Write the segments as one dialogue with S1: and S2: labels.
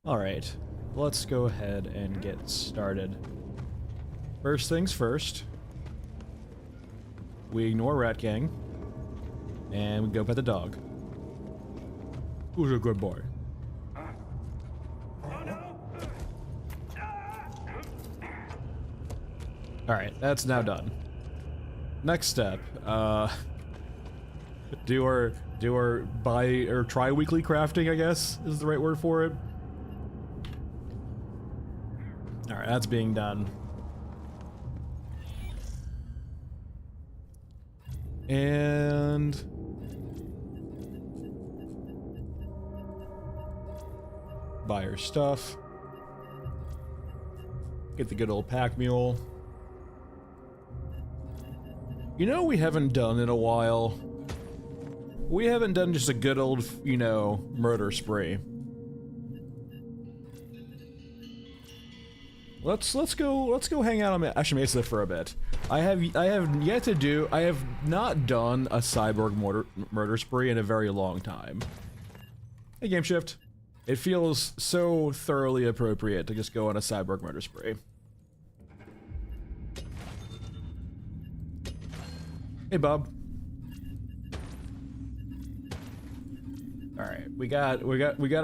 S1: Alright, let's go ahead and get started. First things first, we ignore Rat Gang, and we go pet the dog. Who's a good boy? Alright, that's now done. Next step, do our tri-weekly crafting, I guess, is the right word for it. Alright, that's being done. And buy our stuff. Get the good old pack mule. You know we haven't done in a while? We haven't done just a good old, you know, murder spree. Let's go hang out on Ashimesa for a bit. I have not done a cyborg murder spree in a very long time. Hey, Game Shift. It feels so thoroughly appropriate to just go on a cyborg murder spree. Hey, Bob. All right, we got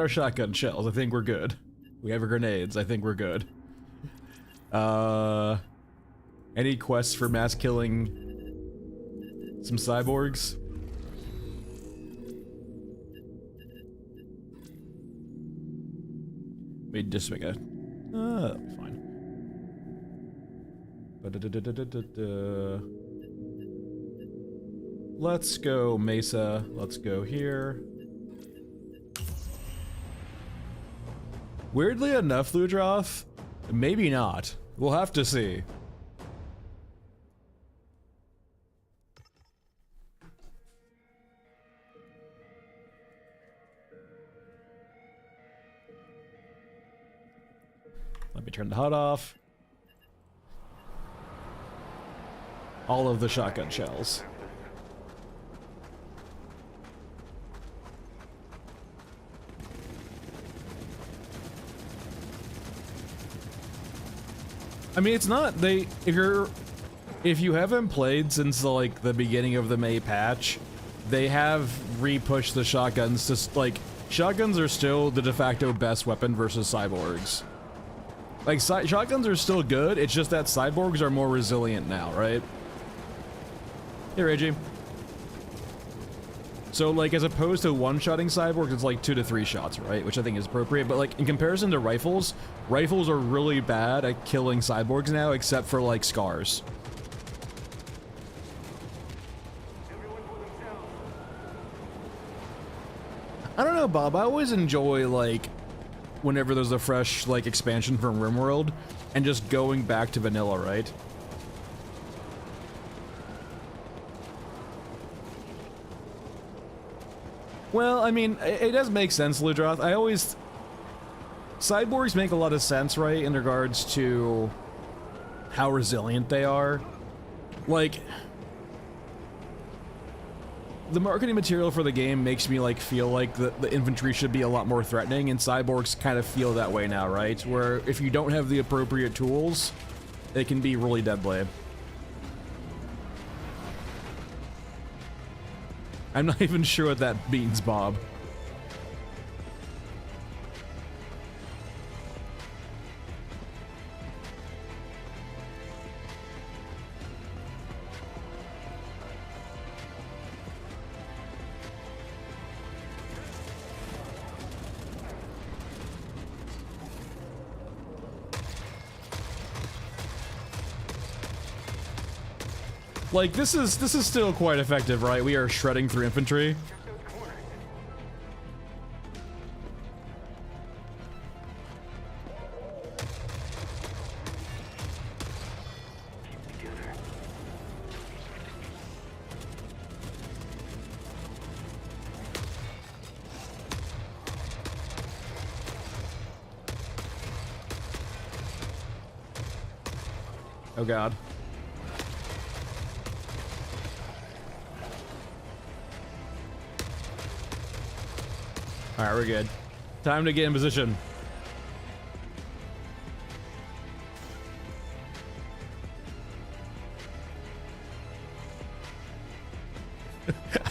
S1: our shotgun shells. I think we're good. We have our grenades. I think we're good. Any quests for mass killing some cyborgs? We just make a that'll be fine. Let's go Mesa. Let's go here. Weirdly enough, Ludroth, maybe not. We'll have to see. Let me turn the HUD off. All of the shotgun shells. I mean, it's not, if you haven't played since like the beginning of the May patch, they have re-pushed the shotguns to, like, shotguns are still the de facto best weapon versus cyborgs. Like, shotguns are still good, it's just that cyborgs are more resilient now, right? Hey, Reggie. So, like, as opposed to one-shotting cyborgs, it's like 2 to 3 shots, right? Which I think is appropriate, but like, in comparison to rifles, rifles are really bad at killing cyborgs now, except for, like, scars. I don't know, Bob, I always enjoy, like, whenever there's a fresh, like, expansion from RimWorld, and just going back to vanilla, right? Well, I mean, it does make sense, Ludroth. Cyborgs make a lot of sense, right, in regards to how resilient they are. Like, the marketing material for the game makes me, like, feel like the infantry should be a lot more threatening, and cyborgs kind of feel that way now, right? Where if you don't have the appropriate tools, it can be really deadly. I'm not even sure what that means, Bob. Like, this is still quite effective, right? We are shredding through infantry. Oh god. Alright, we're good. Time to get in position.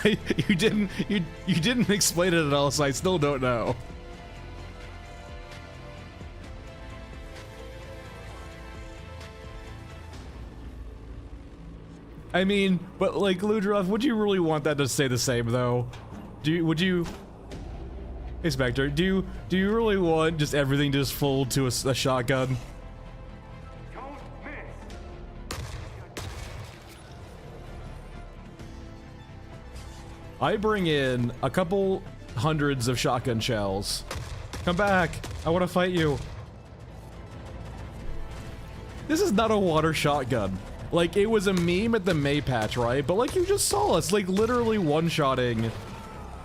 S1: You didn't explain it at all, so I still don't know. I mean, but like Ludroth, would you really want that to stay the same though? Would you? Hey Spectre, do you really want just everything to just fold to a shotgun? I bring in a couple hundreds of shotgun shells. Come back, I want to fight you. This is not a water shotgun. Like, it was a meme at the May patch, right? But like, you just saw us, like, literally one-shotting,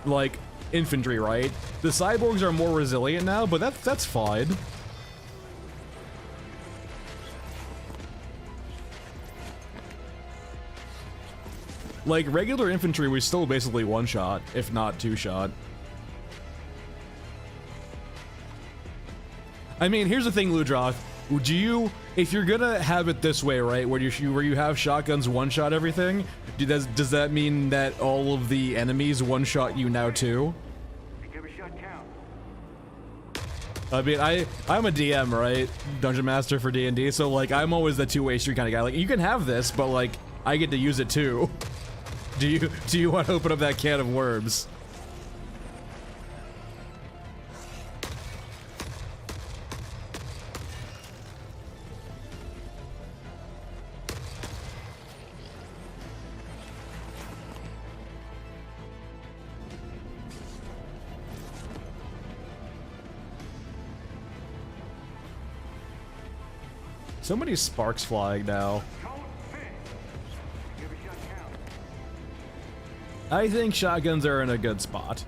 S1: like, infantry, right? The cyborgs are more resilient now, but that's fine. Like, regular infantry was still basically one-shot, if not two-shot. I mean, here's the thing, Ludroth. Would you, if you're gonna have it this way, right, where you have shotguns one-shot everything, does that mean that all of the enemies one-shot you now too? I mean, I'm a DM, right? Dungeon Master for D&D, so like, I'm always the two-way street kind of guy. Like, you can have this, but like, I get to use it too. Do you want to open up that can of worms? So many sparks flying now. I think shotguns are in a good spot.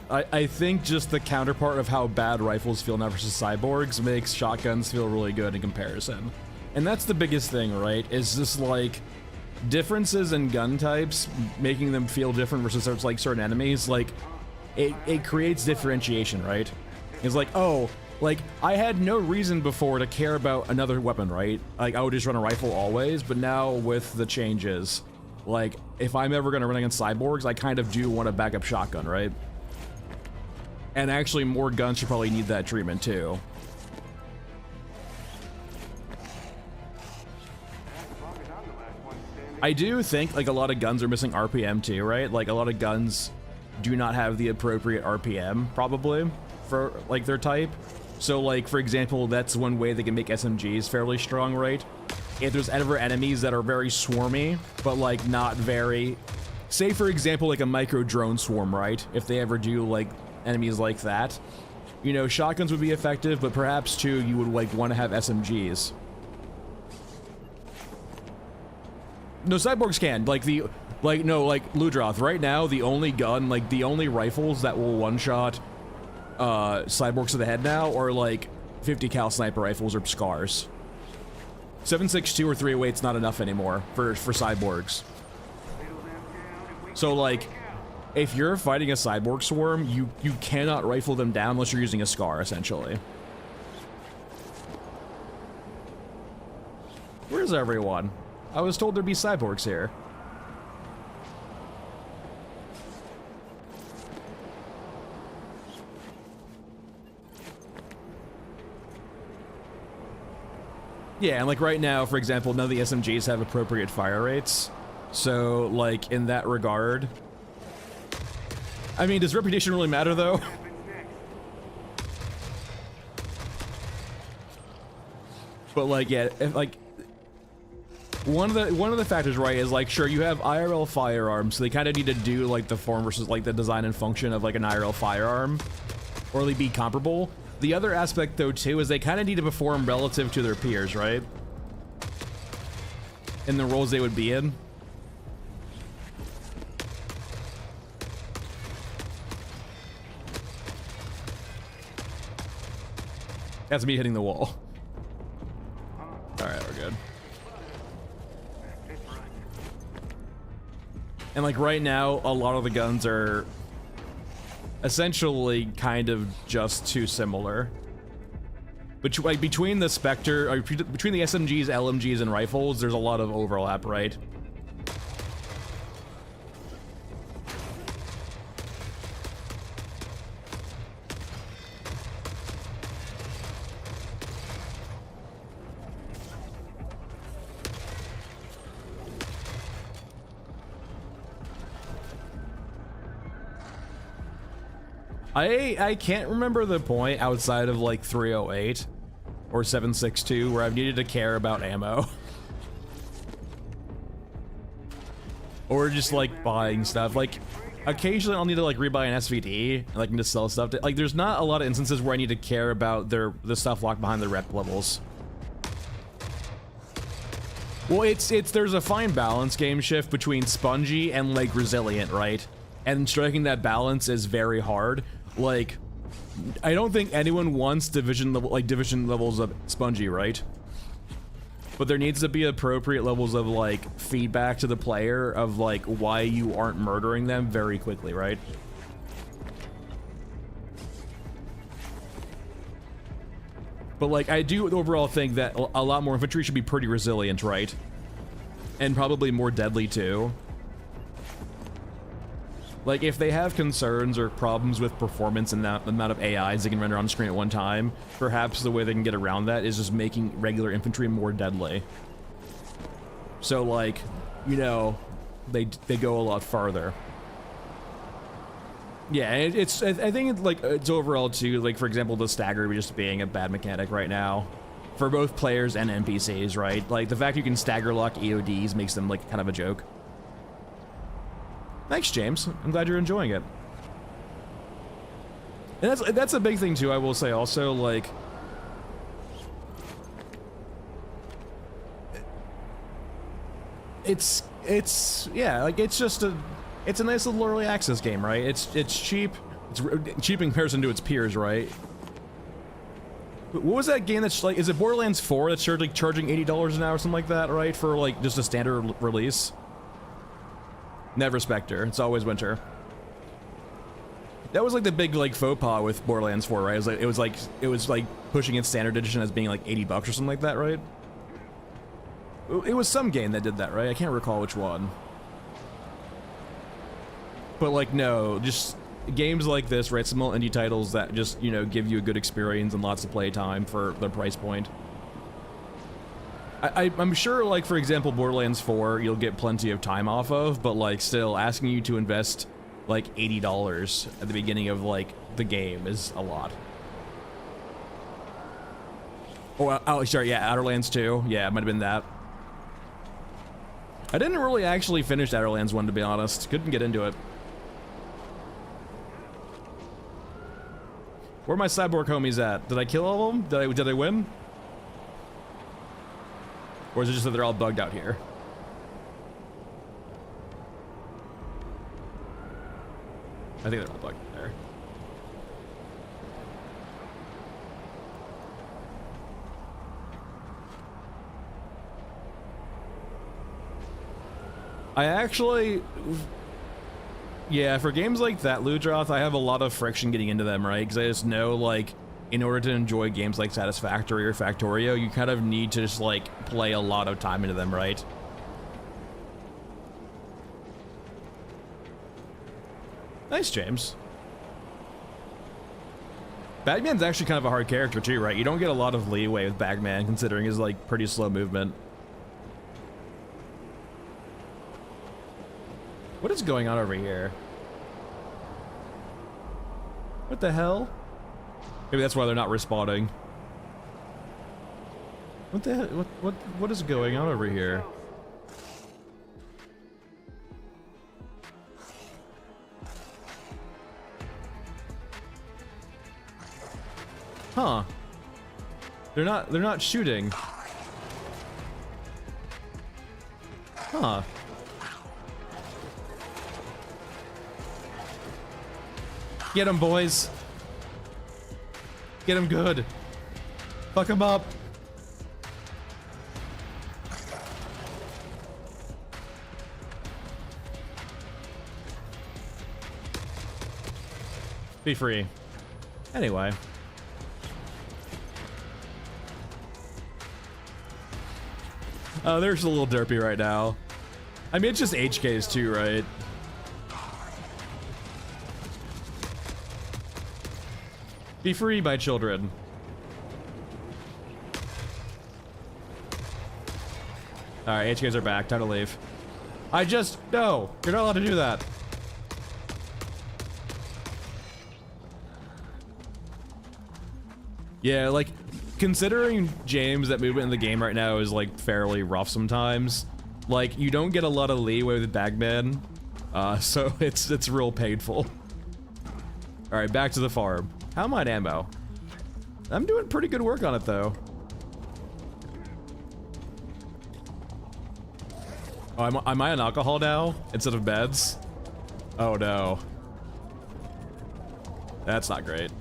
S1: I think just the counterpart of how bad rifles feel now versus cyborgs makes shotguns feel really good in comparison. And that's the biggest thing, right? Is just like differences in gun types making them feel different versus like certain enemies. Like it creates differentiation, right? It's like, oh, like I had no reason before to care about another weapon, right? Like I would just run a rifle always, but now with the changes, like if I'm ever gonna run against cyborgs, I kind of do want a backup shotgun, right? And actually more guns should probably need that treatment too. I do think like a lot of guns are missing RPM too, right? Like a lot of guns do not have the appropriate RPM probably for like their type. So like for example, that's one way they can make SMGs fairly strong, right? If there's ever enemies that are very swarmy, but like not very, say for example like a micro drone swarm, right? If they ever do like enemies like that, you know, shotguns would be effective, but perhaps too you would like want to have SMGs. No, cyborgs can, like Ludroth, right now the only gun, like the only rifles that will one-shot cyborgs to the head now are like 50 cal sniper rifles or scars. 7.62 or 308's not enough anymore for cyborgs. So like, if you're fighting a cyborg swarm, you cannot rifle them down unless you're using a scar, essentially. Where's everyone? I was told there'd be cyborgs here. Yeah, and like right now, for example, none of the SMGs have appropriate fire rates. So like in that regard, I mean, does reputation really matter though? But like, yeah, if, like one of the factors, right, is like, sure, you have IRL firearms, so they kind of need to do like the form versus like the design and function of like an IRL firearm, or they be comparable. The other aspect though too is they kind of need to perform relative to their peers, right? In the roles they would be in. That's me hitting the wall. Alright, we're good. And like right now, a lot of the guns are essentially kind of just too similar. But like between the Spectre, between the SMGs, LMGs, and rifles, there's a lot of overlap, right? I can't remember the point outside of like 308 or 762 where I've needed to care about ammo. Or just like buying stuff. Like occasionally I'll need to like rebuy an SVD and like need to sell stuff. Like there's not a lot of instances where I need to care about the stuff locked behind the rep levels. Well, there's a fine balance game shift between spongy and like resilient, right? And striking that balance is very hard. Like, I don't think anyone wants division levels of spongy, right? But there needs to be appropriate levels of like feedback to the player of like why you aren't murdering them very quickly, right? But like I do overall think that a lot more infantry should be pretty resilient, right? And probably more deadly too. Like, if they have concerns or problems with performance and the amount of AIs they can render on screen at one time, perhaps the way they can get around that is just making regular infantry more deadly. So, like, you know, they go a lot farther. Yeah, I think it's overall too, like, for example, the stagger just being a bad mechanic right now. For both players and NPCs, right? Like, the fact you can stagger lock EODs makes them, like, kind of a joke. Thanks, James. I'm glad you're enjoying it. And that's a big thing too, I will say also, like, it's yeah, like it's a nice little early access game, right? It's cheap. It's cheap in comparison to its peers, right? What was that game that's like, is it Borderlands 4 that's charging $80 an hour or something like that, right? For like just a standard release? Never Spectre. It's always winter. That was like the big like faux pas with Borderlands 4, right? It was like pushing its standard edition as being like $80 or something like that, right? It was some game that did that, right? I can't recall which one. But like no, just games like this, right? Small indie titles that just, you know, give you a good experience and lots of play time for their price point. I'm sure, like, for example, Borderlands 4, you'll get plenty of time off of, but, like, still, asking you to invest, like, $80 at the beginning of, like, the game is a lot. Oh, sorry, yeah, Outerlands 2. Yeah, it might have been that. I didn't really actually finish Outerlands 1, to be honest. Couldn't get into it. Where are my cyborg homies at? Did I kill all of them? Did I win? Or is it just that they're all bugged out here? I think they're all bugged there. I actually... Yeah, for games like that, Ludroth, I have a lot of friction getting into them, right? Because I just know, like, in order to enjoy games like Satisfactory or Factorio, you kind of need to just, like, play a lot of time into them, right? Nice, James. Bagman's actually kind of a hard character, too, right? You don't get a lot of leeway with Bagman, considering his, like, pretty slow movement. What is going on over here? What the hell? Maybe that's why they're not respawning. What the hell? What is going on over here? Huh. They're not shooting. Huh. Get him, boys. Get him good. Fuck him up. Be free. Anyway. Oh, they're just a little derpy right now. I mean, it's just HKs too, right? Be free, my children. Alright, HKs are back. Time to leave. No! You're not allowed to do that. Yeah, like, considering, James, that movement in the game right now is, like, fairly rough sometimes, like, you don't get a lot of leeway with Bagman, so it's real painful. Alright, back to the farm. How am I at ammo? I'm doing pretty good work on it, though. Oh, am I on alcohol now, instead of beds? Oh, no. That's not great.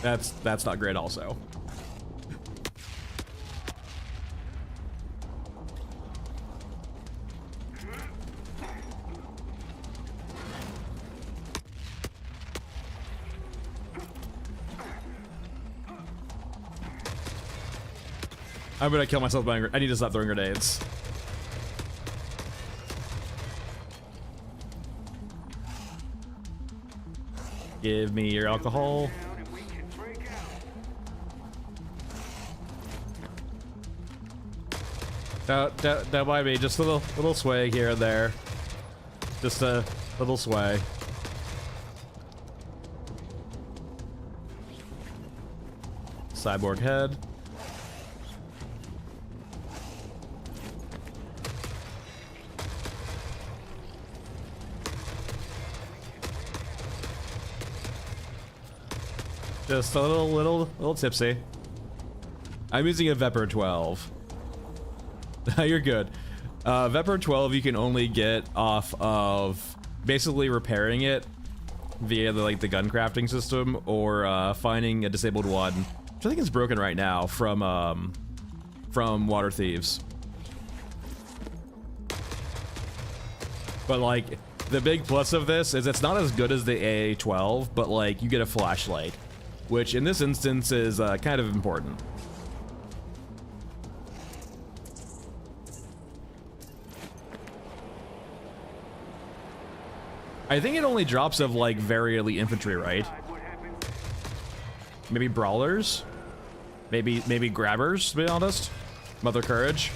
S1: That's not great also. I'm gonna kill myself by I need to stop throwing grenades. Give me your alcohol. Don't mind me, just a little sway here and there. Just a little sway. Cyborg head. Just a little tipsy. I'm using a Vepr 12. You're good. Vepr 12 you can only get off of basically repairing it via the gun crafting system, or finding a disabled one, which I think is broken right now from Water Thieves. But like, the big plus of this is it's not as good as the AA-12, but like you get a flashlight, which in this instance is kind of important. I think it only drops of like very elite infantry, right? Maybe brawlers? Maybe grabbers, to be honest. Mother Courage.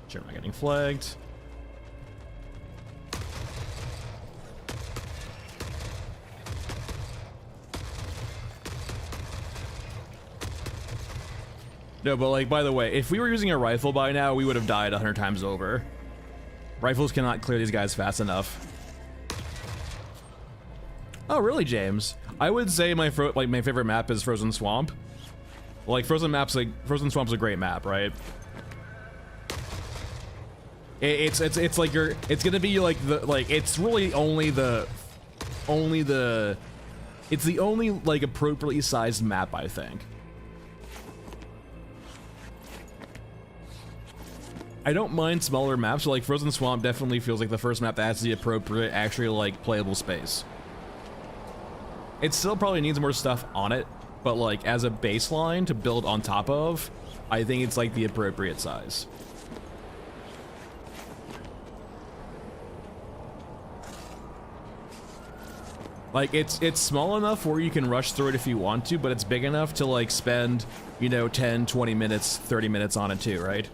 S1: Sure, am I getting flagged? No, but like, by the way, if we were using a rifle by now, we would have died 100 times over. Rifles cannot clear these guys fast enough. Oh, really, James? I would say my favorite map is Frozen Swamp. Like, Frozen Swamp's a great map, right? It's like it's gonna be like it's really it's the only like appropriately sized map, I think. I don't mind smaller maps, but like Frozen Swamp definitely feels like the first map that has the appropriate, actually like playable space. It still probably needs more stuff on it, but like as a baseline to build on top of, I think it's like the appropriate size. Like, it's small enough where you can rush through it if you want to, but it's big enough to, like, spend, you know, 10, 20 minutes, 30 minutes on it too, right?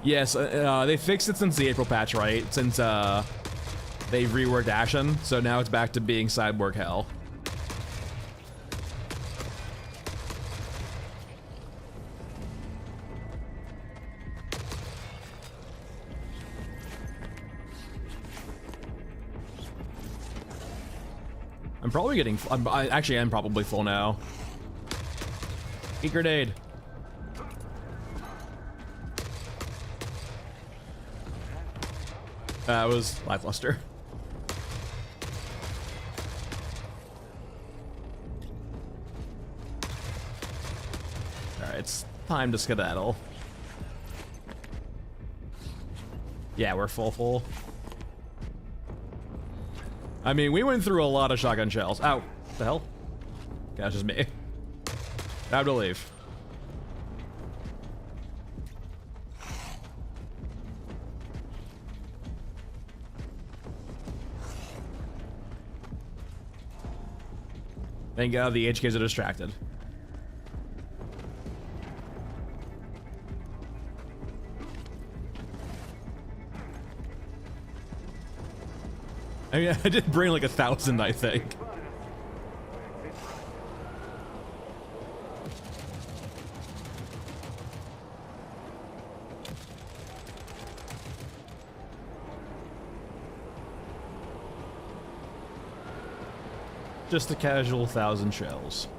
S1: Yes, they fixed it since the April patch, right? Since, they reworked Ashen, so now it's back to being Cyborg Hell. I'm probably getting. I actually am probably full now. Eat grenade. That was lackluster. All right, it's time to skedaddle. Yeah, we're full. I mean, we went through a lot of shotgun shells. Ow. What the hell? That's just me. Time to leave. Thank God the HKs are distracted. I mean, I did bring like 1,000, I think. Just a casual 1,000 shells.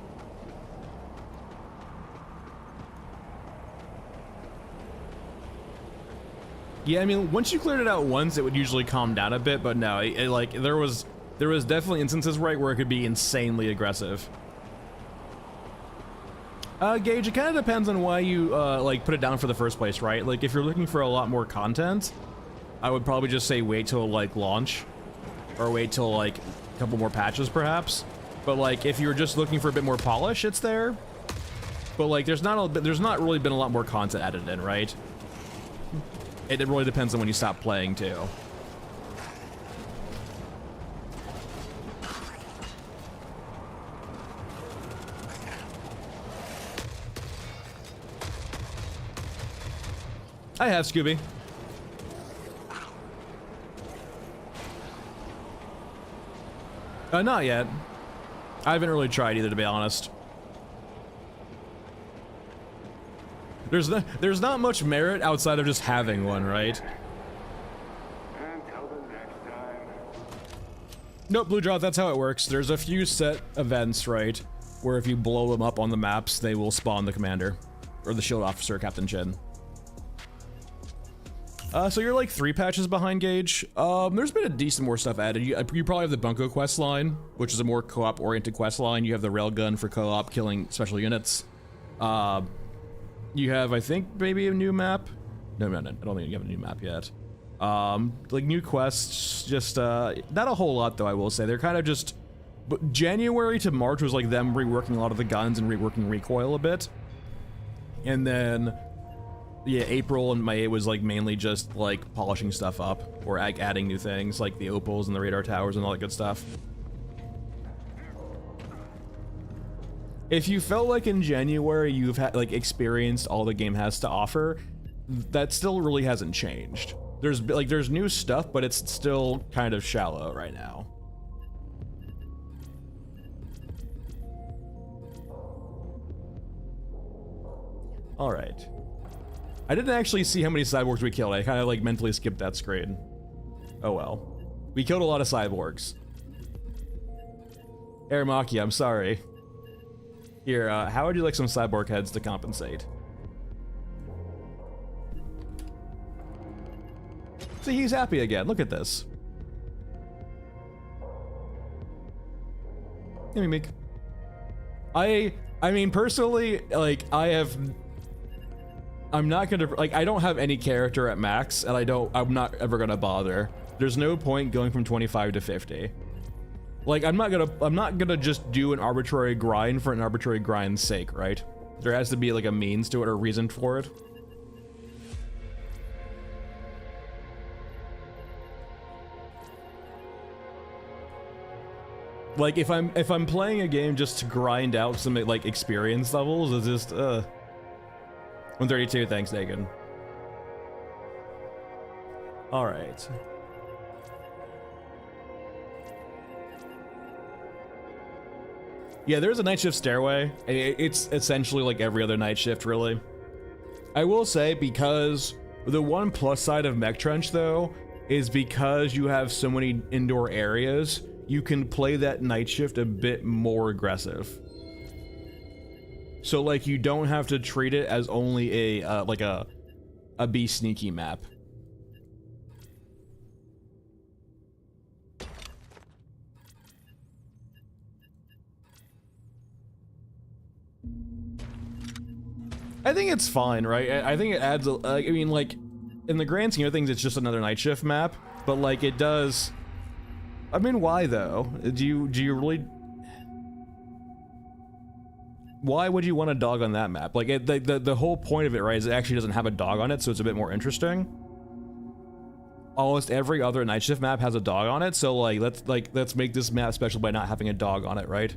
S1: Yeah, I mean, once you cleared it out once, it would usually calm down a bit, but no, like there was definitely instances, right, where it could be insanely aggressive. Gage, it kind of depends on why you like put it down for the first place, right? Like if you're looking for a lot more content, I would probably just say wait till like launch, or wait till like a couple more patches perhaps. But like if you're just looking for a bit more polish, it's there. But like there's not really been a lot more content added in, right? It really depends on when you stop playing too. I have Scooby. Not yet. I haven't really tried either, to be honest. There's not much merit outside of just having one, right?
S2: Until the next time.
S1: Nope, Blue Drop, that's how it works. There's a few set events, right, where if you blow them up on the maps, they will spawn the commander. Or the shield officer, Captain Chin. So you're like 3 patches behind, Gage. There's been a decent more stuff added. You probably have the Bunko quest line, which is a more co-op oriented quest line. You have the railgun for co-op killing special units. You have, I think, maybe a new map. No, I don't think you have a new map yet. Like new quests, just not a whole lot though. I will say they're kind of just. But January to March was like them reworking a lot of the guns and reworking recoil a bit, and then. Yeah, April and May was like mainly just like polishing stuff up or like adding new things like the opals and the radar towers and all that good stuff. If you felt like in January you've had like experienced all the game has to offer, that still really hasn't changed. There's new stuff, but it's still kind of shallow right now. All right. I didn't actually see how many cyborgs we killed. I kind of like mentally skipped that screen. Oh well. We killed a lot of cyborgs. Aramaki, I'm sorry. Here, how would you like some cyborg heads to compensate? See, he's happy again. Look at this. Give me Meek. I mean, personally, like, I'm not gonna, like, I don't have any character at max, and I'm not ever gonna bother. There's no point going from 25 to 50. Like, I'm not gonna just do an arbitrary grind for an arbitrary grind's sake, right? There has to be, like, a means to it or a reason for it. Like, if I'm playing a game just to grind out some, like, experience levels, it's just, 132, thanks, Dagan. Alright. Yeah, there's a night shift stairway. It's essentially like every other night shift, really. I will say, because the one plus side of Mech Trench, though, is because you have so many indoor areas, you can play that night shift a bit more aggressive. So, like, you don't have to treat it as only a, like a be sneaky map. I think it's fine, right? I think it adds, I mean, like, in the grand scheme of things, it's just another night shift map, but, like, it does I mean, why though? Do you really? Why would you want a dog on that map? Like, the whole point of it, right, is it actually doesn't have a dog on it, so it's a bit more interesting. Almost every other night shift map has a dog on it, so let's make this map special by not having a dog on it, right?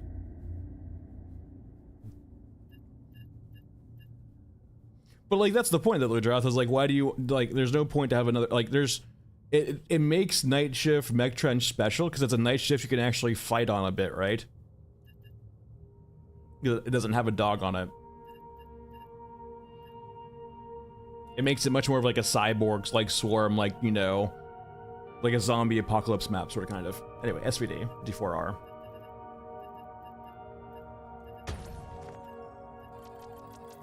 S1: But like that's the point that Ludrath is like, why do you like? There's no point to have another like. It makes night shift mech trench special because it's a night shift you can actually fight on a bit, right? It doesn't have a dog on it. It makes it much more of like a cyborgs, like swarm, like, you know, like a zombie apocalypse map sort of kind of. Anyway, SVD, D4R.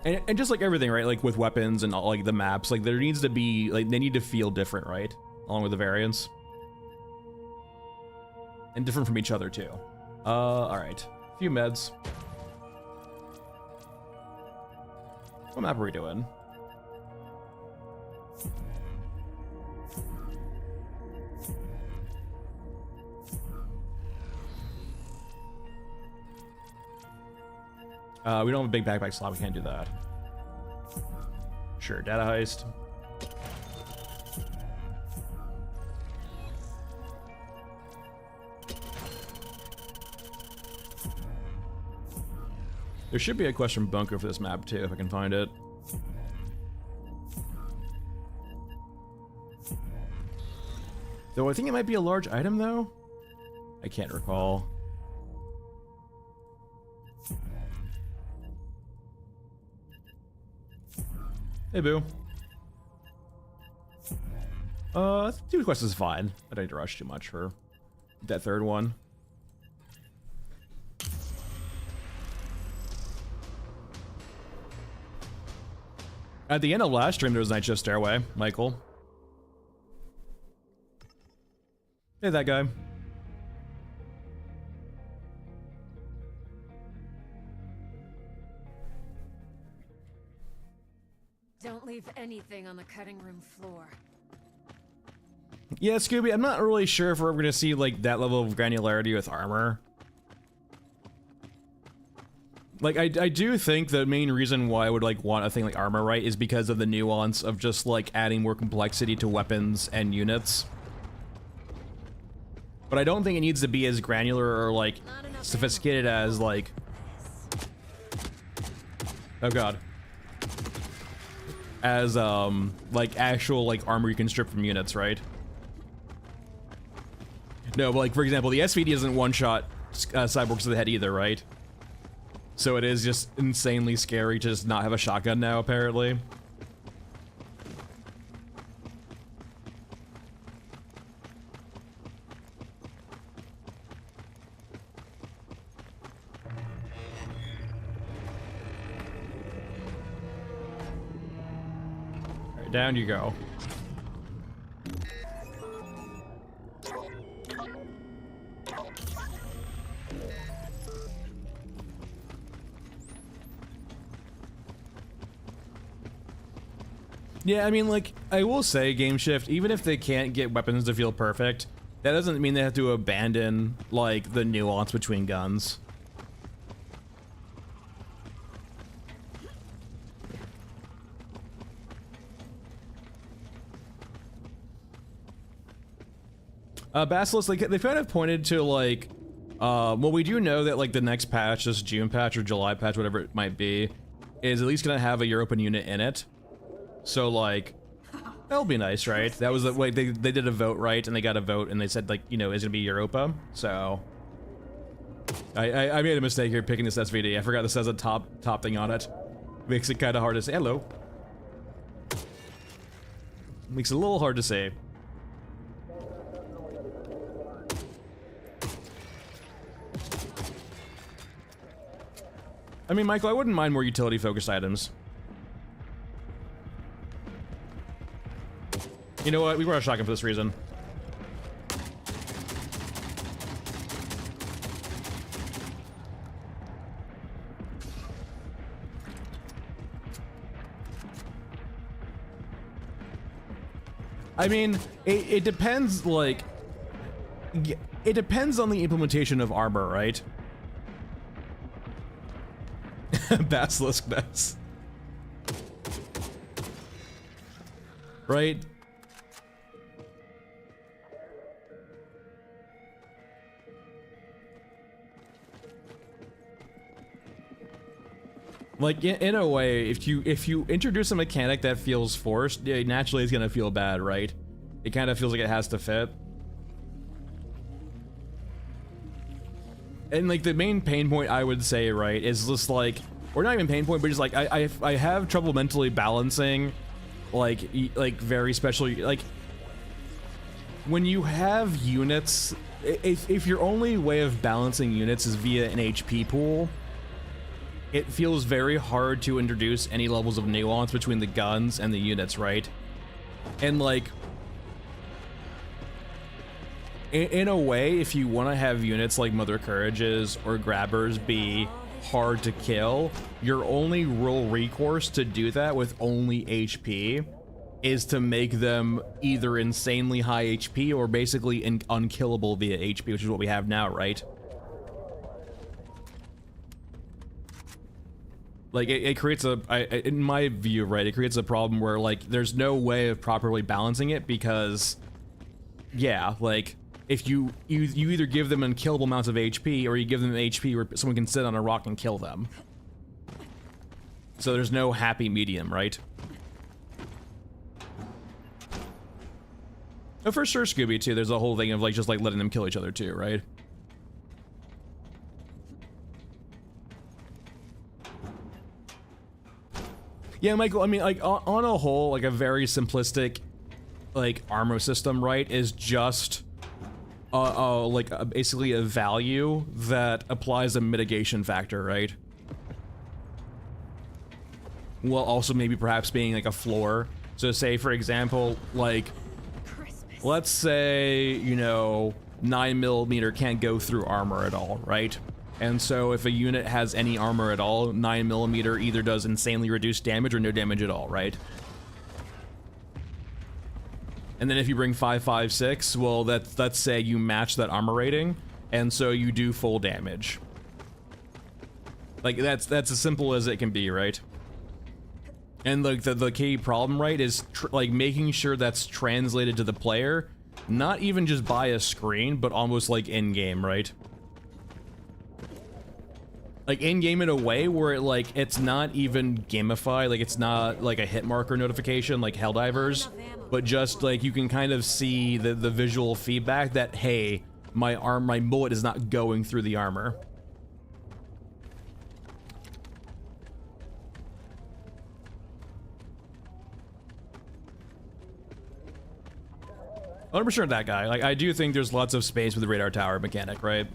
S1: And just like everything, right? Like with weapons and all, like the maps, like there needs to be, like they need to feel different, right? Along with the variants. And different from each other too. Alright. A few meds. What map are we doing? We don't have a big backpack slot, we can't do that. Sure, data heist. There should be a question bunker for this map too, if I can find it. Though I think it might be a large item though? I can't recall. Hey, boo. Two quests is fine. I don't need to rush too much for that third one. At the end of last stream, there was Night Shift Stairway, Michael. Hey, that guy.
S2: Don't leave anything on the cutting room floor.
S1: Yeah, Scooby, I'm not really sure if we're gonna see like that level of granularity with armor. Like, I do think the main reason why I would like want a thing like armor, right, is because of the nuance of just like adding more complexity to weapons and units. But I don't think it needs to be as granular or like sophisticated as like, oh god, as like actual like armor you can strip from units, right? No, but like for example, the SVD doesn't one-shot cyborgs to the head either, right? So it is just insanely scary to just not have a shotgun now, apparently. Alright, down you go. Yeah, I mean, like, I will say, Game Shift, even if they can't get weapons to feel perfect, that doesn't mean they have to abandon, like, the nuance between guns. Basilisk, like, they kind of pointed to, like, well, we do know that, like, the next patch, this June patch or July patch, whatever it might be, is at least gonna have a European unit in it. So, like, that'll be nice, right? That was the way they did a vote, right? And they got a vote, and they said, like, you know, it's gonna be Europa. So, I made a mistake here picking this SVD. I forgot this has a top thing on it. Makes it kind of hard to say. Hello. Makes it a little hard to say. I mean, Michael, I wouldn't mind more utility-focused items. You know what? We brought a shotgun for this reason. I mean, it depends, like... it depends on the implementation of armor, right? Basilisk mess. Right? Like, in a way, if you introduce a mechanic that feels forced, yeah, naturally it's gonna feel bad, right? It kind of feels like it has to fit. And like the main pain point I would say, right, is just like, or not even pain point, but just like I have trouble mentally balancing, like very special, like when you have units, if your only way of balancing units is via an HP pool, it feels very hard to introduce any levels of nuance between the guns and the units, right? And like, in a way, if you want to have units like Mother Courages or Grabbers be hard to kill, your only real recourse to do that with only HP is to make them either insanely high HP or basically unkillable via HP, which is what we have now, right? Like, it creates in my view, right, it creates a problem where, like, there's no way of properly balancing it because, yeah, like, if you either give them unkillable amounts of HP or you give them HP where someone can sit on a rock and kill them. So there's no happy medium, right? Oh, for sure, Scooby, too, there's a whole thing of, like, just, like, letting them kill each other, too, right? Yeah, Michael, I mean, like, on a whole, like, a very simplistic, like, armor system, right, is just, basically a value that applies a mitigation factor, right? While also maybe perhaps being, like, a floor. So say, for example, like, let's say, you know, 9mm can't go through armor at all, right? And so if a unit has any armor at all, 9mm either does insanely reduced damage or no damage at all, right? And then if you bring 5.56, well, let's say you match that armor rating, and so you do full damage. Like, that's as simple as it can be, right? And like the key problem, right, is like making sure that's translated to the player, not even just by a screen, but almost like in-game, right? Like in-game in a way where it, like, it's not even gamified, like it's not like a hit marker notification like Helldivers, but just like you can kind of see the visual feedback that, hey, my bullet is not going through the armor. 100% that guy. Like, I do think there's lots of space with the radar tower mechanic, right?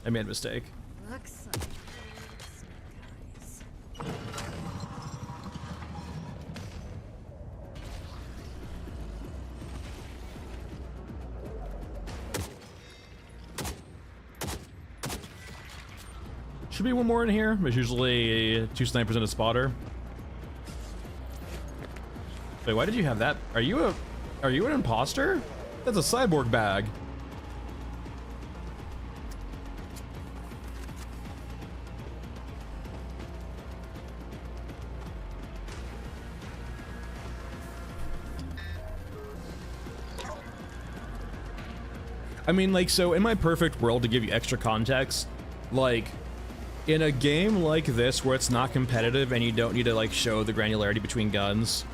S1: I made a mistake.
S2: Looks like guys.
S1: Should be one more in here. There's usually 2 snipers and a spotter. Wait, why did you have that? Are you an imposter? That's a cyborg bag. I mean, like, so in my perfect world, to give you extra context, like, in a game like this where it's not competitive and you don't need to, like, show the granularity between guns,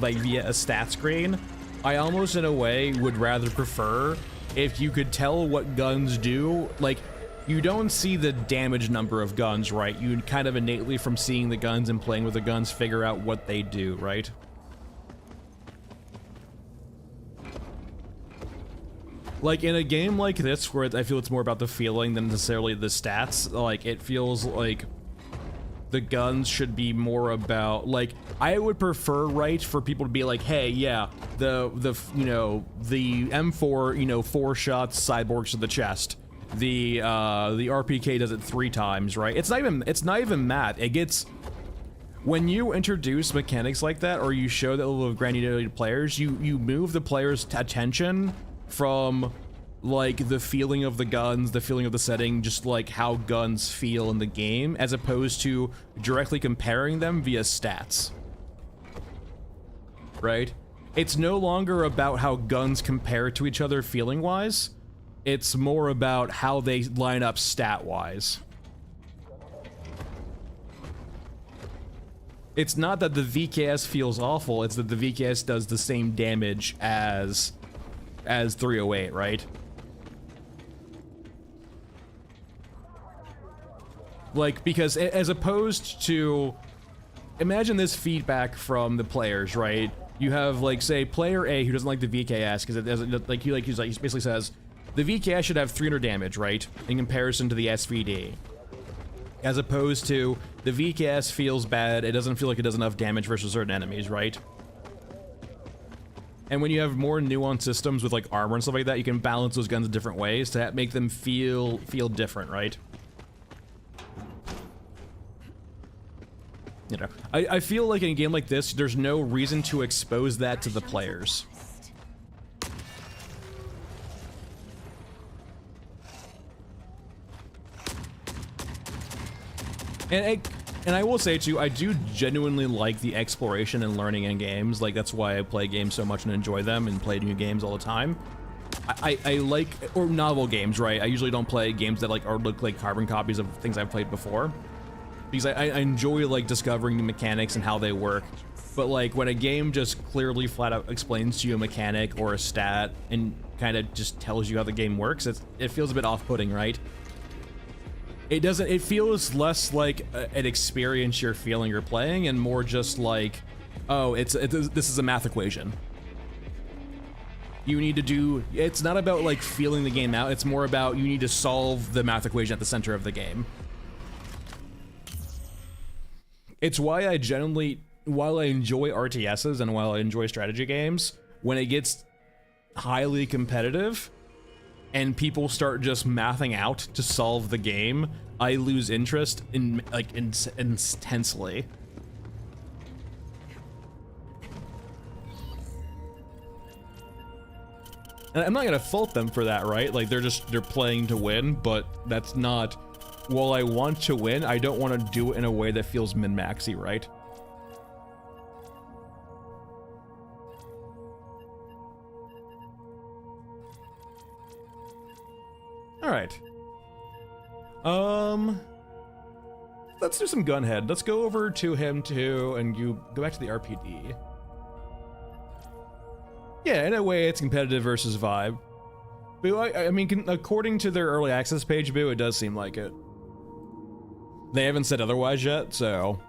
S1: like, via a stat screen, I almost, in a way, would rather prefer if you could tell what guns do. Like, you don't see the damage number of guns, right? You kind of innately, from seeing the guns and playing with the guns, figure out what they do, right? Like, in a game like this, where I feel it's more about the feeling than necessarily the stats, like, it feels like the guns should be more about, like, I would prefer, right, for people to be like, hey, yeah, the you know, the M4, you know, 4 shots cyborgs to the chest. The RPK does it 3 times, right? It's not even math. It gets, when you introduce mechanics like that, or you show that level of granularity to players, you move the player's attention from, like, the feeling of the guns, the feeling of the setting, just like how guns feel in the game, as opposed to directly comparing them via stats. Right? It's no longer about how guns compare to each other feeling-wise. It's more about how they line up stat-wise. It's not that the VKS feels awful, it's that the VKS does the same damage as 308, right? Like, because as opposed to, imagine this feedback from the players, right? You have, like, say, player A who doesn't like the VKS because it doesn't, like, he basically says, the VKS should have 300 damage, right? In comparison to the SVD. As opposed to, the VKS feels bad, it doesn't feel like it does enough damage versus certain enemies, right? And when you have more nuanced systems with, like, armor and stuff like that, you can balance those guns in different ways to make them feel different, right? You know, I feel like in a game like this, there's no reason to expose that to the players. And I will say too, I do genuinely like the exploration and learning in games. Like, that's why I play games so much and enjoy them and play new games all the time. I like, or novel games, right? I usually don't play games that like look like carbon copies of things I've played before. Because I enjoy, like, discovering the mechanics and how they work. But, like, when a game just clearly flat out explains to you a mechanic or a stat and kind of just tells you how the game works, it feels a bit off-putting, right? It feels less like an experience you're feeling you're playing and more just like, oh, this is a math equation. You need to do, it's not about, like, feeling the game out, it's more about you need to solve the math equation at the center of the game. It's why I generally, while I enjoy RTSs and while I enjoy strategy games, when it gets highly competitive and people start just mathing out to solve the game, I lose interest in, like, intensely. And I'm not gonna fault them for that, right? Like, they're playing to win, but that's not, while I want to win, I don't want to do it in a way that feels min-maxy, right? Alright. Let's do some gunhead. Let's go over to him too, and you go back to the RPD. Yeah, in a way, it's competitive versus vibe. Boo, I mean, according to their early access page, Boo, it does seem like it. They haven't said otherwise yet, so.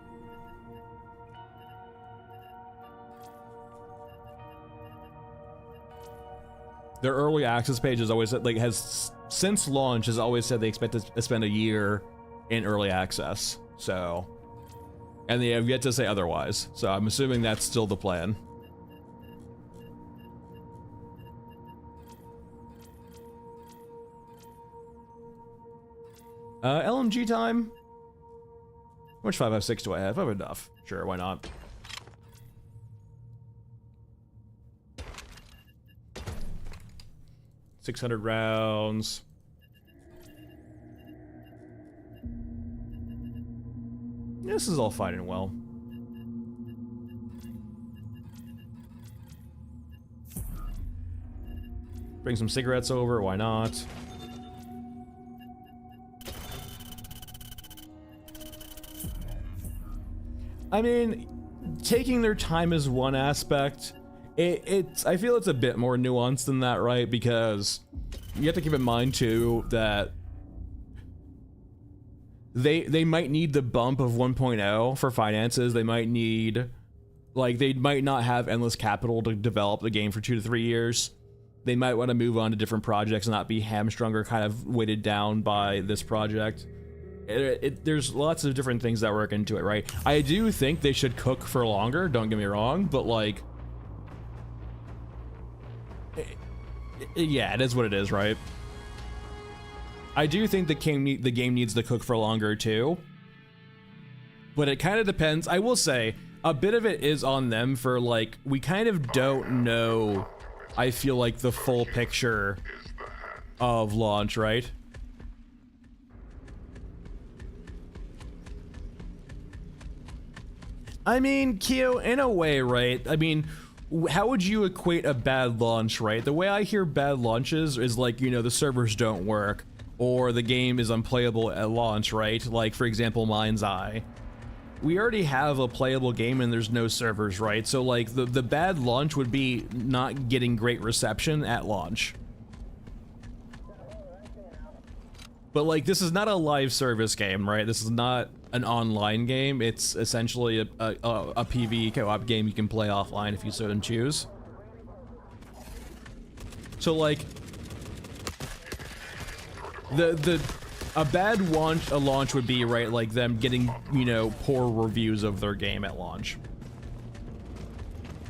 S1: Their early access page has always said, like, has since launch has always said they expect to spend a year in early access, so. And they have yet to say otherwise, so I'm assuming that's still the plan. LMG time? How much 5.56 do I have? I have enough. Sure, why not? $600 rounds. This is all fine and well. Bring some cigarettes over, why not? I mean, taking their time is one aspect. I feel it's a bit more nuanced than that, right? Because you have to keep in mind too that they might need the bump of 1.0 for finances. They might need, like, they might not have endless capital to develop the game for 2 to 3 years. They might want to move on to different projects and not be hamstrung or kind of weighted down by this project. There's lots of different things that work into it, right? I do think they should cook for longer, don't get me wrong, but like, yeah, it is what it is, right? I do think the game needs to cook for longer too, but it kind of depends. I will say a bit of it is on them for like, we kind of don't know, I feel like, the full picture of launch, right? I mean, Kyo, in a way, right? I mean, how would you equate a bad launch, right? The way I hear bad launches is like, you know, the servers don't work, or the game is unplayable at launch, right? Like, for example, Mind's Eye. We already have a playable game and there's no servers, right? So like, the bad launch would be not getting great reception at launch. But like, this is not a live service game, right? This is not an online game. It's essentially a PvE co-op game you can play offline if you so choose. So like, a bad launch would be, right, like them getting, you know, poor reviews of their game at launch.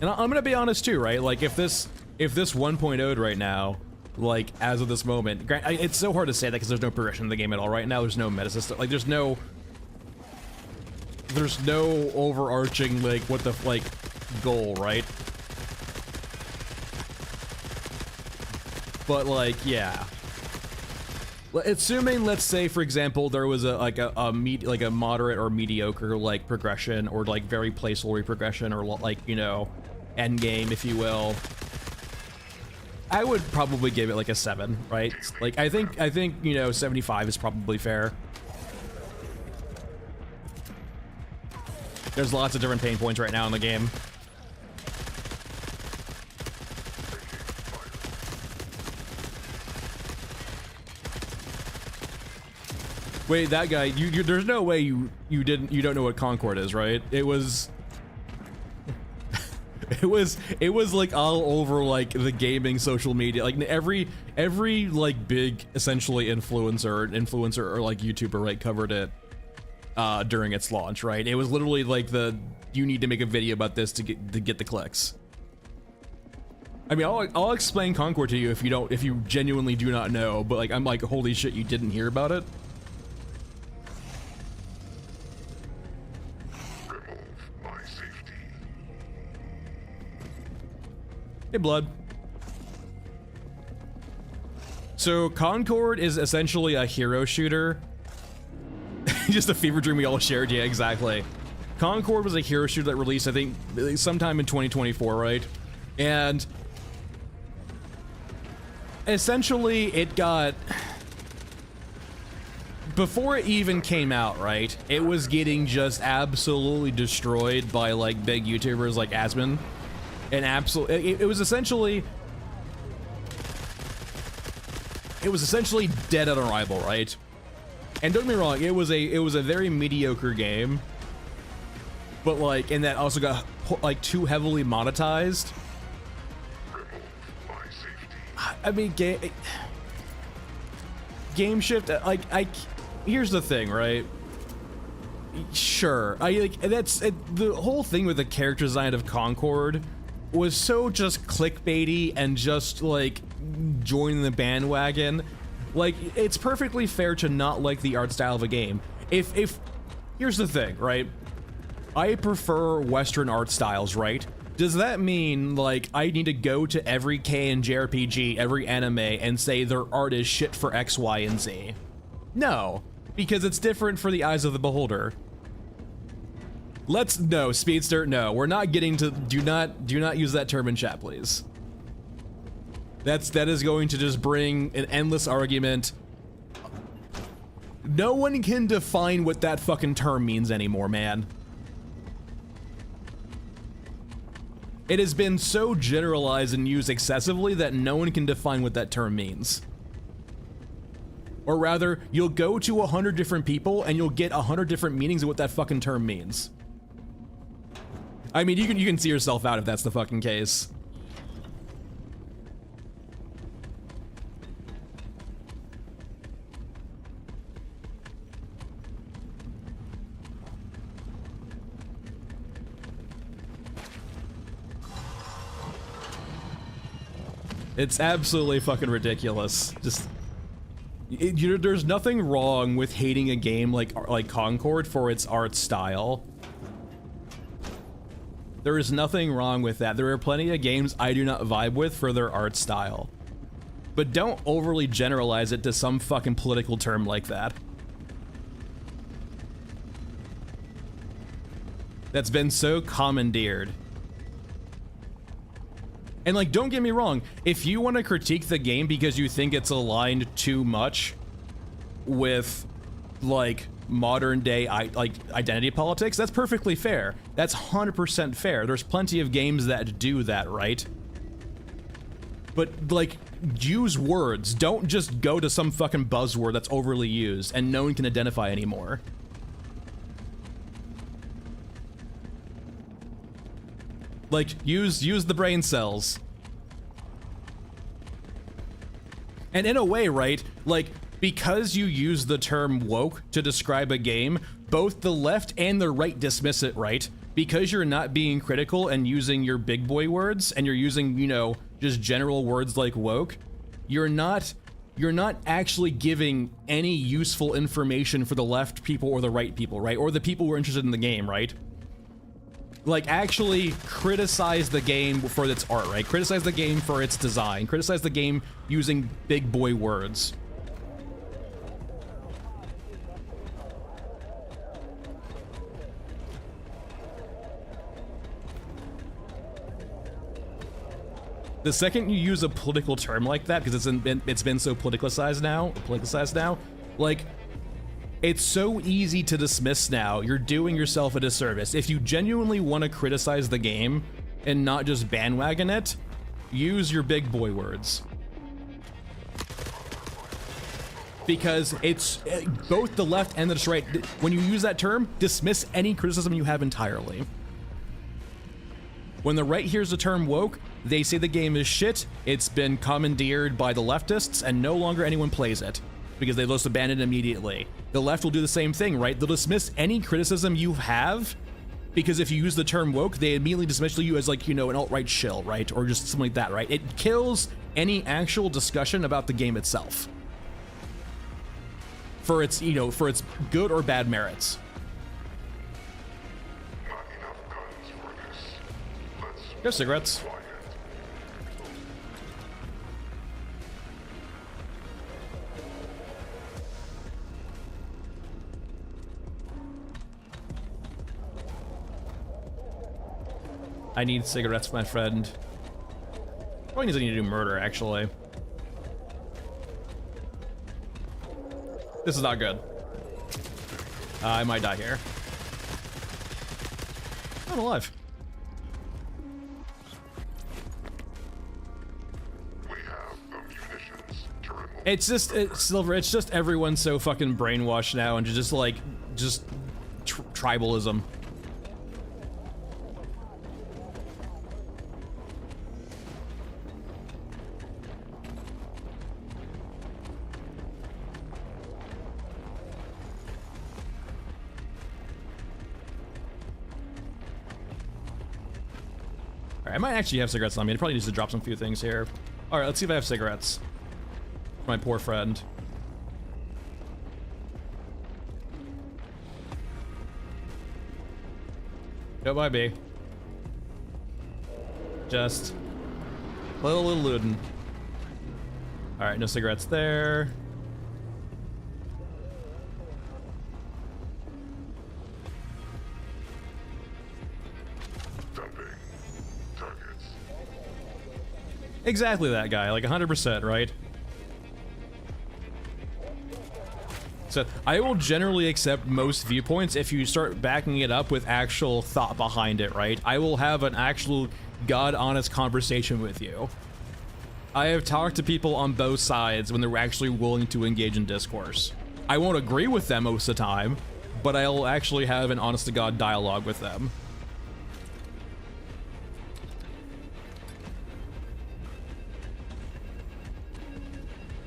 S1: And I'm gonna be honest too, right? Like, if this 1.0'd right now, like, as of this moment, it's so hard to say that because there's no progression in the game at all right now. There's no meta system. Like, there's no overarching, like, what the, like, goal, right? But, like, yeah. Assuming, let's say, for example, there was a moderate or mediocre, like, progression, or, like, very placeholder progression, or, like, you know, end game, if you will, I would probably give it like a 7, right? Like, I think, you know, 75 is probably fair. There's lots of different pain points right now in the game. Wait, that guy, there's no way you don't know what Concord is, right? It was like all over like the gaming social media, like every like big essentially influencer or like YouTuber, right, covered it during its launch, right? It was literally like you need to make a video about this to get the clicks. I mean, I'll explain Concord to you if you genuinely do not know, but like, I'm like, holy shit, you didn't hear about it? Hey, Blood. So Concord is essentially a hero shooter. Just a fever dream we all shared. Yeah, exactly. Concord was a hero shooter that released, I think, sometime in 2024, right? And essentially it got, before it even came out, right, it was getting just absolutely destroyed by like big YouTubers like Asmon. And it was essentially dead on arrival, right? And don't get me wrong, it was a very mediocre game, but like, and that also got like too heavily monetized. I mean, game shift, like, here's the thing, right? Sure, the whole thing with the character design of Concord was so just clickbaity and just like joining the bandwagon. Like, it's perfectly fair to not like the art style of a game. If here's the thing, right? I prefer Western art styles, right? Does that mean like I need to go to every JRPG, every anime, and say their art is shit for X, Y, and Z? No, because it's different for the eyes of the beholder. No, Speedster, no, we're not getting to, do not use that term in chat, please. That is going to just bring an endless argument. No one can define what that fucking term means anymore, man. It has been so generalized and used excessively that no one can define what that term means. Or rather, you'll go to 100 different people and you'll get 100 different meanings of what that fucking term means. I mean, you can see yourself out if that's the fucking case. It's absolutely fucking ridiculous. Just, there's nothing wrong with hating a game like Concord for its art style. There is nothing wrong with that. There are plenty of games I do not vibe with for their art style. But don't overly generalize it to some fucking political term like that. That's been so commandeered. And like, don't get me wrong, if you want to critique the game because you think it's aligned too much with like modern day identity politics, that's perfectly fair. That's 100% fair. There's plenty of games that do that, right? But like, use words. Don't just go to some fucking buzzword that's overly used and no one can identify anymore. Like, use the brain cells. And in a way, right, like, because you use the term woke to describe a game, both the left and the right dismiss it, right? Because you're not being critical and using your big boy words, and you're using, you know, just general words like woke, you're not actually giving any useful information for the left people or the right people, right? Or the people who are interested in the game, right? Like, actually criticize the game for its art, right? Criticize the game for its design. Criticize the game using big boy words. The second you use a political term like that, because it's been so politicized now, like, it's so easy to dismiss now. You're doing yourself a disservice. If you genuinely want to criticize the game and not just bandwagon it, use your big boy words. Because it's both the left and the right. When you use that term, dismiss any criticism you have entirely. When the right hears the term woke, they say the game is shit, it's been commandeered by the leftists, and no longer anyone plays it, because they just abandon it immediately. The left will do the same thing, right? They'll dismiss any criticism you have, because if you use the term woke, they immediately dismiss you as, like, you know, an alt-right shill, right? Or just something like that, right? It kills any actual discussion about the game itself. For its, you know, for its good or bad merits. Here's cigarettes. I need cigarettes, my friend. Probably means I need to do murder, actually. This is not good. I might die here. I'm alive. It's just, Silver, it's just everyone's so fucking brainwashed now and just like, tribalism. I might actually have cigarettes on me. I probably need to drop some few things here. All right, let's see if I have cigarettes. For my poor friend. Goodbye, B. Just a little looting. All right, no cigarettes there. Exactly that guy, like 100%, right? So I will generally accept most viewpoints if you start backing it up with actual thought behind it, right? I will have an actual God-honest conversation with you. I have talked to people on both sides when they're actually willing to engage in discourse. I won't agree with them most of the time, but I'll actually have an honest-to-God dialogue with them.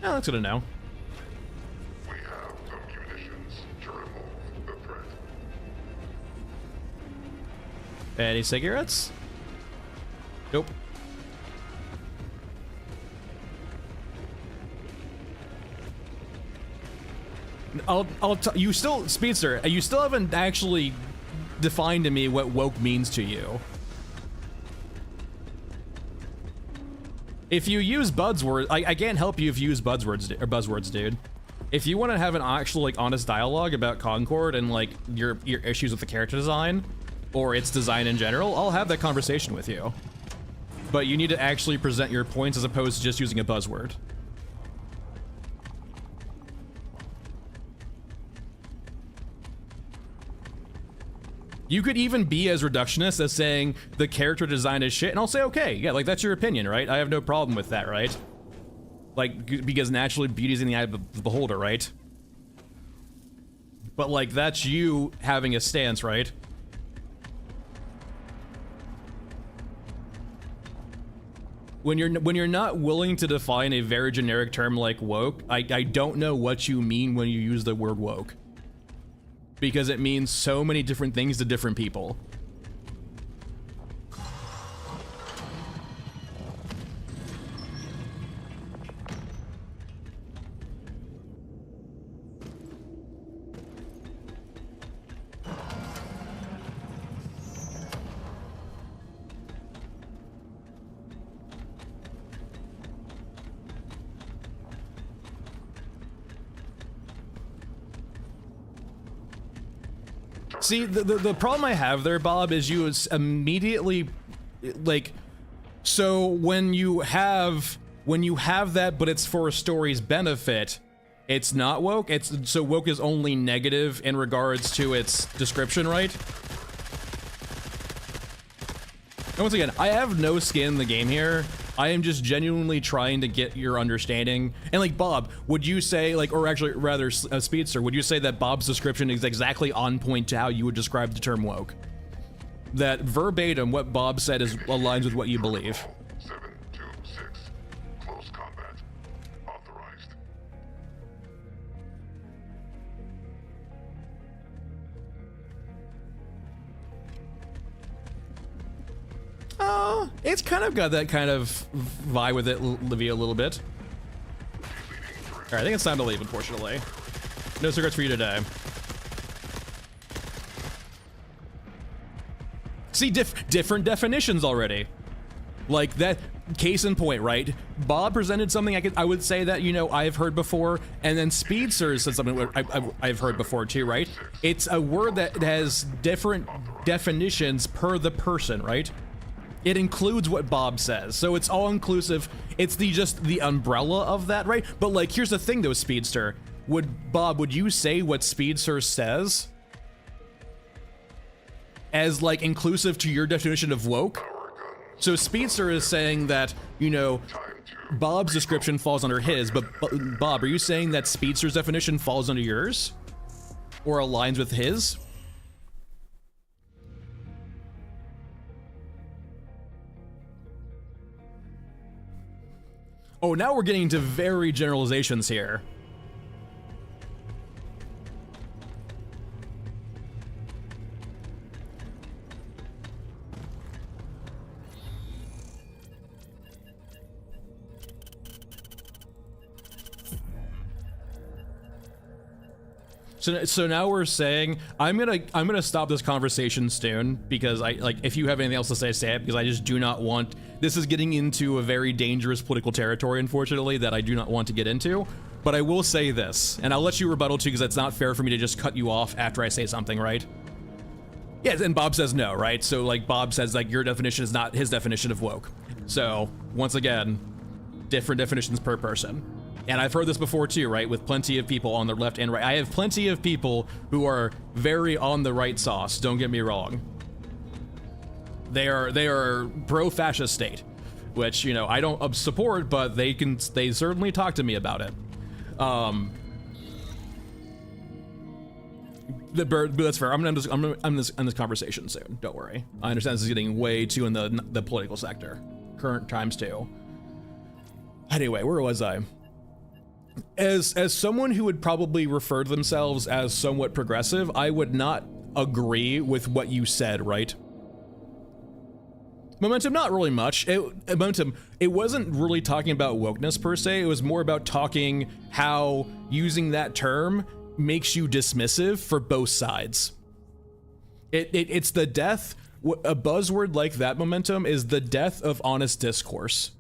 S1: Oh, that's good to know.
S3: We have the munitions to remove the threat.
S1: Any cigarettes? Nope. you still, Speedster, you still haven't actually defined to me what woke means to you. If you use buzzwords, I can't help you if you use buzzwords, dude. If you want to have an actual, like, honest dialogue about Concord and, like, your issues with the character design, or its design in general, I'll have that conversation with you. But you need to actually present your points as opposed to just using a buzzword. You could even be as reductionist as saying the character design is shit, and I'll say, okay, yeah, like, that's your opinion, right? I have no problem with that, right? Like, because naturally beauty's in the eye of the beholder, right? But, like, that's you having a stance, right? When you're not willing to define a very generic term like woke, I don't know what you mean when you use the word woke. Because it means so many different things to different people. See, the problem I have there, Bob, is you immediately, like, so when you have that, but it's for a story's benefit, it's not woke. So woke is only negative in regards to its description, right? And once again, I have no skin in the game here. I am just genuinely trying to get your understanding. And, like, Bob, would you say, like, or actually rather Speedster, would you say that Bob's description is exactly on point to how you would describe the term woke? That verbatim what Bob said aligns with what you believe?
S3: 726. Close combat. Authorized.
S1: It's kind of got that kind of vibe with it, Livia, a little bit. Alright, I think it's time to leave, unfortunately. No cigarettes for you today. See, different definitions already. Like, that, case in point, right? Bob presented something I would say that, you know, I've heard before, and then Speedster said something I've heard before too, right? It's a word that has different definitions per the person, right? It includes what Bob says, so it's all inclusive. It's just the umbrella of that, right? But, like, here's the thing though, Speedster. Bob, would you say what Speedster says as, like, inclusive to your definition of woke? So Speedster is saying that, you know, Bob's description falls under his, but Bob, are you saying that Speedster's definition falls under yours? Or aligns with his? Oh, now we're getting into very generalizations here. So now we're saying I'm gonna stop this conversation soon because if you have anything else to say it, because I just do not want, this is getting into a very dangerous political territory, unfortunately, that I do not want to get into. But I will say this, and I'll let you rebuttal too, because it's not fair for me to just cut you off after I say something, right? Yes, and Bob says no, right? So, like, Bob says, like, your definition is not his definition of woke. So once again, different definitions per person. And I've heard this before too, right? With plenty of people on the left and right. I have plenty of people who are very on the right sauce, don't get me wrong. They are pro-fascist state, which, you know, I don't support, but they certainly talk to me about it. But that's fair. I'm gonna end this conversation soon. Don't worry. I understand this is getting way too in the political sector. Current times too. Anyway, where was I? As someone who would probably refer to themselves as somewhat progressive, I would not agree with what you said, right? Momentum, not really much. Momentum, it wasn't really talking about wokeness per se. It was more about talking how using that term makes you dismissive for both sides. It's the death. A buzzword like that, momentum, is the death of honest discourse.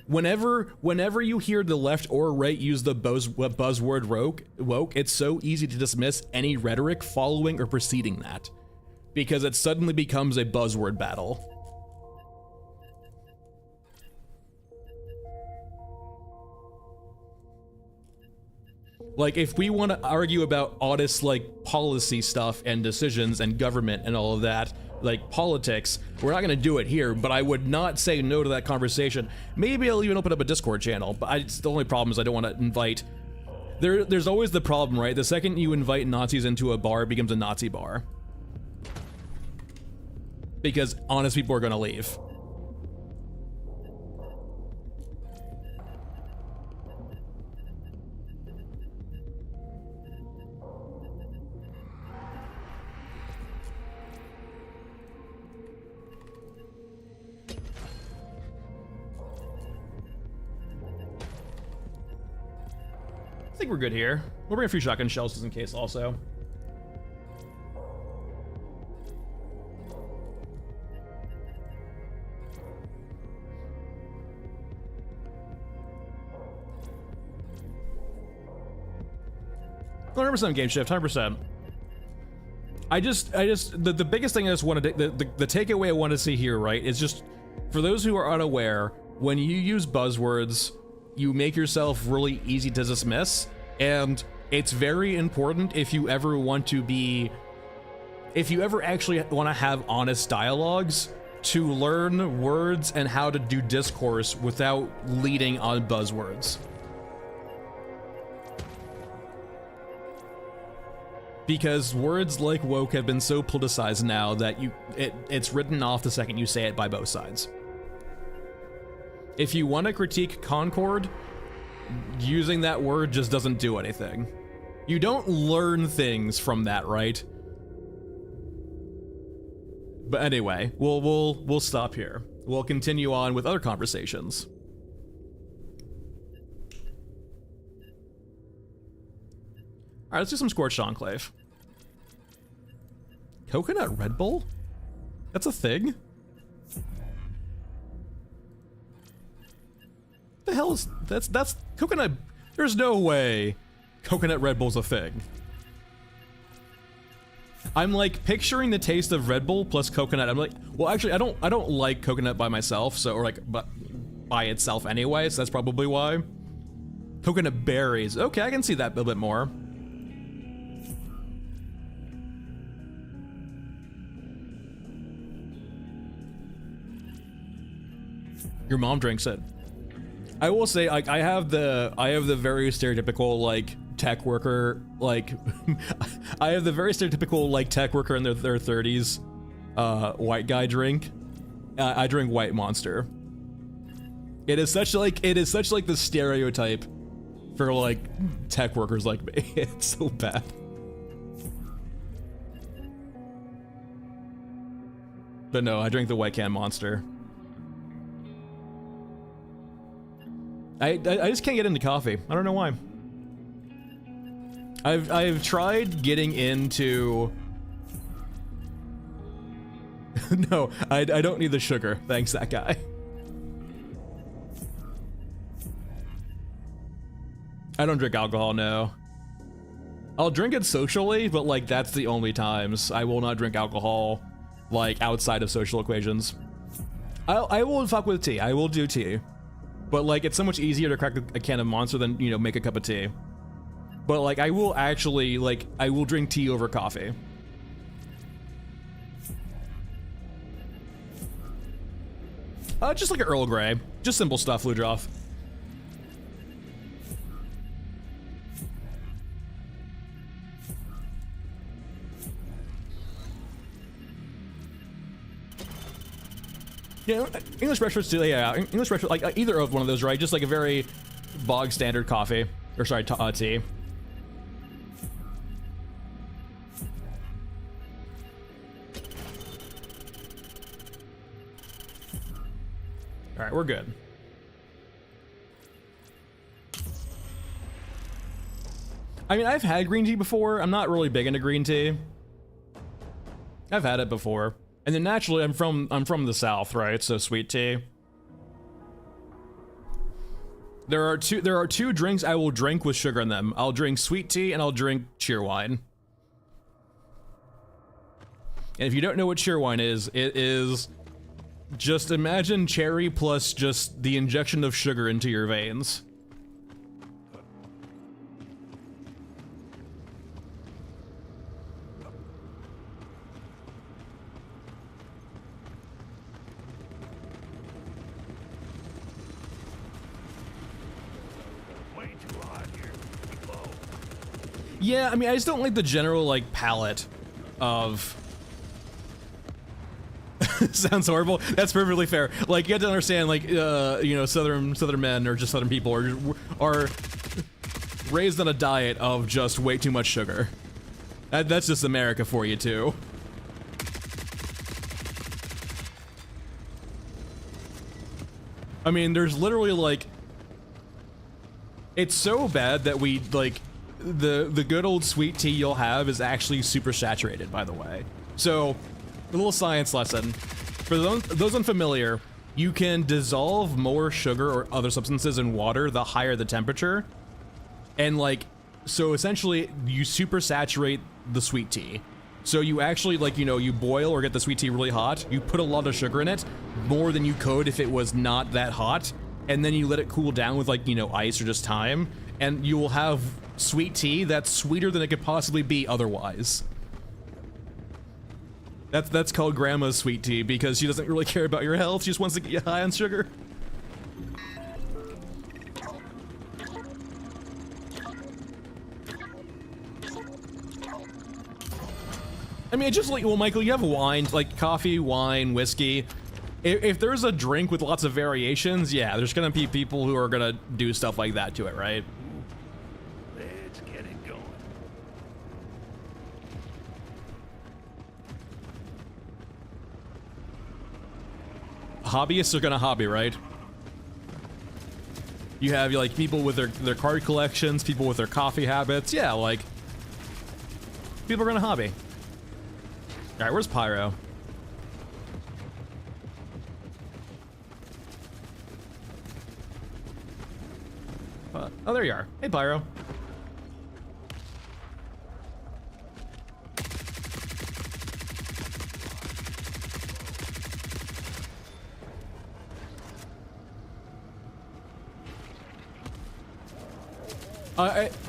S1: Whenever you hear the left or right use the buzzword woke, it's so easy to dismiss any rhetoric following or preceding that, because it suddenly becomes a buzzword battle. Like, if we want to argue about honest, like, policy stuff and decisions and government and all of that, like politics, we're not going to do it here, but I would not say no to that conversation. Maybe I'll even open up a Discord channel, but the only problem is I don't want to invite... There's always the problem, right? The second you invite Nazis into a bar, it becomes a Nazi bar. Because honest people are going to leave. I think we're good here. We'll bring a few shotgun shells just in case also. %, game shift, 100%. The biggest thing I just wanted to, the takeaway I want to see here, right, is just, for those who are unaware, when you use buzzwords, you make yourself really easy to dismiss, and it's very important if you ever actually want to have honest dialogues, to learn words and how to do discourse without leading on buzzwords. Because words like woke have been so politicized now that it's written off the second you say it by both sides. If you want to critique Concord, using that word just doesn't do anything. You don't learn things from that, right? But anyway, we'll stop here. We'll continue on with other conversations. All right, let's do some Scorched Enclave. Coconut Red Bull? That's a thing? The hell is that's coconut? There's no way coconut Red Bull's a thing. I'm like picturing the taste of Red Bull plus coconut. I'm like, well, actually, I don't like coconut by myself, so, or like, but by itself anyway, so that's probably why. Coconut berries. Okay, I can see that a little bit more. Your mom drinks it. I will say, like, I have the very stereotypical, like, tech worker, like, I have the very stereotypical, like, tech worker in their 30s, white guy drink. I drink White Monster. It is such like the stereotype for, like, tech workers like me. It's so bad. But no, I drink the White Can Monster. I just can't get into coffee. I don't know why. I've tried getting into... No, I don't need the sugar. Thanks, that guy. I don't drink alcohol, no. I'll drink it socially, but like that's the only times. I will not drink alcohol, like outside of social equations. I will fuck with tea. I will do tea. But like, it's so much easier to crack a can of Monster than, you know, make a cup of tea. But like, I will actually, like, I will drink tea over coffee. Just like an Earl Grey. Just simple stuff, Ludroth. Yeah, English breakfast, yeah, English breakfast, like either of one of those, right? Just like a very bog standard coffee, or sorry, tea. All right, we're good. I mean, I've had green tea before. I'm not really big into green tea. I've had it before. And then naturally, I'm from the South, right? So sweet tea. There are two drinks I will drink with sugar in them. I'll drink sweet tea and I'll drink cheerwine. And if you don't know what cheerwine is, it is just imagine cherry plus just the injection of sugar into your veins. Yeah, I mean, I just don't like the general, like, palette of... Sounds horrible. That's perfectly fair. Like, you have to understand, like, you know, southern men or just southern people are raised on a diet of just way too much sugar. That's just America for you, too. I mean, there's literally, like... It's so bad that we, like... The good old sweet tea you'll have is actually super saturated, by the way. So, a little science lesson. For those unfamiliar, you can dissolve more sugar or other substances in water the higher the temperature. And like, so essentially you super saturate the sweet tea. So you actually, like, you know, you boil or get the sweet tea really hot, you put a lot of sugar in it, more than you could if it was not that hot, and then you let it cool down with, like, you know, ice or just time, and you will have sweet tea that's sweeter than it could possibly be otherwise. That's called grandma's sweet tea because she doesn't really care about your health, she just wants to get you high on sugar. I mean, it's just like, well, Michael, you have wine, like coffee, wine, whiskey. If there's a drink with lots of variations, yeah, there's gonna be people who are gonna do stuff like that to it, right?
S4: Let's get it going.
S1: Hobbyists are gonna hobby, right? You have like people with their card collections, people with their coffee habits. Yeah, like people are gonna hobby. All right, where's Pyro? Oh, there you are. Hey, Pyro.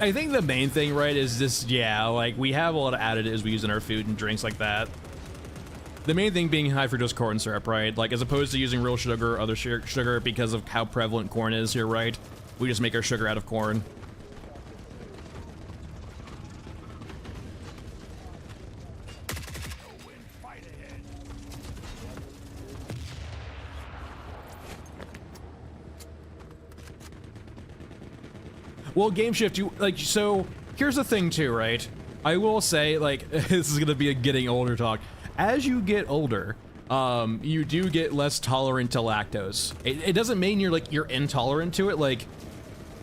S1: I think the main thing, right, is this, yeah, like, we have a lot of additives we use in our food and drinks like that. The main thing being high fructose corn syrup, right? Like, as opposed to using real sugar or other sugar because of how prevalent corn is here, right? We just make our sugar out of corn. Well, Game Shift, you, like, so, here's the thing too, right? I will say, like, this is gonna be a getting older talk. As you get older, you do get less tolerant to lactose. It doesn't mean you're intolerant to it, like,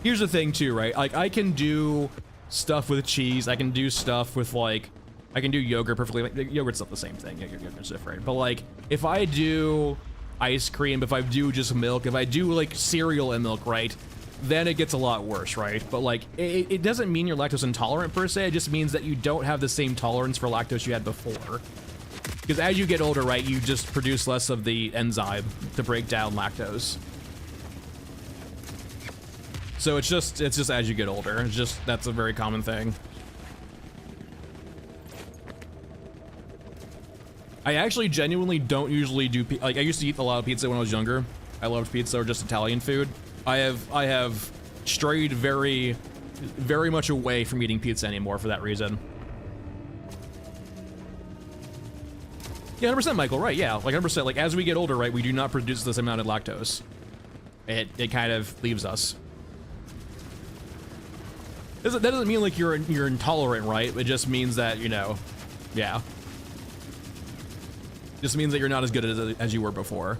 S1: here's the thing too, right? Like, I can do stuff with cheese, I can do stuff with, like, I can do yogurt perfectly, like, yogurt's not the same thing, yogurt's different, but, like, if I do ice cream, if I do just milk, if I do, like, cereal and milk, right? Then it gets a lot worse, right? But like, it doesn't mean you're lactose intolerant per se, it just means that you don't have the same tolerance for lactose you had before. Because as you get older, right, you just produce less of the enzyme to break down lactose. So it's just as you get older, it's just, that's a very common thing. I actually genuinely don't usually do, like, I used to eat a lot of pizza when I was younger. I loved pizza or just Italian food. I have strayed very much away from eating pizza anymore for that reason. Yeah, 100%, Michael, right, yeah, like 100%, like, as we get older, right, we do not produce this amount of lactose. It kind of leaves us. That doesn't mean, like, you're intolerant, right? It just means that, you know, yeah. Just means that you're not as good as you were before.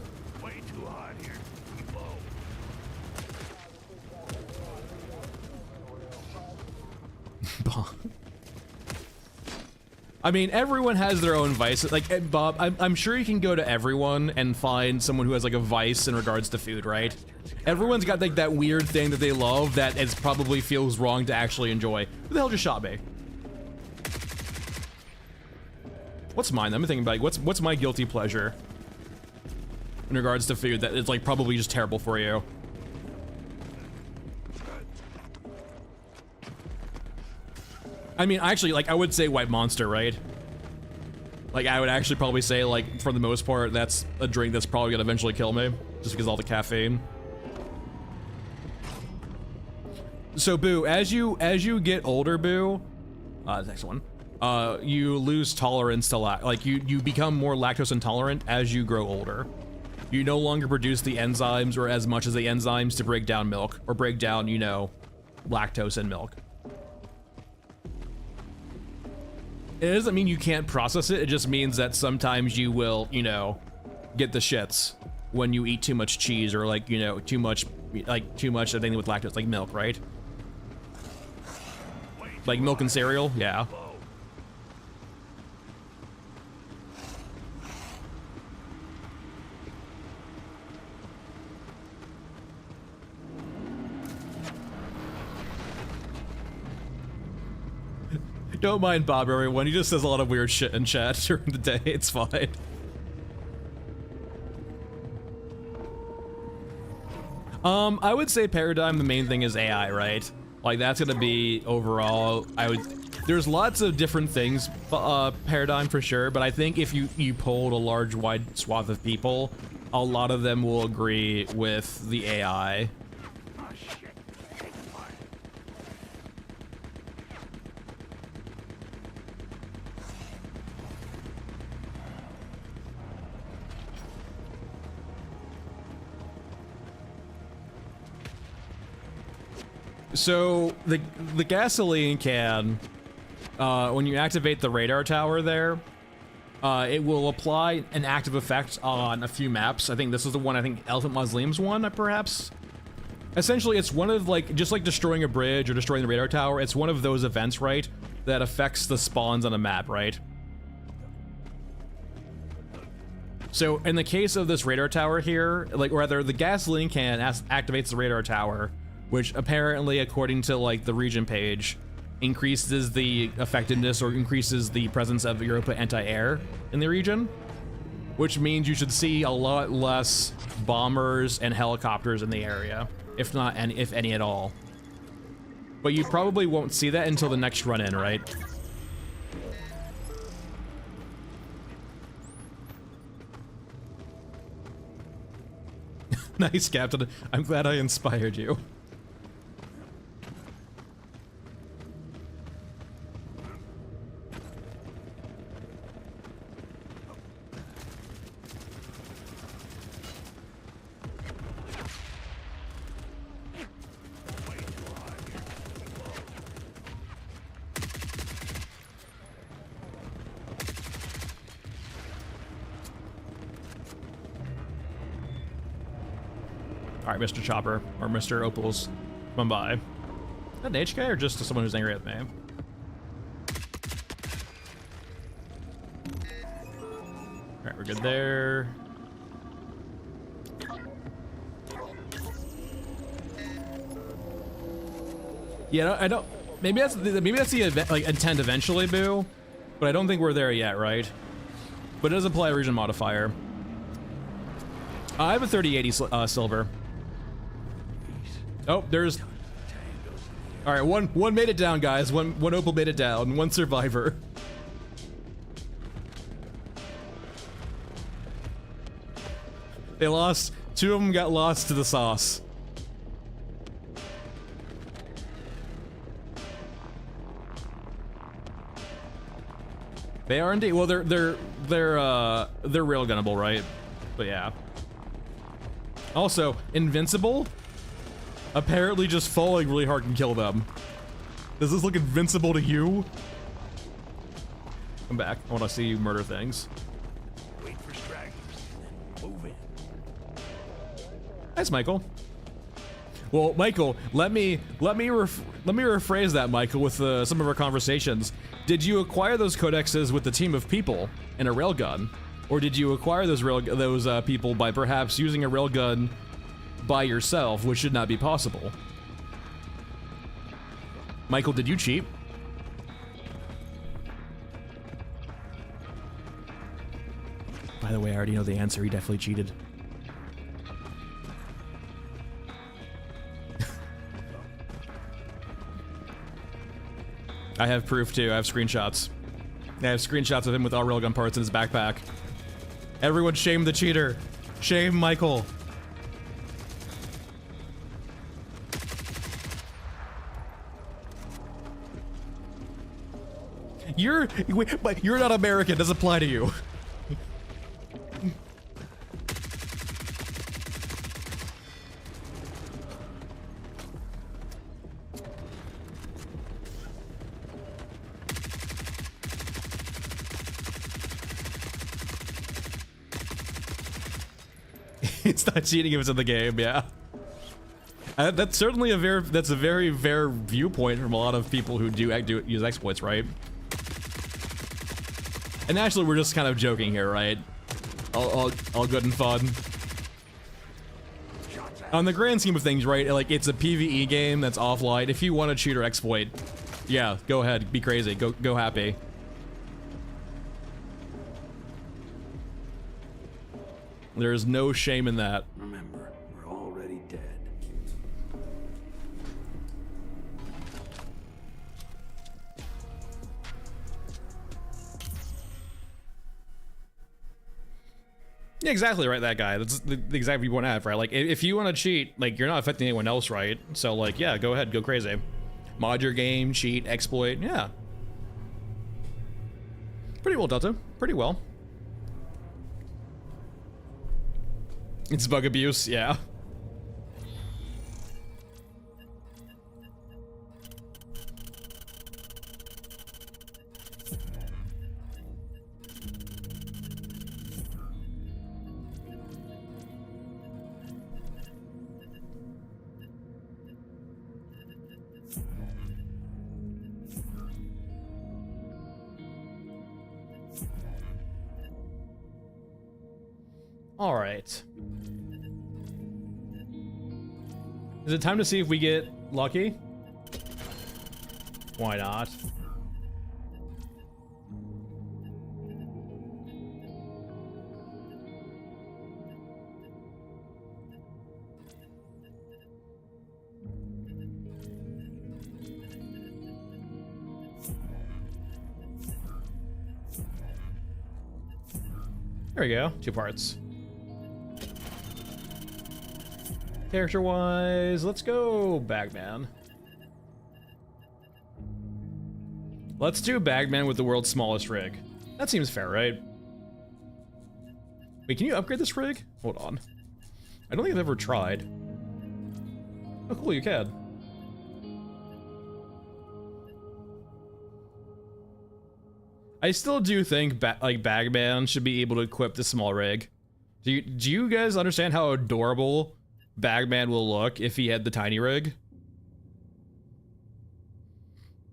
S1: I mean, everyone has their own vice. Like, Bob, I'm sure you can go to everyone and find someone who has like a vice in regards to food, right? Everyone's got like that weird thing that they love that it probably feels wrong to actually enjoy. Who the hell just shot me? What's mine? I'm thinking about like, what's my guilty pleasure in regards to food that is like probably just terrible for you. I mean, actually, like, I would say White Monster, right? Like, I would actually probably say, like, for the most part, that's a drink that's probably gonna eventually kill me, just because of all the caffeine. So, Boo, as you get older, Boo, next one, you lose tolerance to you become more lactose intolerant as you grow older. You no longer produce the enzymes or as much as the enzymes to break down milk or break down, you know, lactose in milk. It doesn't mean you can't process it, it just means that sometimes you will, you know, get the shits when you eat too much cheese or like, you know, too much of anything with lactose, like milk, right? Like milk and cereal, yeah. Don't mind Bob, everyone. He just says a lot of weird shit in chat during the day. It's fine. I would say Paradigm, the main thing is AI, right? Like, that's gonna be overall, there's lots of different things, Paradigm for sure, but I think if you polled a large, wide swath of people, a lot of them will agree with the AI. So the gasoline can, when you activate the radar tower there, it will apply an active effect on a few maps. I think this is the one, I think Elephant Mausoleum's one, perhaps? Essentially, it's one of like, just like destroying a bridge or destroying the radar tower, it's one of those events, right, that affects the spawns on a map, right? So in the case of this radar tower here, like, or rather the gasoline can activates the radar tower, which apparently, according to like the region page, increases the effectiveness or increases the presence of Europa anti-air in the region, which means you should see a lot less bombers and helicopters in the area, if not any, if any at all. But you probably won't see that until the next run-in, right? Nice, Captain. I'm glad I inspired you. Alright, Mr. Chopper, or Mr. Opals, come by. Is that an HK or just someone who's angry at me? Alright, we're good there. Yeah, I don't. Maybe that's the event, like intent eventually, Boo. But I don't think we're there yet, right? But it does apply a region modifier. I have a 3080 silver. Oh, there's. All right, one made it down, guys. One opal made it down. One survivor. They lost. Two of them got lost to the sauce. They are indeed. Well, they're railgunnable, right? But yeah. Also, invincible. Apparently, just falling really hard can kill them. Does this look invincible to you? Come back. I want to see you murder things.
S4: Wait for stragglers, then move in.
S1: Nice, Michael. Well, Michael, let me rephrase that, Michael, with some of our conversations. Did you acquire those codexes with the team of people in a railgun, or did you acquire those people by perhaps using a railgun by yourself, which should not be possible? Michael, did you cheat? By the way, I already know the answer. He definitely cheated. I have proof too. I have screenshots. I have screenshots of him with all railgun parts in his backpack. Everyone shame the cheater. Shame Michael. You're not American. Doesn't apply to you. It's not cheating if it's in the game, yeah. That's certainly a very fair viewpoint from a lot of people who do use exploits, right? And naturally, we're just kind of joking here, right? All good and fun. On the grand scheme of things, right? Like, it's a PvE game that's offline. If you want to cheat or exploit, yeah, go ahead, be crazy, go happy. There's no shame in that.
S4: Remember, we're already dead.
S1: Yeah, exactly right, that guy. That's the exact view you want to have, right? Like, if you want to cheat, like, you're not affecting anyone else, right? So, like, yeah, go ahead, go crazy. Mod your game, cheat, exploit, yeah. Pretty well, Delta. Pretty well. It's bug abuse, yeah. All right. Is it time to see if we get lucky? Why not? There we go, 2 parts. Character-wise, let's go Bagman. Let's do Bagman with the world's smallest rig. That seems fair, right? Wait, can you upgrade this rig? Hold on. I don't think I've ever tried. Oh, cool, you can. I still do think Bagman should be able to equip the small rig. Do you guys understand how adorable Bagman will look if he had the tiny rig?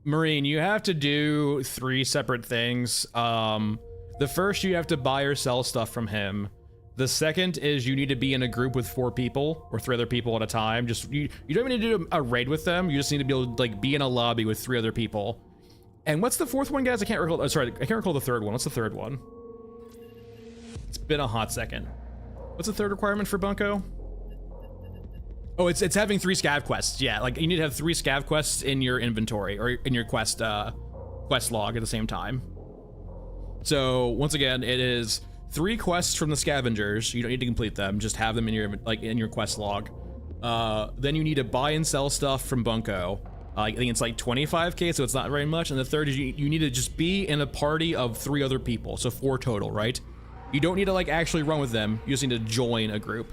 S1: Marine, you have to do 3 separate things. The first, you have to buy or sell stuff from him. The second is you need to be in a group with 4 people or 3 other people at a time. Just you don't even need to do a raid with them. You just need to be able to like be in a lobby with 3 other people. And what's the 4th one, guys? I can't recall. Oh, sorry, I can't recall the 3rd one. What's the 3rd one? It's been a hot second. What's the 3rd requirement for Bunko? Oh, it's having 3 scav quests. Yeah, like you need to have 3 scav quests in your inventory or in your quest log at the same time. So once again, it is 3 quests from the scavengers. You don't need to complete them. Just have them in your quest log. Then you need to buy and sell stuff from Bunko. I think it's like 25k, so it's not very much. And the 3rd is you need to just be in a party of 3 other people, so 4 total, right? You don't need to like actually run with them. You just need to join a group.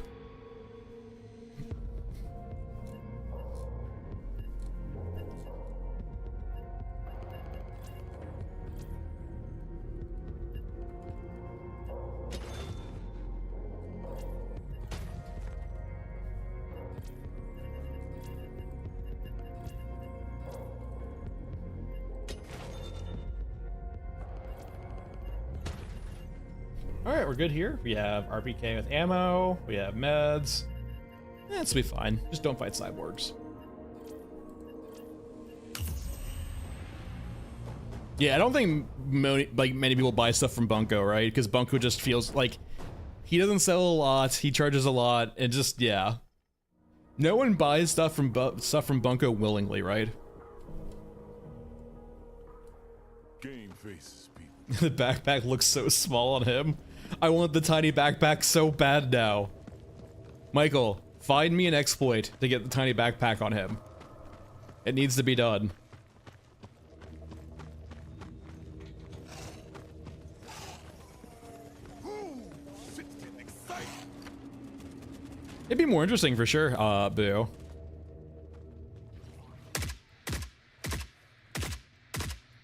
S1: All right, we're good here. We have RPK with ammo. We have meds. This will be fine. Just don't fight cyborgs. Yeah, I don't think many people buy stuff from Bunko, right? Because Bunko just feels like he doesn't sell a lot. He charges a lot, and just yeah. No one buys stuff from Bunko willingly, right?
S5: Game faces people.
S1: The backpack looks so small on him. I want the tiny backpack so bad now. Michael, find me an exploit to get the tiny backpack on him. It needs to be done. It'd be more interesting for sure, Boo.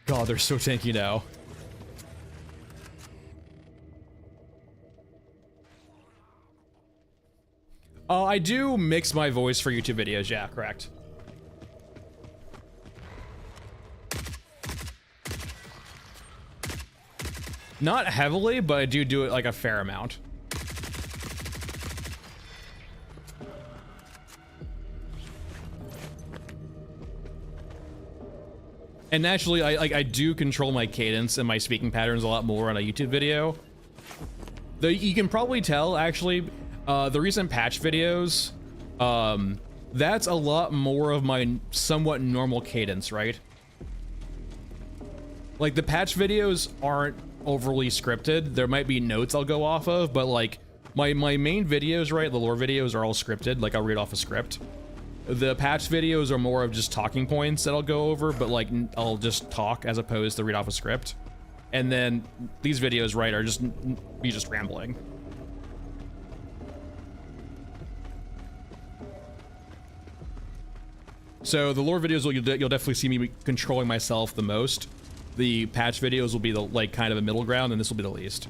S1: God, they're so tanky now. I do mix my voice for YouTube videos, yeah, correct. Not heavily, but I do it like a fair amount. And naturally, I do control my cadence and my speaking patterns a lot more on a YouTube video. Though you can probably tell, actually, the recent patch videos, that's a lot more of my somewhat normal cadence, right? Like, the patch videos aren't overly scripted. There might be notes I'll go off of, but like, my main videos, right, the lore videos are all scripted, like I'll read off a script. The patch videos are more of just talking points that I'll go over, but like I'll just talk as opposed to read off a script. And then these videos, right, are just me just rambling. So the lore videos, you'll definitely see me controlling myself the most. The patch videos will be the like kind of a middle ground, and this will be the least.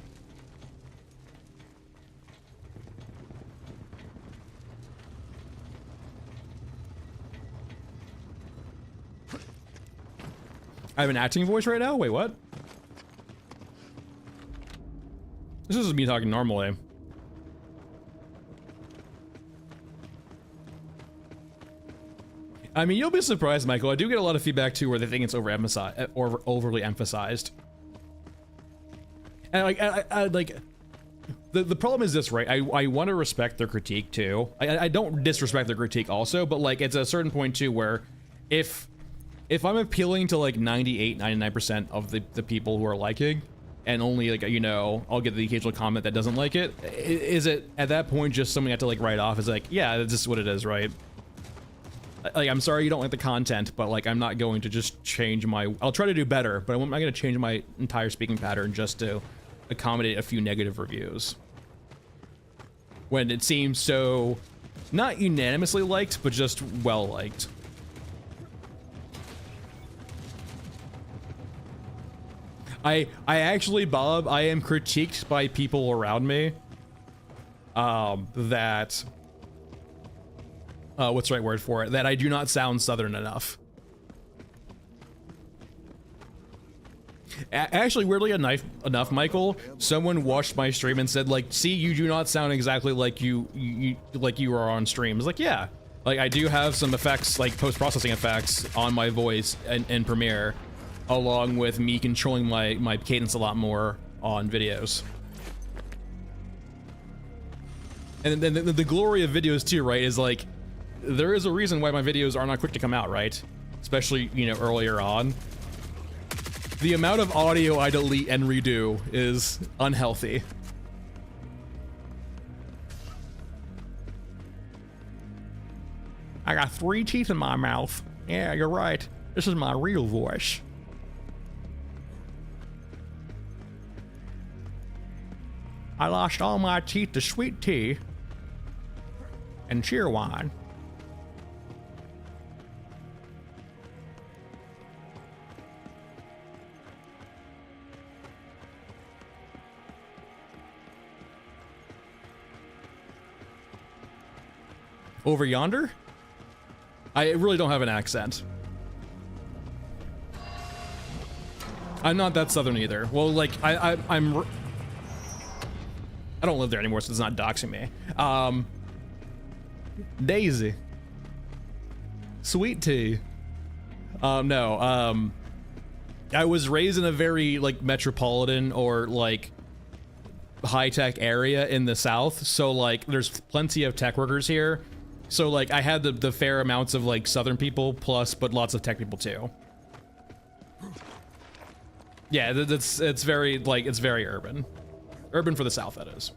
S1: I have an acting voice right now? Wait, what? This is me talking normally. I mean, you'll be surprised, Michael. I do get a lot of feedback too where they think it's overemphasized or overly emphasized. And like, the problem is this, right? I want to respect their critique too. I don't disrespect their critique also, but like it's a certain point too where if I'm appealing to like 98, 99% of the people who are liking, and only like, you know, I'll get the occasional comment that doesn't like it, is it at that point just something I have to like write off? It's like, yeah, that's just what it is, right? Like, I'm sorry you don't like the content, but like, I'm not going to just change I'll try to do better, but I'm not going to change my entire speaking pattern just to accommodate a few negative reviews. When it seems so, not unanimously liked, but just well liked. I actually, Bob, I am critiqued by people around me that what's the right word for it? That I do not sound Southern enough. Actually, weirdly enough, Michael, someone watched my stream and said, like, see, you do not sound exactly like you are on stream. It's like, yeah, like I do have some effects, like post-processing effects on my voice in Premiere, along with me controlling my cadence a lot more on videos. And then the glory of videos too, right, is like, there is a reason why my videos are not quick to come out, right? Especially, you know, earlier on. The amount of audio I delete and redo is unhealthy. I got 3 teeth in my mouth. Yeah, you're right. This is my real voice. I lost all my teeth to sweet tea and cheer wine. Over yonder? I really don't have an accent. I'm not that Southern either. Well, like, I'm... I don't live there anymore, so it's not doxing me. Daisy. Sweet tea. No, I was raised in a very, like, metropolitan or, like, high-tech area in the South, so, like, there's plenty of tech workers here. So, like, I had the fair amounts of, like, Southern people plus, but lots of tech people, too. Yeah, it's very, like, it's very urban. Urban for the South, that is.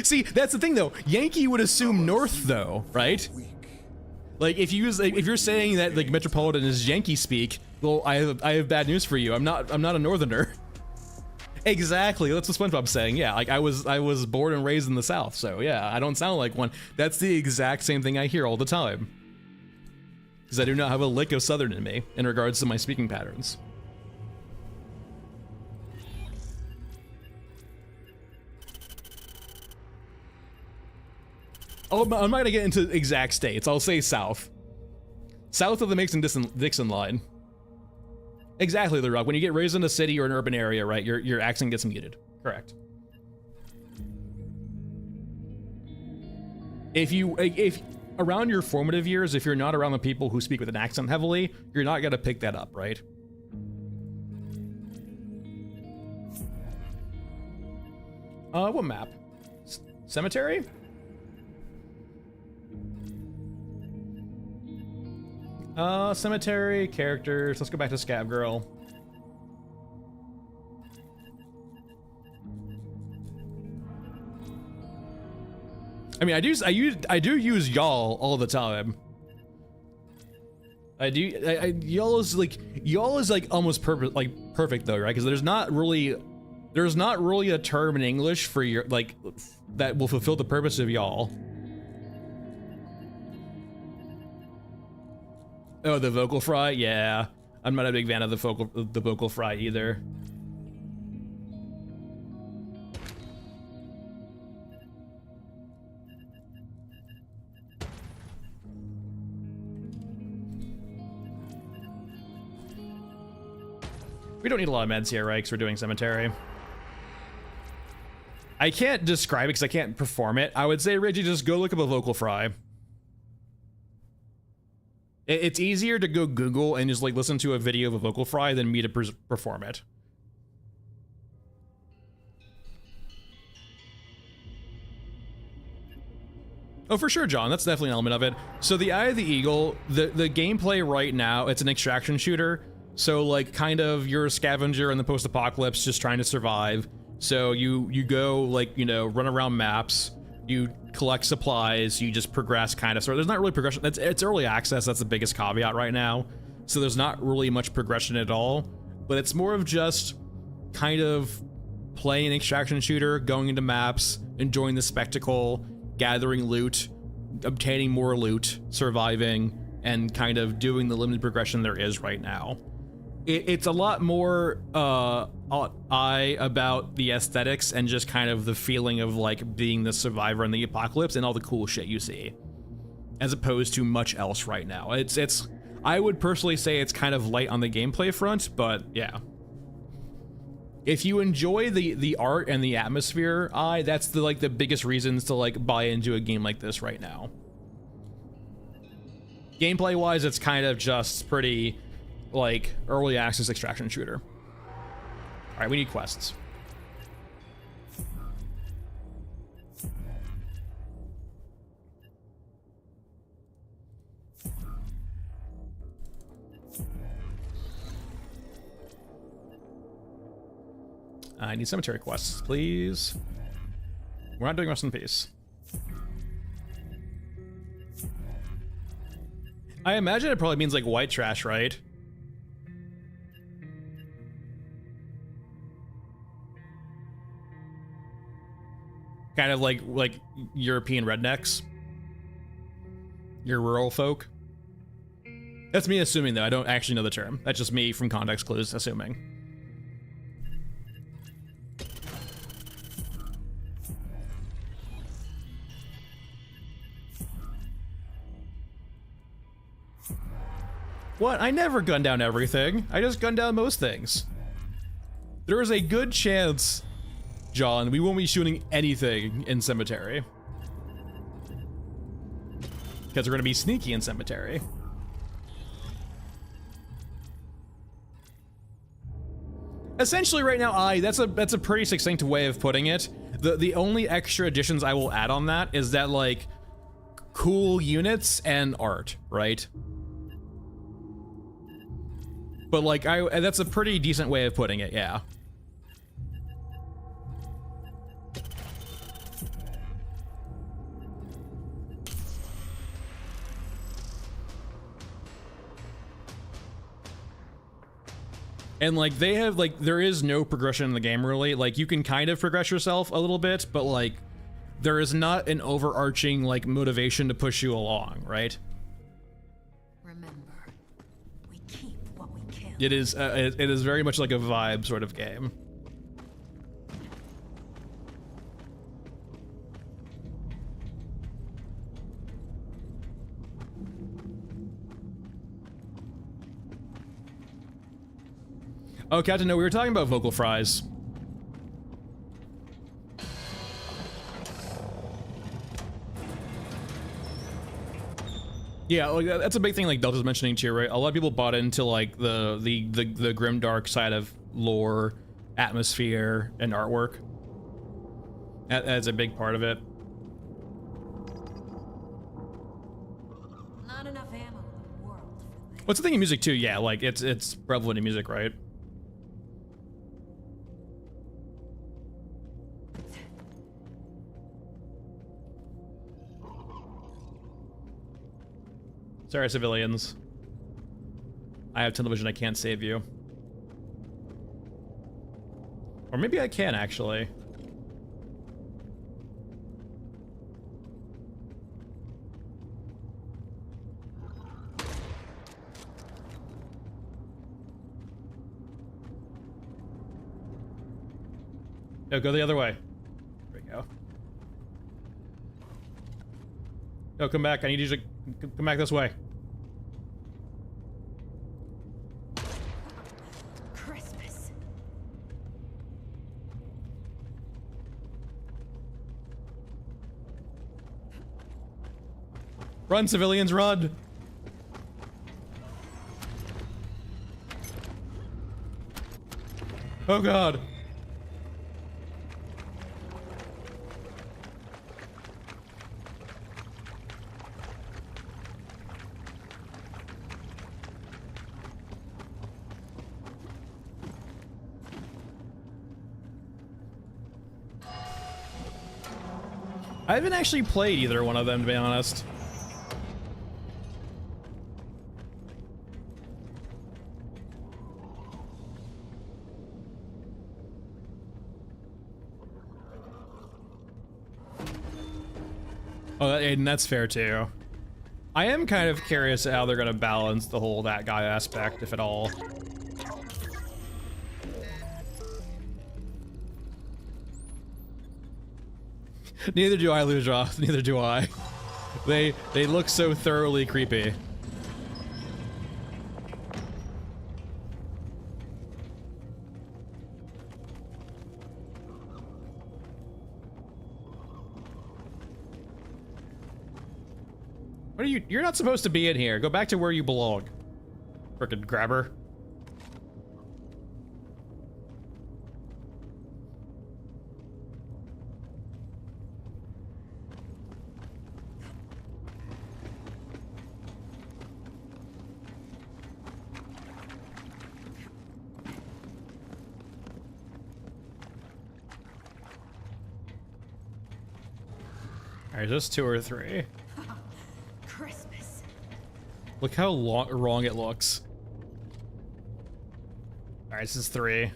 S1: See, that's the thing, though. Yankee would assume North, though, right? Like, if you're saying that, like, metropolitan is Yankee speak, well, I have bad news for you. I'm not a Northerner. Exactly. That's what SpongeBob's saying. Yeah, like I was born and raised in the South, so yeah, I don't sound like one. That's the exact same thing I hear all the time. Because I do not have a lick of Southern in me in regards to my speaking patterns. Oh, I'm not gonna get into exact states. I'll say South. South of the Mason-Dixon line. Exactly, The Rock. When you get raised in a city or an urban area, right, your accent gets muted. Correct. If around your formative years, if you're not around the people who speak with an accent heavily, you're not gonna pick that up, right? What map? Cemetery? Cemetery, characters. Let's go back to Scab Girl. I mean, I do use y'all all the time. Y'all is like almost perfect though, right? Because there's not really a term in English for your, like, that will fulfill the purpose of y'all. Oh, the vocal fry? Yeah. I'm not a big fan of the vocal fry either. We don't need a lot of meds here, right? Because we're doing cemetery. I can't describe it because I can't perform it. I would say, Reggie, just go look up a vocal fry. It's easier to go Google and just like listen to a video of a vocal fry than me to perform it. Oh, for sure, John. That's definitely an element of it. So the Eye of the Eagle, the gameplay right now, it's an extraction shooter. So like kind of you're a scavenger in the post-apocalypse just trying to survive. So you go like, you know, run around maps. You collect supplies, you just progress kind of. So there's not really progression. It's early access. That's the biggest caveat right now. So there's not really much progression at all, but it's more of just kind of playing an extraction shooter, going into maps, enjoying the spectacle, gathering loot, obtaining more loot, surviving, and kind of doing the limited progression there is right now. It's a lot more about the aesthetics and just kind of the feeling of like being the survivor in the apocalypse and all the cool shit you see, as opposed to much else right now. It's I would personally say it's kind of light on the gameplay front, but yeah. If you enjoy the art and the atmosphere, that's the biggest reasons to like buy into a game like this right now. Gameplay wise, it's kind of just pretty like early access extraction shooter. All right, we need quests. I need cemetery quests, please. We're not doing rest in peace. I imagine it probably means like white trash, right? Kind of like European rednecks. Your rural folk. That's me assuming, though. I don't actually know the term. That's just me from context clues assuming. What? I never gun down everything. I just gun down most things. There is a good chance, John, we won't be shooting anything in Cemetery. Because we're going to be sneaky in Cemetery. Essentially right now, that's a pretty succinct way of putting it. The only extra additions I will add on that is that, like, cool units and art, right? But like that's a pretty decent way of putting it, yeah. And like they have, like, there is no progression in the game really. Like you can kind of progress yourself a little bit, but like there is not an overarching like motivation to push you along, right?
S2: Remember, we keep what we kill.
S1: It is very much like a vibe sort of game. Oh, Captain, no, we were talking about vocal fries. Yeah, like that's a big thing. Like Delta's mentioning too, right? A lot of people bought into like the grimdark side of lore, atmosphere, and artwork. That's a big part of it.
S2: Not enough ammo in the world for this.
S1: What's the thing in music too? Yeah, like it's prevalent in music, right? Sorry, civilians. I have television, I can't save you. Or maybe I can, actually. No, go the other way. There we go. No, come back. I need you to come back this way.
S2: Christmas.
S1: Run, civilians, run! Oh god. I haven't actually played either one of them, to be honest. Oh, Aiden, that's fair too. I am kind of curious how they're gonna balance the whole that guy aspect, if at all. Neither do I, Luja. Neither do I. They look so thoroughly creepy. What are you? You're not supposed to be in here. Go back to where you belong. Frickin' grabber. Alright, is this 2 or 3?
S2: Christmas.
S1: Look how wrong it looks. Alright, this is 3.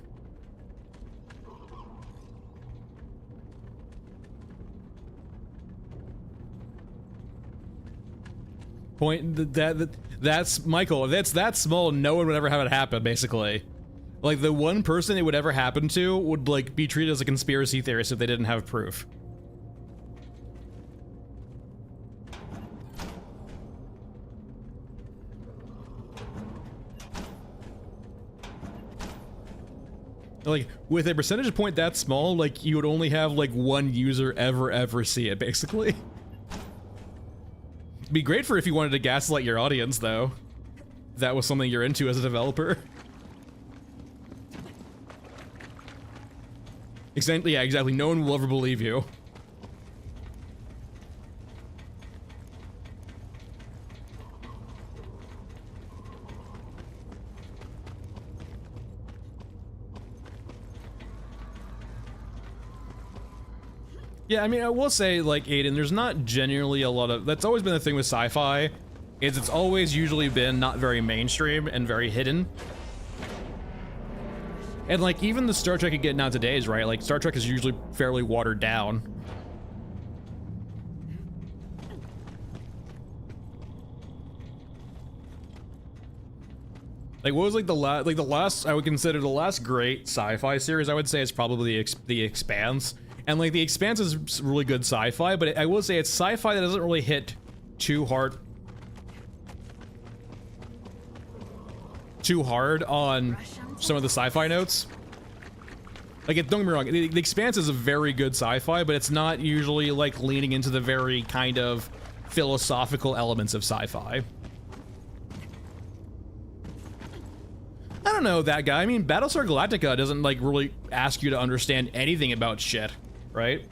S1: That's Michael. If that's that small, no one would ever have it happen, basically. Like, the one person it would ever happen to would, like, be treated as a conspiracy theorist if they didn't have proof. Like, with a percentage point that small, like, you would only have, like, one user ever see it, basically. It'd be great for if you wanted to gaslight your audience, though. If that was something you're into as a developer. Exactly, yeah, exactly. No one will ever believe you. Yeah, I mean, I will say, like, Aiden, there's not generally a lot of... That's always been the thing with sci-fi, is it's always usually been not very mainstream and very hidden. And, like, even the Star Trek you get nowadays, right? Like, Star Trek is usually fairly watered down. Like, what was, like, the last... I would consider the last great sci-fi series, I would say, is probably The Expanse. And, like, The Expanse is really good sci-fi, but I will say it's sci-fi that doesn't really hit too hard on some of the sci-fi notes. Like, don't get me wrong, The Expanse is a very good sci-fi, but it's not usually, like, leaning into the very kind of philosophical elements of sci-fi. I don't know, that guy. I mean, Battlestar Galactica doesn't, like, really ask you to understand anything about shit. Right?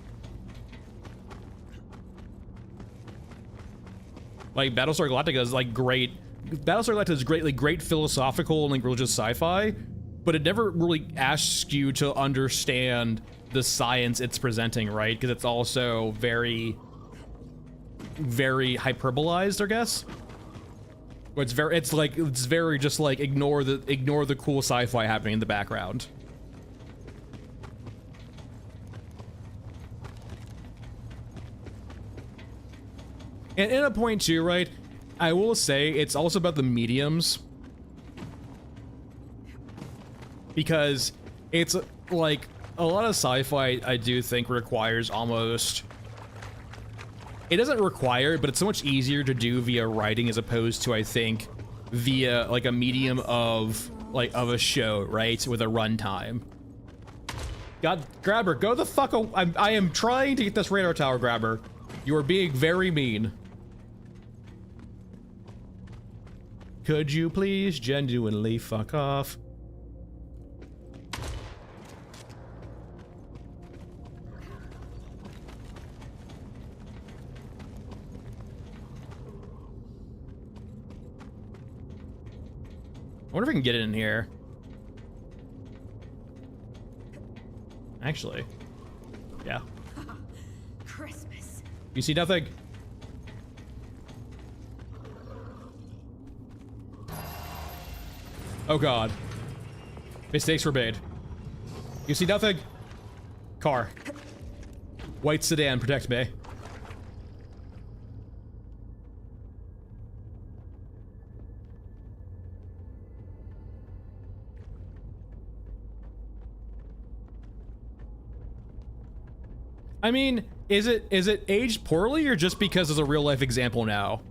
S1: Like, Battlestar Galactica is, like, great. Battlestar Galactica is great, like, great philosophical and, like, religious sci-fi, but it never really asks you to understand the science it's presenting, right? Because it's also very, very hyperbolized, I guess. Where it's very just, like, ignore the cool sci-fi happening in the background. And in a point too, right, I will say it's also about the mediums. Because it's, like, a lot of sci-fi I do think requires almost... It doesn't require, but it's so much easier to do via writing as opposed to, I think, via, like, a medium of, like, of a show, right, with a runtime. God, Grabber, go the fuck away. I am trying to get this radar tower, Grabber. You are being very mean. Could you please genuinely fuck off? I wonder if I can get it in here. Actually, yeah.
S2: Christmas.
S1: You see nothing? Oh god. Mistakes were made. You see nothing? Car. White sedan, protect me. I mean, is it aged poorly or just because it's a real life example now?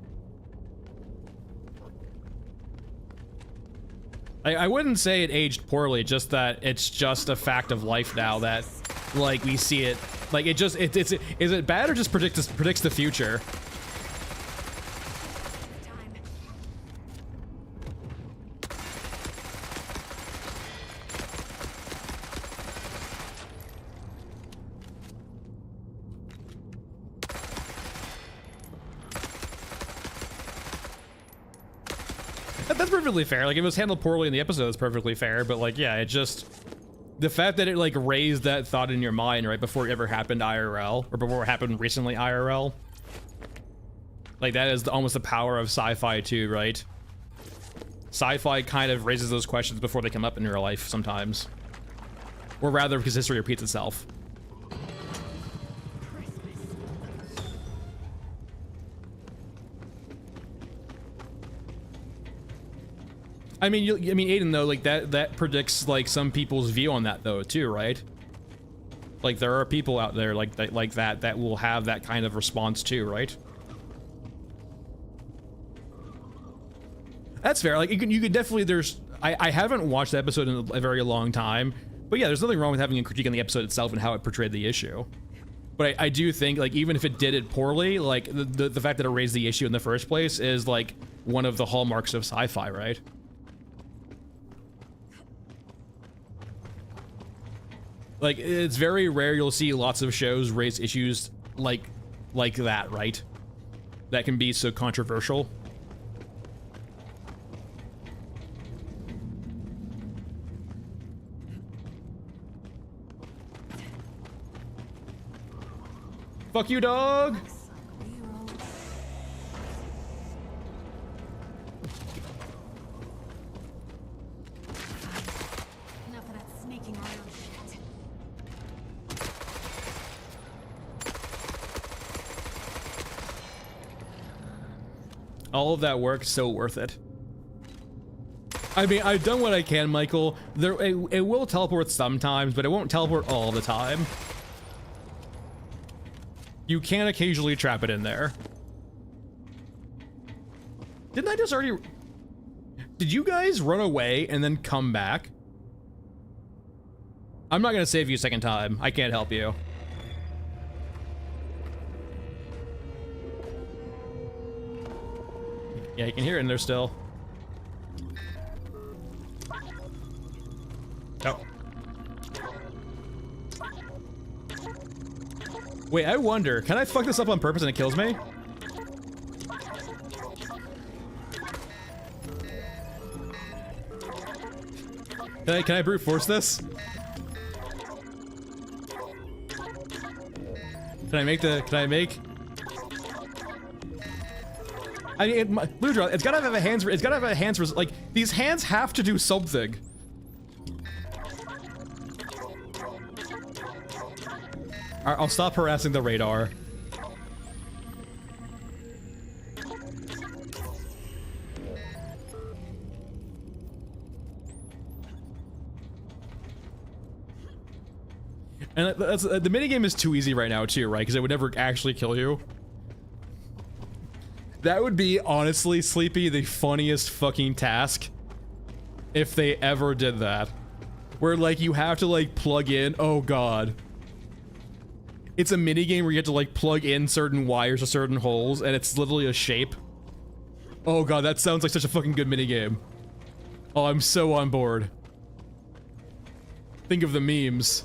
S1: I wouldn't say it aged poorly, just that it's just a fact of life now that, like, we see it. Like, is it bad or just predicts the future? That's perfectly fair. Like, if it was handled poorly in the episode, it's perfectly fair. But, like, yeah, it just... The fact that it, like, raised that thought in your mind right before it ever happened IRL, or before it happened recently IRL. Like, that is almost the power of sci-fi, too, right? Sci-fi kind of raises those questions before they come up in real life sometimes. Or rather, because history repeats itself. I mean, Aiden, though, like, that predicts, like, some people's view on that, though, too, right? Like, there are people out there like that will have that kind of response, too, right? That's fair. Like, you could definitely, I haven't watched the episode in a very long time, But yeah, there's nothing wrong with having a critique on the episode itself and how it portrayed the issue. But I do think, like, even if it did it poorly, like, the fact that it raised the issue in the first place is, like, one of the hallmarks of sci-fi, right? Like, it's very rare you'll see lots of shows raise issues like that, right? That can be so controversial. Fuck you, dog!
S2: Enough of that sneaking around shit.
S1: All of that work, so worth it. I mean, I've done what I can, Michael. It will teleport sometimes, but it won't teleport all the time. You can occasionally trap it in there. Didn't I just already... Did you guys run away and then come back? I'm not gonna save you a second time. I can't help you. Yeah, you can hear it in there still. Oh. Wait, I wonder, can I fuck this up on purpose and it kills me? Can I brute force this? Can I make... I mean, Ludra, it's gotta have a hands... It's gotta have a hands... Like, these hands have to do something. Alright, I'll stop harassing the radar. And that's, the minigame is too easy right now too, right? Because it would never actually kill you. That would be, honestly, Sleepy, the funniest fucking task. If they ever did that. Where, like, you have to, like, plug in... Oh, God. It's a minigame where you have to, like, plug in certain wires to certain holes, and it's literally a shape. Oh, God, that sounds like such a fucking good minigame. Oh, I'm so on board. Think of the memes.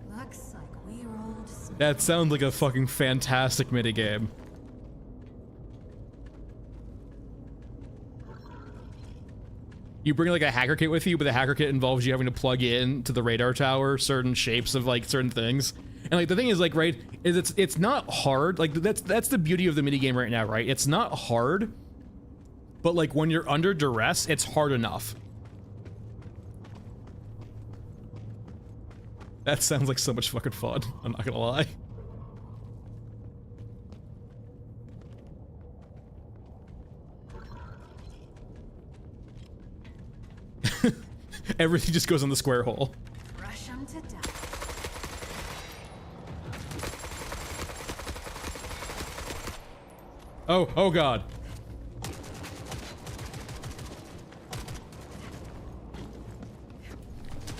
S2: Looks like we're all just...
S1: That sounds like a fucking fantastic minigame. You bring like a hacker kit with you, but the hacker kit involves you having to plug in to the radar tower certain shapes of like certain things. And like the thing is like, right, is it's not hard. Like that's the beauty of the minigame right now, right? It's not hard, but like when you're under duress, it's hard enough. That sounds like so much fucking fun. I'm not gonna lie. Everything just goes in the square hole.
S2: Rush 'em to death.
S1: Oh God.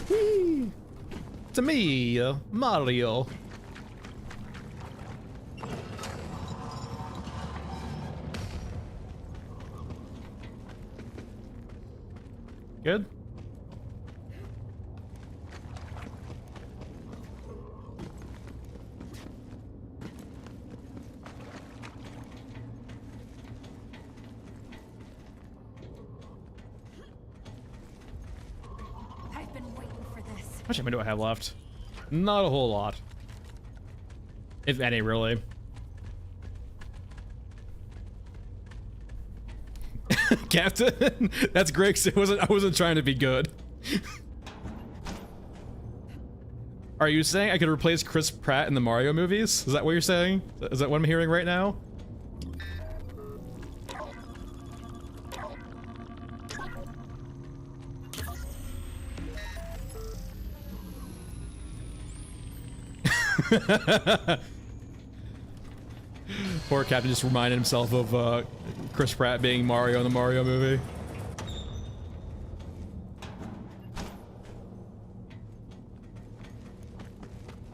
S1: Whee! It's me, Mario. Good.
S2: I've been waiting for this.
S1: How much ammo do I have left? Not a whole lot. If any, really. Captain, that's great. 'Cause I wasn't trying to be good. Are you saying I could replace Chris Pratt in the Mario movies? Is that what you're saying? Is that what I'm hearing right now? Poor Captain just reminded himself of Chris Pratt being Mario in the Mario movie.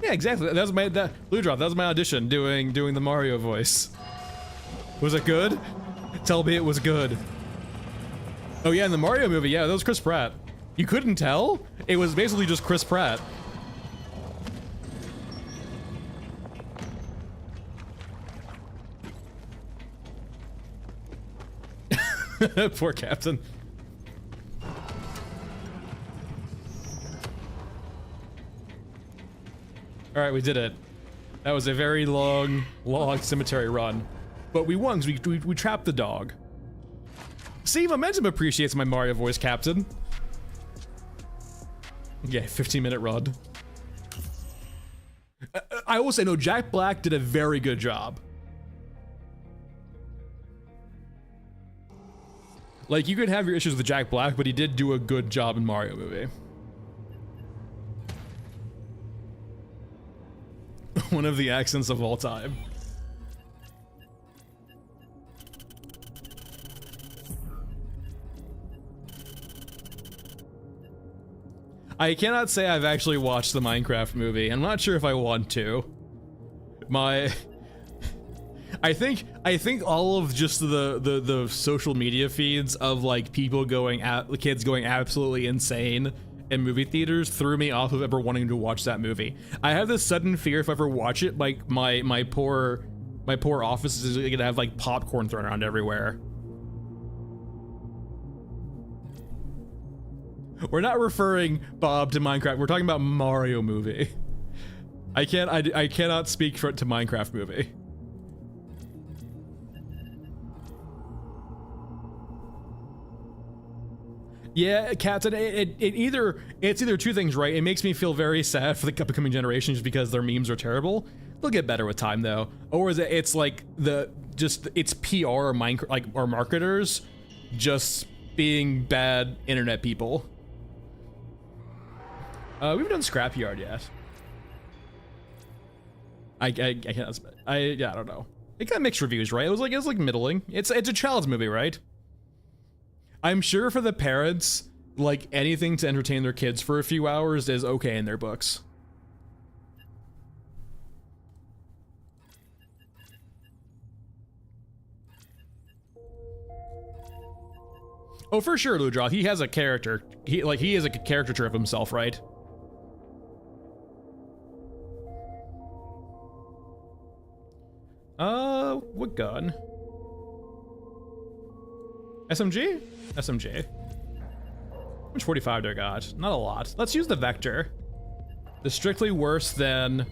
S1: Yeah, exactly. That was my Blue Drop. That was my audition doing the Mario voice. Was it good? Tell me it was good. Oh yeah, in the Mario movie, yeah, that was Chris Pratt. You couldn't tell? It was basically just Chris Pratt. Poor Captain. All right, we did it. That was a very long cemetery run, but we won because we trapped the dog. See, Momentum appreciates my Mario voice, Captain. Yeah, 15-minute run. I will say, no, Jack Black did a very good job. Like, you could have your issues with Jack Black, but he did do a good job in Mario movie. One of the accents of all time. I cannot say I've actually watched the Minecraft movie. I'm not sure if I want to. I think all of just the social media feeds of like people kids going absolutely insane in movie theaters threw me off of ever wanting to watch that movie. I have this sudden fear if I ever watch it, like my poor office is gonna have like popcorn thrown around everywhere. We're not referring, Bob, to Minecraft. We're talking about Mario movie. I cannot speak to Minecraft movie. Yeah, Captain, it's either two things, right? It makes me feel very sad for the upcoming generations just because their memes are terrible. They'll get better with time though. Or is it's like it's PR or or marketers just being bad internet people. We haven't done Scrapyard yet. I don't know. It got mixed reviews, right? It was like middling. It's a child's movie, right? I'm sure for the parents, like anything to entertain their kids for a few hours is okay in their books. Oh, for sure, Ludroth. He has a character. He is a caricature of himself, right? What gun? SMG? SMG. How much 45 do I got? Not a lot. Let's use the Vector. The strictly worse than...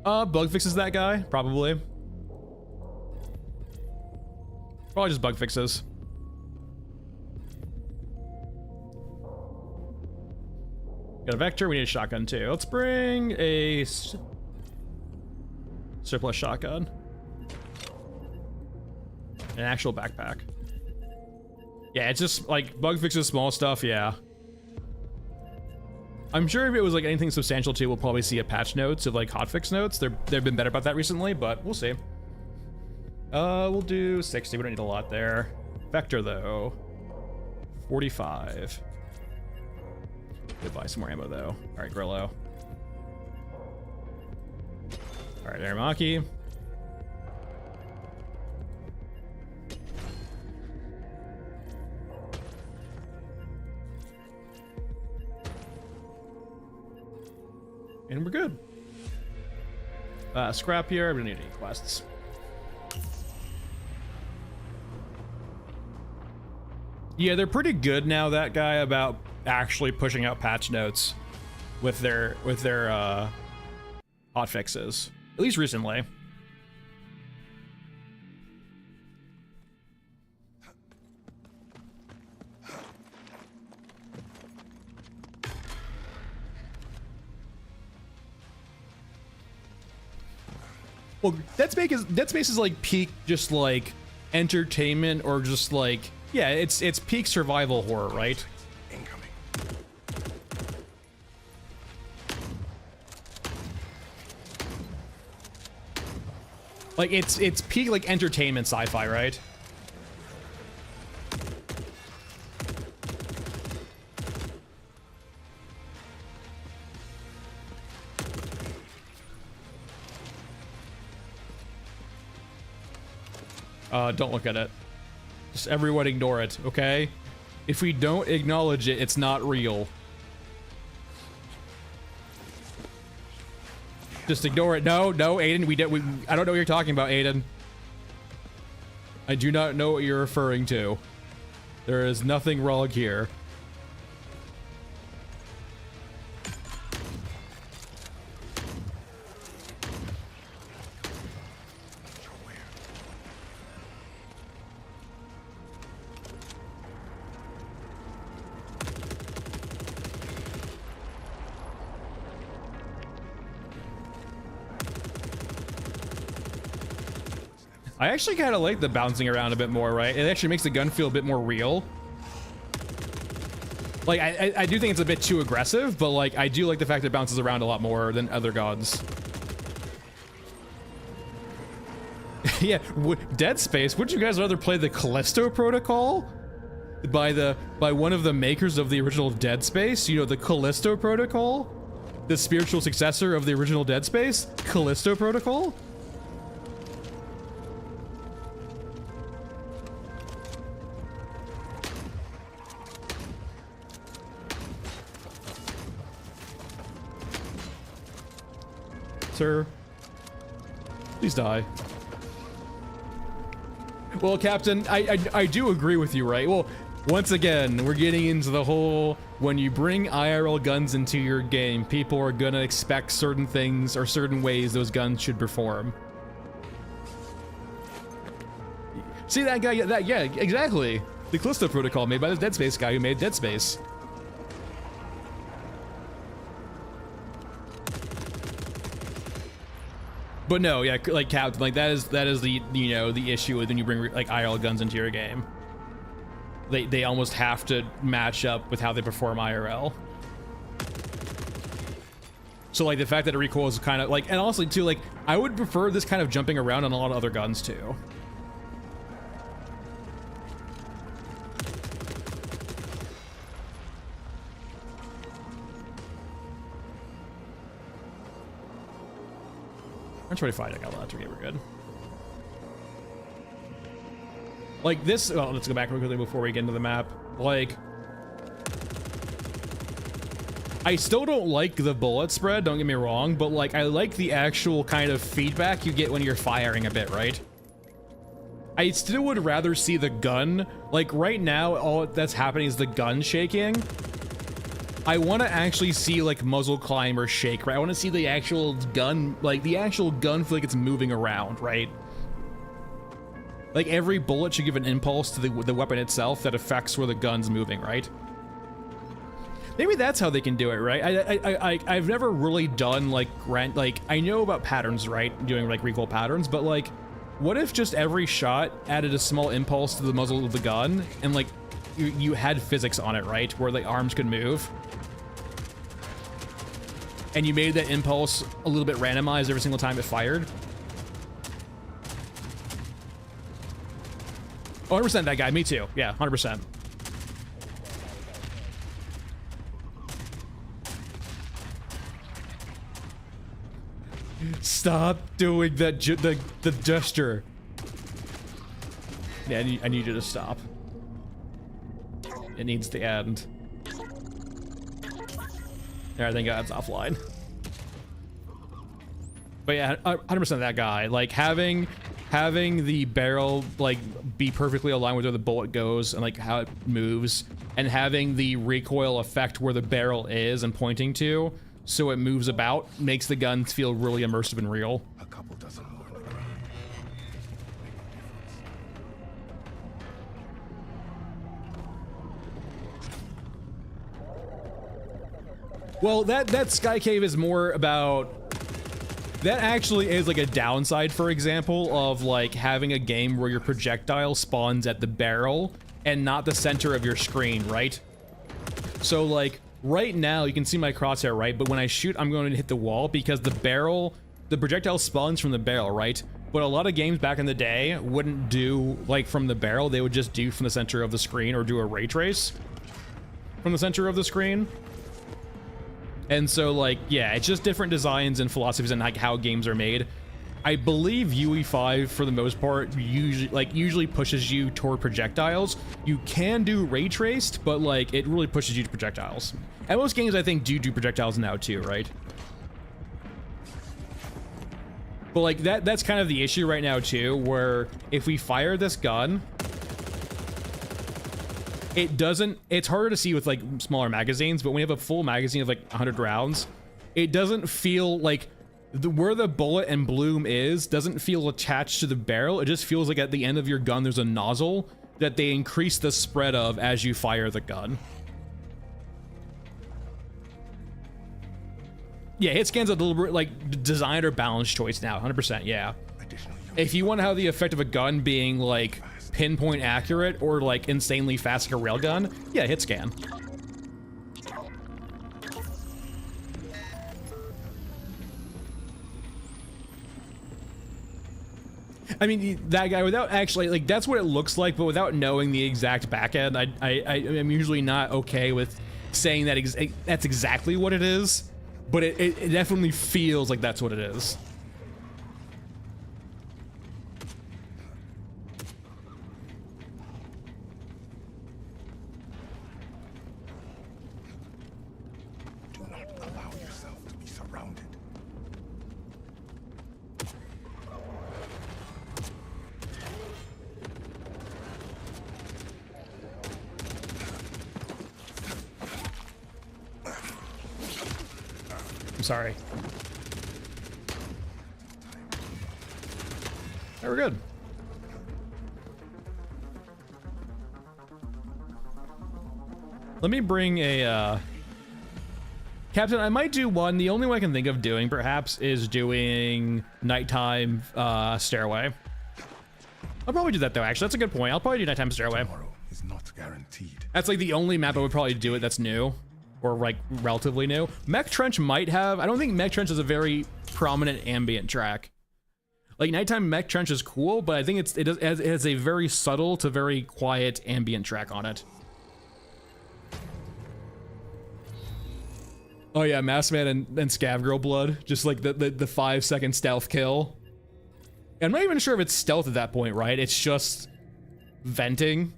S1: bug fixes that guy? Probably. Probably just bug fixes. Got a Vector, we need a shotgun too. Let's bring a surplus shotgun. An actual backpack. Yeah, it's just like bug fixes, small stuff, yeah. I'm sure if it was like anything substantial too, we'll probably see a patch notes of like hotfix notes. They've been better about that recently, but we'll see. We'll do 60, we don't need a lot there. Vector though, 45. Could buy some more ammo though. All right, Grillo. All right, Aramaki. And we're good. Scrap here, we don't need any quests. Yeah, they're pretty good now, that guy, about actually pushing out patch notes with their hot fixes. At least recently. Well, Dead Space is like peak just like entertainment, or just like, yeah, it's peak survival horror, right?
S3: Incoming.
S1: Like it's peak like entertainment sci-fi, right? Don't look at it. Just everyone ignore it, okay? If we don't acknowledge it, it's not real. Just ignore it. No, Aiden, I don't know what you're talking about, Aiden. I do not know what you're referring to. There is nothing wrong here. I actually kind of like the bouncing around a bit more, right? It actually makes the gun feel a bit more real. Like, I do think it's a bit too aggressive, but like, I do like the fact that it bounces around a lot more than other guns. Yeah, Dead Space, would you guys rather play the Callisto Protocol? By one of the makers of the original Dead Space? You know, the Callisto Protocol? The spiritual successor of the original Dead Space? Callisto Protocol? Sir, please die. Well, Captain, I do agree with you, right? Well, once again, we're getting into the whole, when you bring IRL guns into your game, people are gonna expect certain things or certain ways those guns should perform. See that guy? Yeah, exactly. The Callisto Protocol made by the Dead Space guy who made Dead Space. But no, yeah, like Captain, like that is the, you know, the issue with when you bring like IRL guns into your game. They almost have to match up with how they perform IRL. So like the fact that it recoils kind of like, and honestly too, like I would prefer this kind of jumping around on a lot of other guns too. I'm 25, I got a lot to get, we're good. Like this, well, let's go back real quickly before we get into the map. Like, I still don't like the bullet spread, don't get me wrong, but like, I like the actual kind of feedback you get when you're firing a bit, right? I still would rather see the gun, like right now, all that's happening is the gun shaking. I want to actually see like muzzle climber shake, right? I want to see the actual gun, like the actual gun feel like it's moving around, right? Like every bullet should give an impulse to the weapon itself that affects where the gun's moving, right? Maybe that's how they can do it, right? I've never really done like I know about patterns, right? Doing like recoil patterns, but like, what if just every shot added a small impulse to the muzzle of the gun and like you had physics on it, right? Where the arms could move. And you made that impulse a little bit randomized every single time it fired. Oh, 100% that guy, me too. Yeah, 100%. Stop doing that, the gesture. Yeah, I need you to stop. It needs to end. There, I think that's offline. But yeah, 100% that guy. Like having the barrel like be perfectly aligned with where the bullet goes and like how it moves, and having the recoil effect where the barrel is and pointing to, so it moves about, makes the gun feel really immersive and real.
S5: A couple dozen more.
S1: Well, that Sky Cave is more about... That actually is like a downside, for example, of like having a game where your projectile spawns at the barrel and not the center of your screen, right? So like right now you can see my crosshair, right? But when I shoot, I'm going to hit the wall because the projectile spawns from the barrel, right? But a lot of games back in the day wouldn't do like from the barrel, they would just do from the center of the screen or do a ray trace from the center of the screen. And so like, yeah, it's just different designs and philosophies and like how games are made. I believe UE5 for the most part usually pushes you toward projectiles. You can do ray traced, but like it really pushes you to projectiles. And most games I think do projectiles now too, right? But like that's kind of the issue right now too, where if we fire this gun, it's harder to see with like smaller magazines, but when you have a full magazine of like 100 rounds, it doesn't feel like where the bullet and bloom doesn't feel attached to the barrel. It just feels like at the end of your gun there's a nozzle that they increase the spread of as you fire the gun. Yeah, hit scan's a deliberate like designed or balanced choice now, 100%. Yeah. If you want to have the effect of a gun being like pinpoint accurate or like insanely fast like a railgun, yeah, hit scan. I mean, that guy, without actually, like, that's what it looks like, but without knowing the exact back end, I'm usually not okay with saying that that's exactly what it is, but it definitely feels like that's what it is.
S5: Do not allow yourself to be surrounded.
S1: I'm sorry. We're good. Let me bring a Captain, I might do one. The only one I can think of doing perhaps is doing nighttime stairway. I'll probably do that though, actually. That's a good point. I'll probably do nighttime stairway.
S5: Tomorrow is not guaranteed.
S1: That's like the only map I would probably do it that's new. Or like relatively new. Mech Trench might have. I don't think Mech Trench is a very prominent ambient track. Like nighttime Mech Trench is cool, but I think it has a very subtle to very quiet ambient track on it. Oh yeah, Masked Man and Scav Girl blood, just like the 5-second stealth kill. I'm not even sure if it's stealth at that point, right? It's just venting.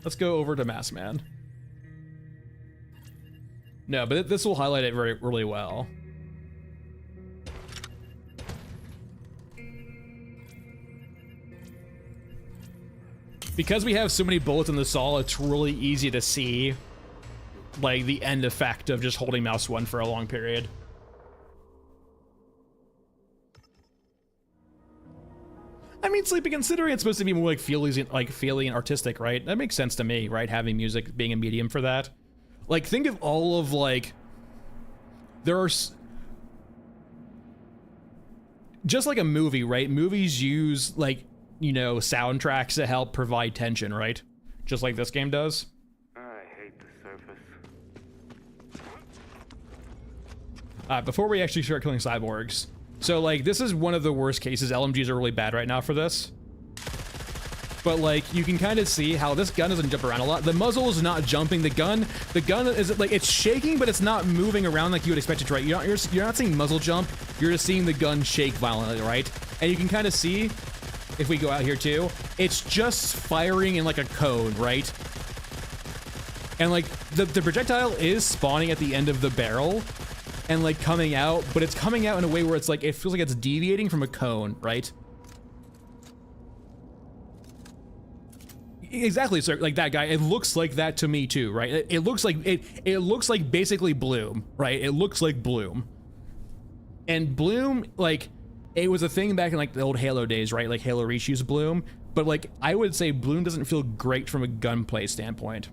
S1: Let's go over to Masked Man. No, but this will highlight it really well. Because we have so many bullets in the saw, it's really easy to see like the end effect of just holding mouse 1 for a long period. I mean, Sleepy, considering it's supposed to be more like feely and artistic, right? That makes sense to me, right? Having music being a medium for that. Like, think of all of like, there are just like a movie, right? Movies use like, you know, soundtracks to help provide tension, right? Just like this game does.
S6: I hate the surface.
S1: Before we actually start killing cyborgs. So like, this is one of the worst cases. LMGs are really bad right now for this. But like, you can kind of see how this gun doesn't jump around a lot. The muzzle is not jumping. The gun is like, it's shaking, but it's not moving around like you would expect it to, right? You're not seeing muzzle jump. You're just seeing the gun shake violently, right? And you can kind of see, if we go out here too, it's just firing in like a cone, right? And like, the projectile is spawning at the end of the barrel and like coming out, but it's coming out in a way where it's like, it feels like it's deviating from a cone, right? Exactly, sir. Like that guy, it looks like that to me too, right? It looks like it looks like basically Bloom, right? It looks like Bloom. And Bloom, like, it was a thing back in like the old Halo days, right? Like Halo Reach used Bloom, but like I would say Bloom doesn't feel great from a gunplay standpoint,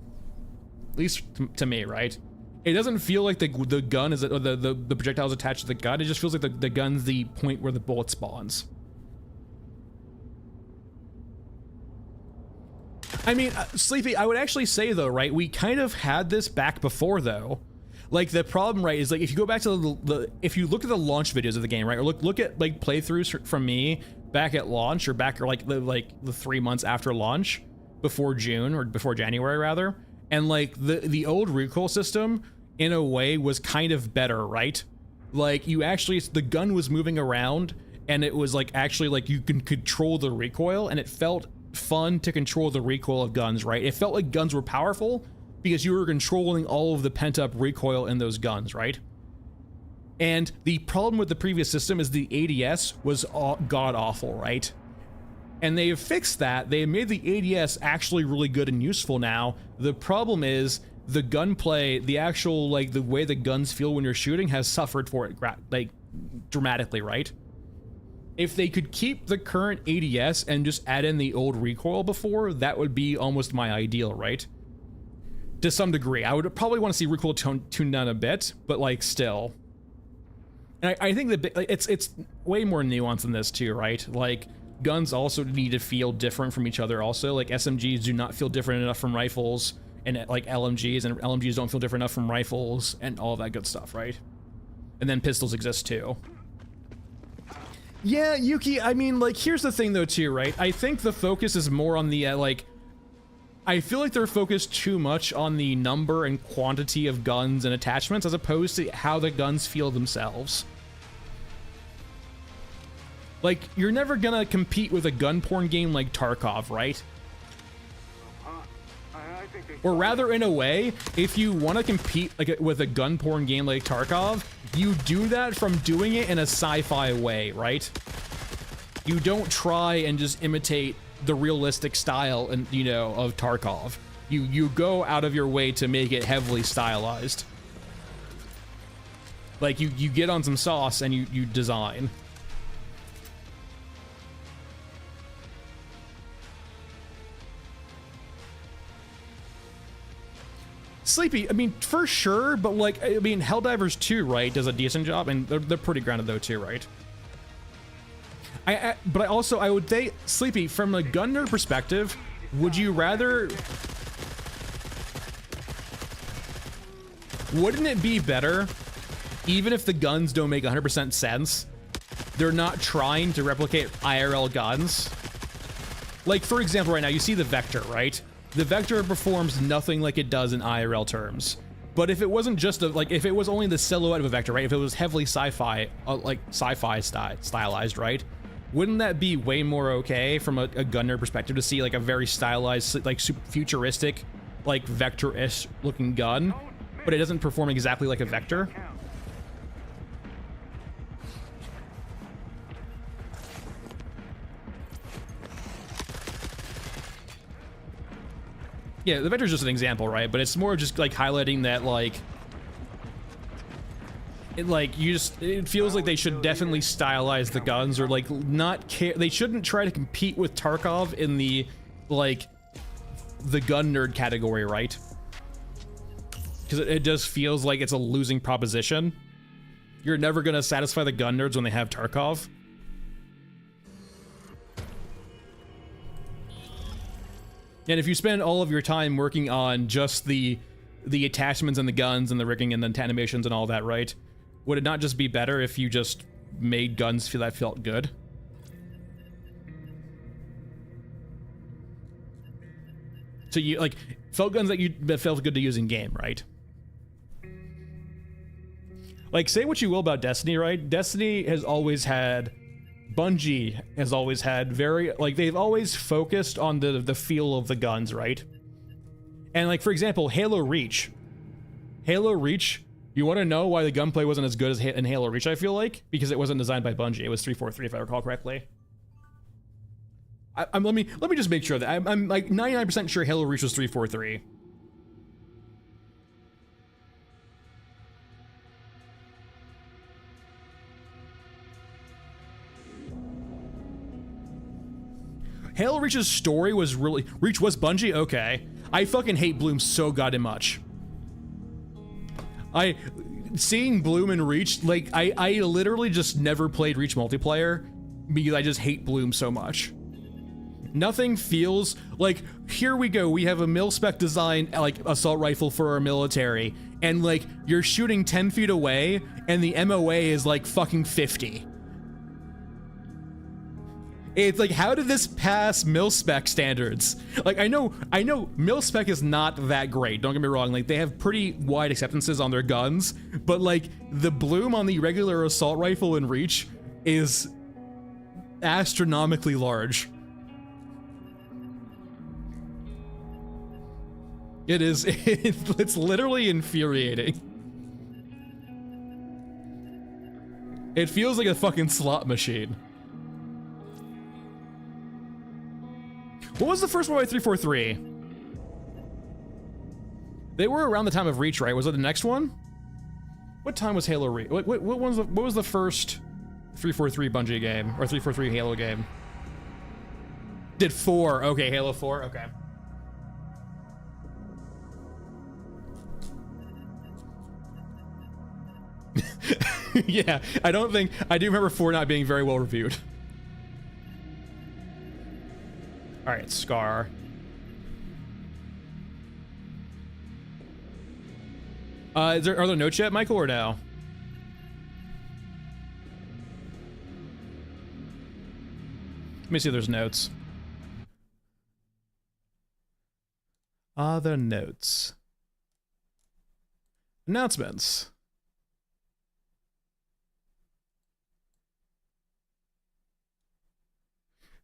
S1: at least to me, right? It doesn't feel like the gun is, or the projectile is attached to the gun. It just feels like the gun's the point where the bullet spawns. I mean, Sleepy, I would actually say though, right? We kind of had this back before though. Like the problem, right, is like if you go back to if you look at the launch videos of the game, right, or look at like playthroughs from me back at launch, or back, or like the 3 months after launch, before June, or before January rather, and like the old recoil system in a way was kind of better, right? like you actually, the gun was moving around and it was like actually like you can control the recoil, and it felt fun to control the recoil of guns, right? It felt like guns were powerful because you were controlling all of the pent up recoil in those guns, right? And the problem with the previous system is the ADS was god awful, right? And they have fixed that. They made the ADS actually really good and useful now. The problem is the gunplay, the actual, like, the way the guns feel when you're shooting has suffered for it, like, dramatically, right? If they could keep the current ADS and just add in the old recoil before, that would be almost my ideal, right? To some degree. I would probably want to see recoil tuned down a bit, but, like, still. And I think that it's way more nuanced than this, too, right? Like, guns also need to feel different from each other also. Like, SMGs do not feel different enough from rifles, and like LMGs, and LMGs don't feel different enough from rifles, and all that good stuff, right? And then pistols exist too. Yeah, Yuki, I mean, like, here's the thing though too, right? I think the focus is more on the, like, I feel like they're focused too much on the number and quantity of guns and attachments as opposed to how the guns feel themselves. Like, you're never gonna compete with a gun porn game like Tarkov, right? Or rather, in a way, if you want to compete like with a gun porn game like Tarkov, you do that from doing it in a sci-fi way, right? You don't try and just imitate the realistic style and, you know, of Tarkov. You go out of your way to make it heavily stylized. Like, you get on some sauce and you design. Sleepy, I mean, for sure, but like, I mean, Helldivers 2, right, does a decent job, and they're pretty grounded though too, right? But I would say, Sleepy, from a gun nerd perspective, would you rather... Wouldn't it be better, even if the guns don't make 100% sense, they're not trying to replicate IRL guns? Like, for example, right now, you see the Vector, right? The Vector performs nothing like it does in IRL terms. But if it wasn't just if it was only the silhouette of a Vector, right? If it was heavily sci-fi, like sci-fi stylized, right? Wouldn't that be way more okay from a gunner perspective to see like a very stylized, like futuristic, like Vector-ish looking gun, but it doesn't perform exactly like a Vector? Yeah, the Vector's just an example, right? But it's more just like highlighting that, like, it feels like they should definitely stylize the guns, or like not care. They shouldn't try to compete with Tarkov in the, like, the gun nerd category, right? Because it just feels like it's a losing proposition. You're never gonna satisfy the gun nerds when they have Tarkov. And if you spend all of your time working on just the attachments and the guns and the rigging and the animations and all that, right? Would it not just be better if you just made guns feel that felt good? So you, like, felt guns that felt good to use in game, right? Like, say what you will about Destiny, right? Destiny has always had... Bungie has always had very, like, they've always focused on the feel of the guns, right? And, like, for example, Halo Reach. Halo Reach, you want to know why the gunplay wasn't as good as in Halo Reach, I feel like? Because it wasn't designed by Bungie. It was 343, if I recall correctly. Let me just make sure that I'm like 99% sure Halo Reach was 343. Halo Reach's story was really... Reach was Bungie? Okay. I fucking hate Bloom so goddamn much. Seeing Bloom and Reach, like, I literally just never played Reach multiplayer because I just hate Bloom so much. Nothing feels like, here we go, we have a mil-spec design, like, assault rifle for our military, and, like, you're shooting 10 feet away, and the MOA is, like, fucking 50. It's like, how did this pass mil-spec standards? Like, I know mil-spec is not that great, don't get me wrong, like, they have pretty wide acceptances on their guns, but like, the bloom on the regular assault rifle in Reach is astronomically large. It is, it's literally infuriating. It feels like a fucking slot machine. What was the first one by 343? They were around the time of Reach, right? Was it the next one? What time was Halo Reach? What was the first 343 Bungie game, or 343 Halo game? Did 4, okay, Halo 4, okay. Yeah, I do remember 4 not being very well reviewed. All right, Scar. Are there notes yet, Michael, or no? Let me see if there's notes. Other notes. Announcements.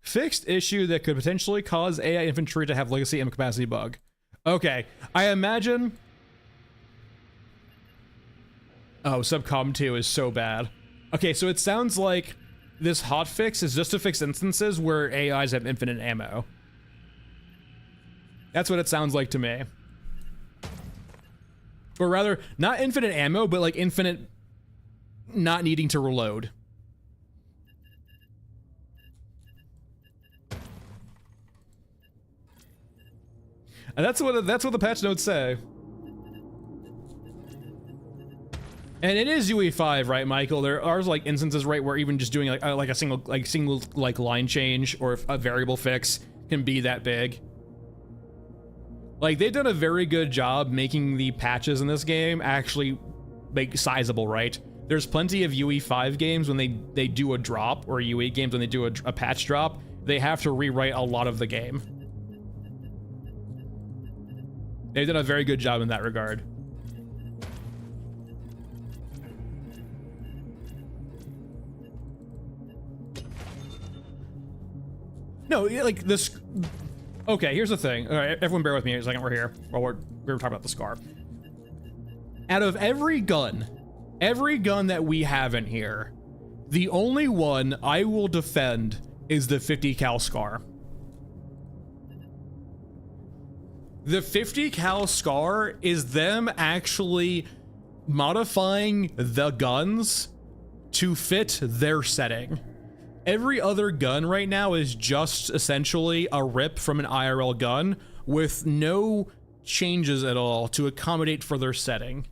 S1: Fixed issue that could potentially cause AI infantry to have legacy M capacity bug. Okay, I imagine... Oh, Subcom 2 is so bad. Okay, so it sounds like this hotfix is just to fix instances where AIs have infinite ammo. That's what it sounds like to me. Or rather, not infinite ammo, but like infinite not needing to reload. And that's what the patch notes say. And it is UE5, right, Michael? There are like instances, right, where even just doing like a single line change or a variable fix can be that big. Like, they've done a very good job making the patches in this game actually make sizable, right? There's plenty of UE5 games when they do a drop, or UE games when they do a patch drop, they have to rewrite a lot of the game. They've done a very good job in that regard. No, like this. Okay, here's the thing. All right, everyone, bear with me a second. We're here while we're talking about the Scar. Out of every gun that we have in here, the only one I will defend is the 50 cal Scar. The 50 cal Scar is them actually modifying the guns to fit their setting. Every other gun right now is just essentially a rip from an IRL gun with no changes at all to accommodate for their setting.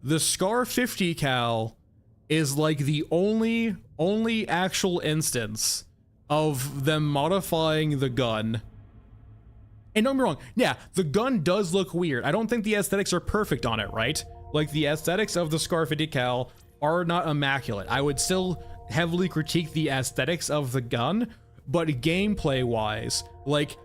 S1: The Scar 50 cal is like the only actual instance of them modifying the gun. And don't get me wrong, yeah, the gun does look weird. I don't think the aesthetics are perfect on it, right? Like, the aesthetics of the Scar 50 cal are not immaculate. I would still heavily critique the aesthetics of the gun, but gameplay wise, like,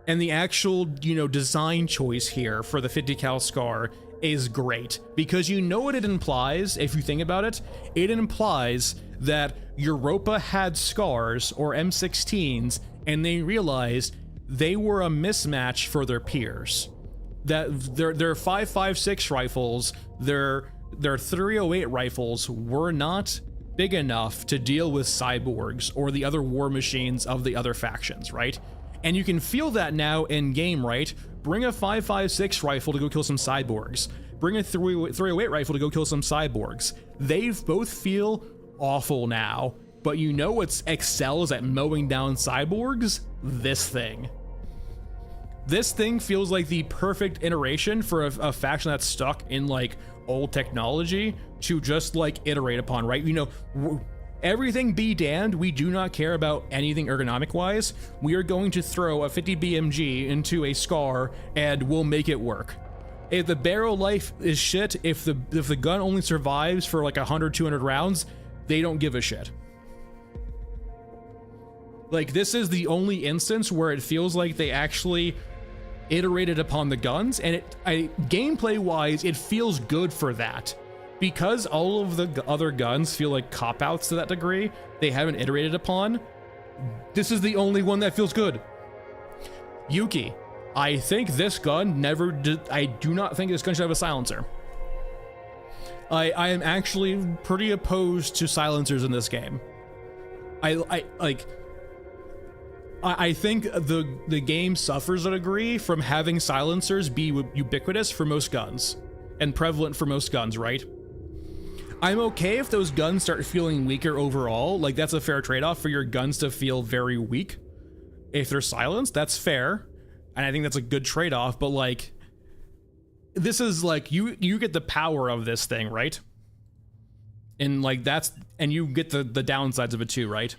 S1: and the actual, you know, design choice here for the 50 cal Scar is great, because you know what it implies. If you think about it, it implies that Europa had Scars or M16s and they realized they were a mismatch for their peers. That their 5.56 rifles, their 308 rifles were not big enough to deal with cyborgs or the other war machines of the other factions, right? And you can feel that now in game, right? Bring a 5.56 rifle to go kill some cyborgs. Bring a 308 rifle to go kill some cyborgs. They both feel awful now, but you know what excels at mowing down cyborgs? This thing. This thing feels like the perfect iteration for a faction that's stuck in like old technology to just like iterate upon, right? You know, everything be damned, we do not care about anything ergonomic wise. We are going to throw a 50 BMG into a Scar and we'll make it work. If the barrel life is shit, if the gun only survives for like 100, 200 rounds, they don't give a shit. Like, this is the only instance where it feels like they actually iterated upon the guns, and gameplay wise, it feels good for that. Because all of the other guns feel like cop-outs to that degree, they haven't iterated upon, this is the only one that feels good. Yuki, I think this gun never did, I do not think this gun should have a silencer. I am actually pretty opposed to silencers in this game. I think the game suffers a degree from having silencers be ubiquitous for most guns and prevalent for most guns, right? I'm okay if those guns start feeling weaker overall. Like, that's a fair trade-off for your guns to feel very weak. If they're silenced, that's fair. And I think that's a good trade-off, but like, this is like, you get the power of this thing, right? And like, and you get the downsides of it too, right?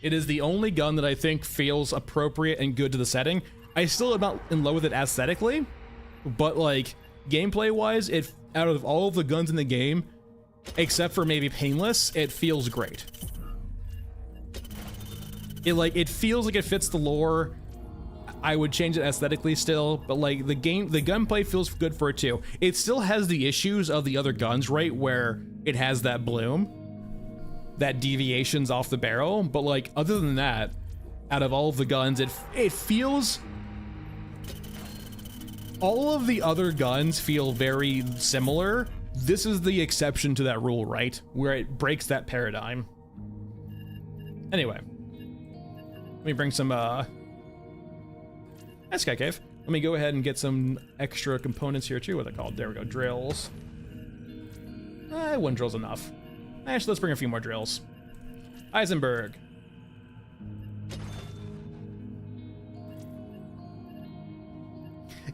S1: It is the only gun that I think feels appropriate and good to the setting. I still am not in love with it aesthetically, but like, gameplay wise, out of all of the guns in the game, except for maybe Painless, it feels great. It feels like it fits the lore. I would change it aesthetically still, but like, the gunplay feels good for it too. It still has the issues of the other guns, right? Where it has that bloom, that deviations off the barrel, but like, other than that, out of all of the guns, it feels, all of the other guns feel very similar. This is the exception to that rule, right? Where it breaks that paradigm. Anyway, let me bring some that's Sky Cave. Let me go ahead and get some extra components here too. What are they called? There we go, drills. One drill's enough. Actually, let's bring a few more drills. Eisenberg.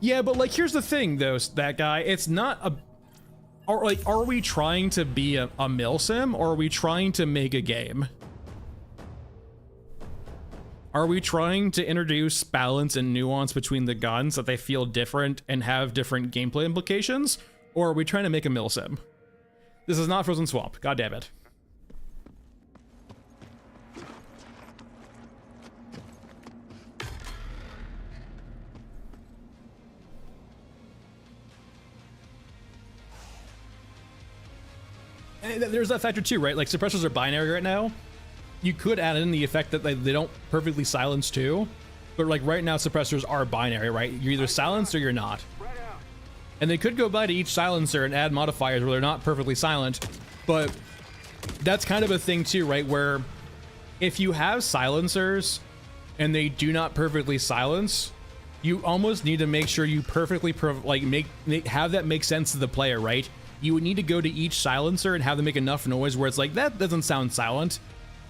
S1: Yeah, but like, here's the thing though, that guy, it's not a, are we trying to be a mill sim, or are we trying to make a game? Are we trying to introduce balance and nuance between the guns that they feel different and have different gameplay implications? Or are we trying to make a mill sim? This is not Frozen Swamp, god damn it. And there's that factor too, right? Like, suppressors are binary right now. You could add in the effect that they don't perfectly silence too, but like right now suppressors are binary, right? You're either silenced or you're not. And they could go by to each silencer and add modifiers where they're not perfectly silent, but that's kind of a thing too, right? Where if you have silencers and they do not perfectly silence, you almost need to make sure you perfectly have that make sense to the player, right? You would need to go to each silencer and have them make enough noise where it's like, that doesn't sound silent.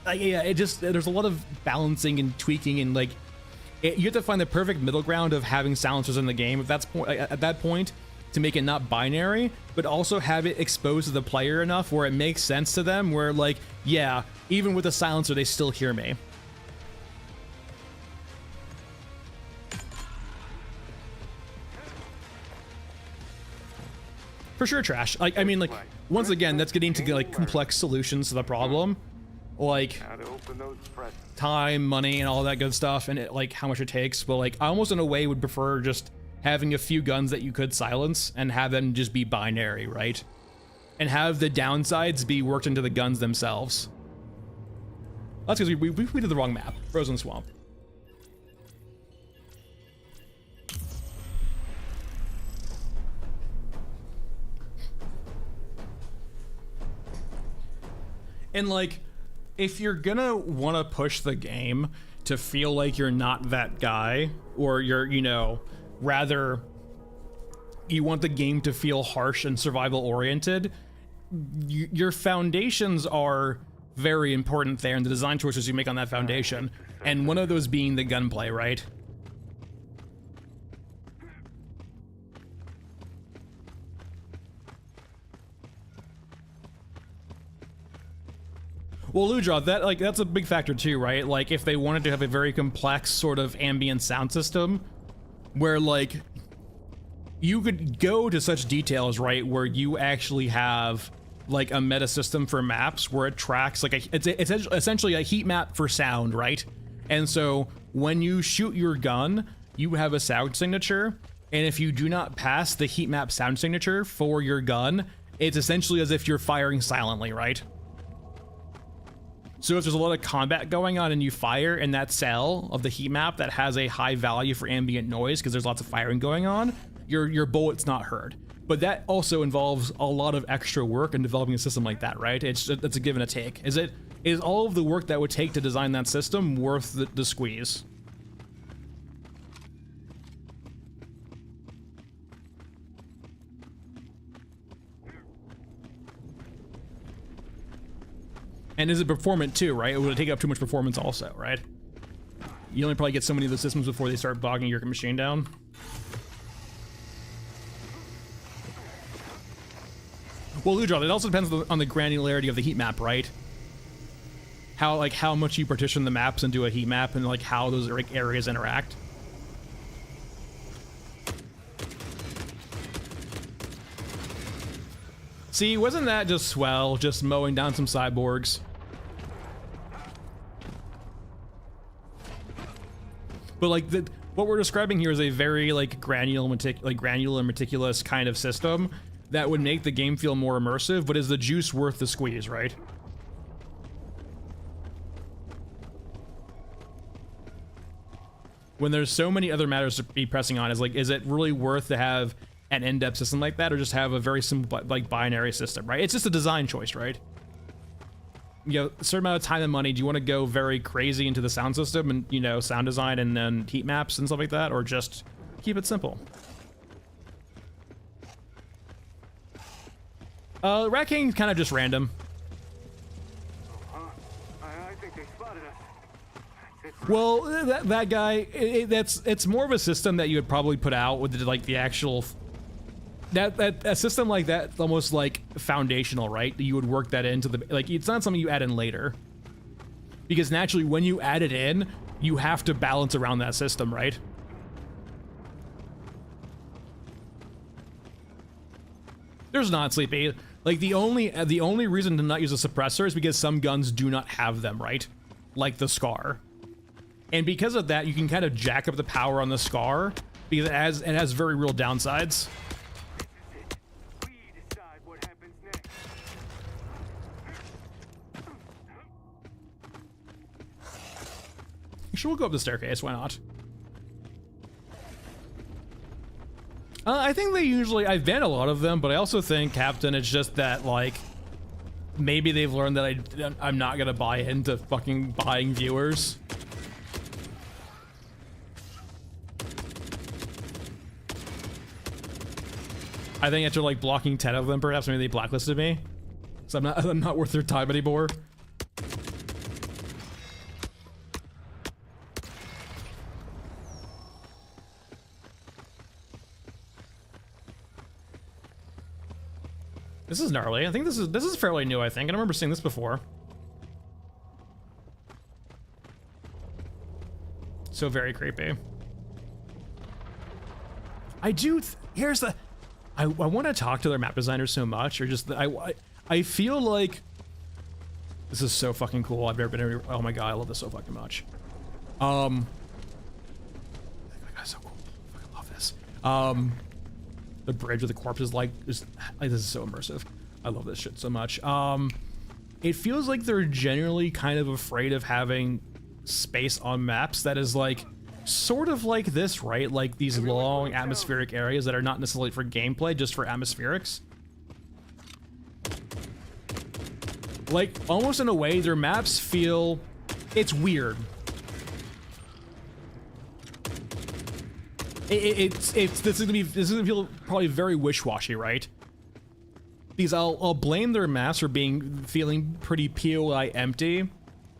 S1: Yeah, there's a lot of balancing and tweaking, and like, you have to find the perfect middle ground of having silencers in the game at that point to make it not binary, but also have it exposed to the player enough where it makes sense to them, where like, yeah, even with a silencer, they still hear me. For sure, trash. Like, I mean, like, once again, that's getting to like complex solutions to the problem. Like time, money, and all that good stuff, and like how much it takes. But like, I almost in a way would prefer just having a few guns that you could silence and have them just be binary, right? And have the downsides be worked into the guns themselves. That's because we did the wrong map. Frozen Swamp. And like, if you're gonna want to push the game to feel like you're not that guy, or you're, you know, rather you want the game to feel harsh and survival oriented, your foundations are very important there, and the design choices you make on that foundation, and one of those being the gunplay, right? Well, Ludra, that's a big factor too, right? Like, if they wanted to have a very complex sort of ambient sound system, where like you could go to such details, right, where you actually have like a meta system for maps where it tracks like it's essentially a heat map for sound, right? And so when you shoot your gun, you have a sound signature. And if you do not pass the heat map sound signature for your gun, it's essentially as if you're firing silently, right? So if there's a lot of combat going on and you fire in that cell of the heat map that has a high value for ambient noise because there's lots of firing going on, your bullet's not heard. But that also involves a lot of extra work in developing a system like that, right? It's a give and a take. Is all of the work that would take to design that system worth the squeeze? And is it performant too, right? Would it take up too much performance also, right? You only probably get so many of the systems before they start bogging your machine down. Well, Ludra, it also depends on the granularity of the heat map, right? How much you partition the maps into a heat map and like how those areas interact. See, wasn't that just swell, just mowing down some cyborgs? But like what we're describing here is a very like granular and meticulous kind of system that would make the game feel more immersive, but is the juice worth the squeeze, right? When there's so many other matters to be pressing on, is it really worth to have an in-depth system like that, or just have a very simple like binary system, right? It's just a design choice, right? You know, a certain amount of time and money. Do you want to go very crazy into the sound system and, you know, sound design and then heat maps and stuff like that, or just keep it simple? Rat King's kind of just random.
S6: I think they spotted us.
S1: Well, that guy, it's more of a system that you would probably put out with the actual a system like that, almost like foundational, right? You would work that into the it's not something you add in later, because naturally when you add it in, you have to balance around that system, right? There's not, Sleepy. Like the only reason to not use a suppressor is because some guns do not have them, right? Like the Scar. And because of that, you can kind of jack up the power on the Scar because it has very real downsides.
S6: We decide what happens next.
S1: Sure, we'll go up the staircase, why not? I think I've banned a lot of them, but I also think, Captain, it's just that, like, maybe they've learned that I'm not gonna buy into fucking buying viewers. I think after, like, blocking 10 of them, perhaps maybe they blacklisted me. So I'm not worth their time anymore. This is gnarly. I think this is fairly new, I think. I don't remember seeing this before. So very creepy. Here's the... I want to talk to their map designers so much, or just... I feel like... This is so fucking cool. I've never been... Oh my god, I love this so fucking much. Oh my god, so cool. I fucking love this. The bridge with the corpses, this is so immersive. I love this shit so much. It feels like they're generally kind of afraid of having space on maps that is like sort of like this, right? Like these long atmospheric areas that are not necessarily for gameplay, just for atmospherics. Like almost in a way, their maps feel, it's weird. This is gonna feel probably very wish-washy, right? Because I'll blame their maps for feeling pretty POI empty,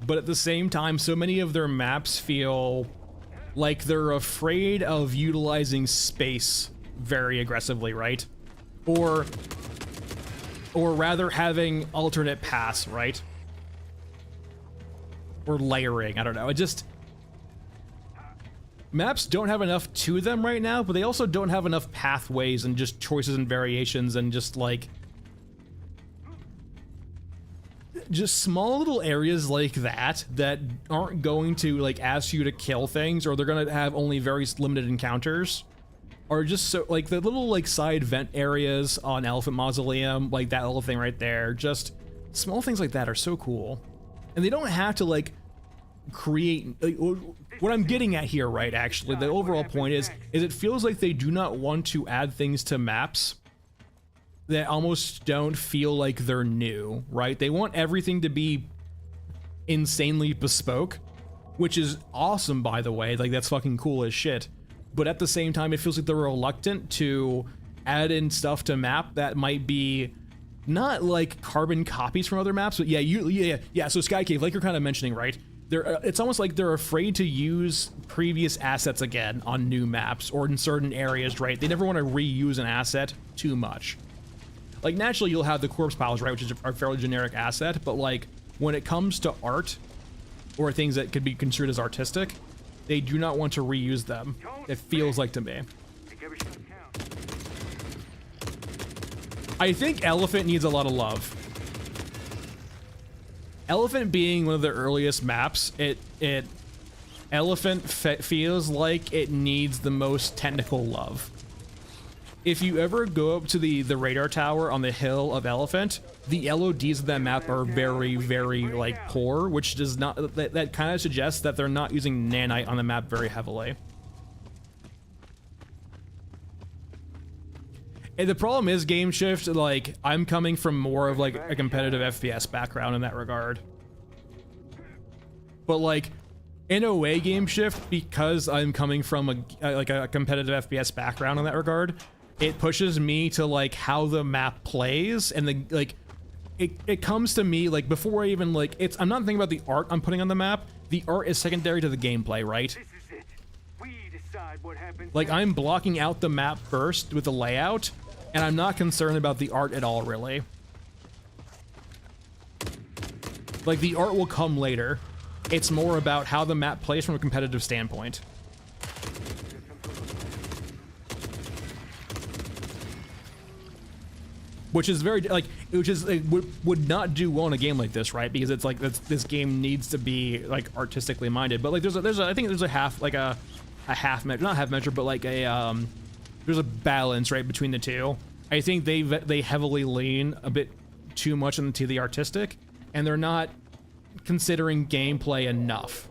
S1: but at the same time, so many of their maps feel like they're afraid of utilizing space very aggressively, right? Or rather having alternate paths, right? Or layering, I don't know. Maps don't have enough to them right now, but they also don't have enough pathways and just choices and variations and just like... just small little areas like that that aren't going to like ask you to kill things, or they're gonna have only very limited encounters, are just so like the little like side vent areas on Elephant Mausoleum, like that little thing right there. Just small things like that are so cool, and they don't have to like create. Like, what I'm getting at here, right? Actually, the overall point is it feels like they do not want to add things to maps that almost don't feel like they're new, right? They want everything to be insanely bespoke, which is awesome, by the way. Like, that's fucking cool as shit. But at the same time, it feels like they're reluctant to add in stuff to map that might be not like carbon copies from other maps, but yeah. So Sky Cave, like you're kind of mentioning, right? It's almost like they're afraid to use previous assets again on new maps or in certain areas, right? They never want to reuse an asset too much. Like, naturally, you'll have the corpse piles, right, which is a fairly generic asset, but, like, when it comes to art, or things that could be considered as artistic, they do not want to reuse them. It feels like to me. I think Elephant needs a lot of love. Elephant being one of the earliest maps, Elephant feels like it needs the most technical love. If you ever go up to the radar tower on the hill of Elephant, the LODs of that map are very, very, like, poor, which does not, that kind of suggests that they're not using nanite on the map very heavily. And the problem is, Game Shift, like, I'm coming from more of, like, a competitive FPS background in that regard. But, like, in a way, Game Shift, because I'm coming from a competitive FPS background in that regard, it pushes me to like how the map plays, and the like it comes to me like before I even like I'm not thinking about the art I'm putting on the map. The art is secondary to the gameplay, right?
S6: This is it. We decide what happens.
S1: Like, I'm blocking out the map first with the layout, and I'm not concerned about the art at all, really. Like, the art will come later. It's more about how the map plays from a competitive standpoint. Which is very, like, would not do well in a game like this, right? Because it's like, this game needs to be, like, artistically minded. But, like, I think there's a half, like, a half measure, not half measure, but, like, there's a balance, right, between the two. I think they heavily lean a bit too much into the artistic, and they're not considering gameplay enough.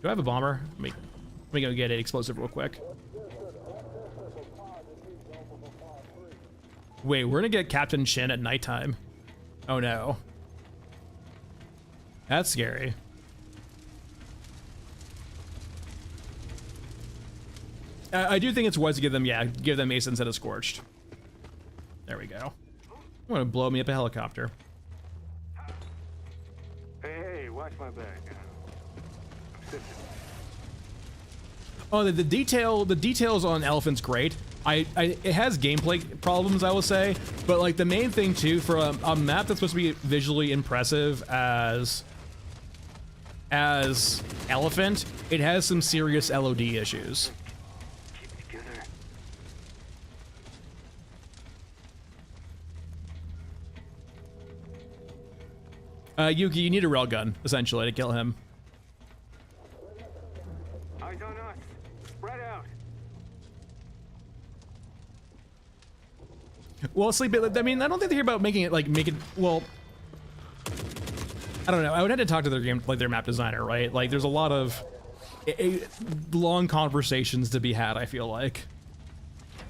S1: Do I have a bomber? Let me go get an explosive real quick. Wait, we're gonna get Captain Shin at nighttime. Oh no. That's scary. I do think it's wise to give them Ace instead of Scorched. There we go. I'm gonna blow me up a helicopter.
S6: Hey, watch my back.
S1: Oh, the details on Elephant's great. It has gameplay problems, I will say, but like the main thing too, for a map that's supposed to be visually impressive as Elephant, it has some serious LOD issues.
S6: Keep it together.
S1: Yuki, you need a railgun essentially to kill him.
S6: Eyes on us. Spread out.
S1: Well, Sleep, I mean, I don't think they're here about making it, well, I don't know. I would have to talk to their map designer, right? Like, there's a lot of long conversations to be had, I feel like.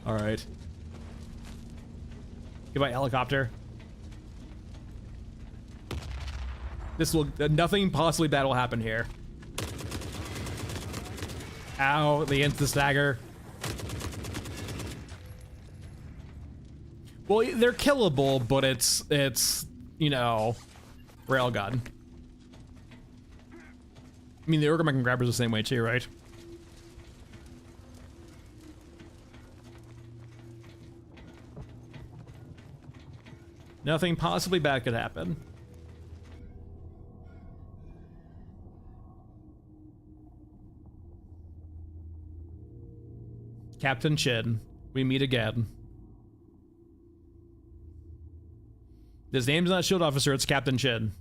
S1: All right. Goodbye, helicopter. Nothing possibly bad will happen here. Ow, the insta-stagger. Well, they're killable, but it's, you know, railgun. I mean, the Orgamakin Grabber's the same way too, right? Nothing possibly bad could happen. Captain Chin, we meet again. His name's not Shield Officer, it's Captain Chin.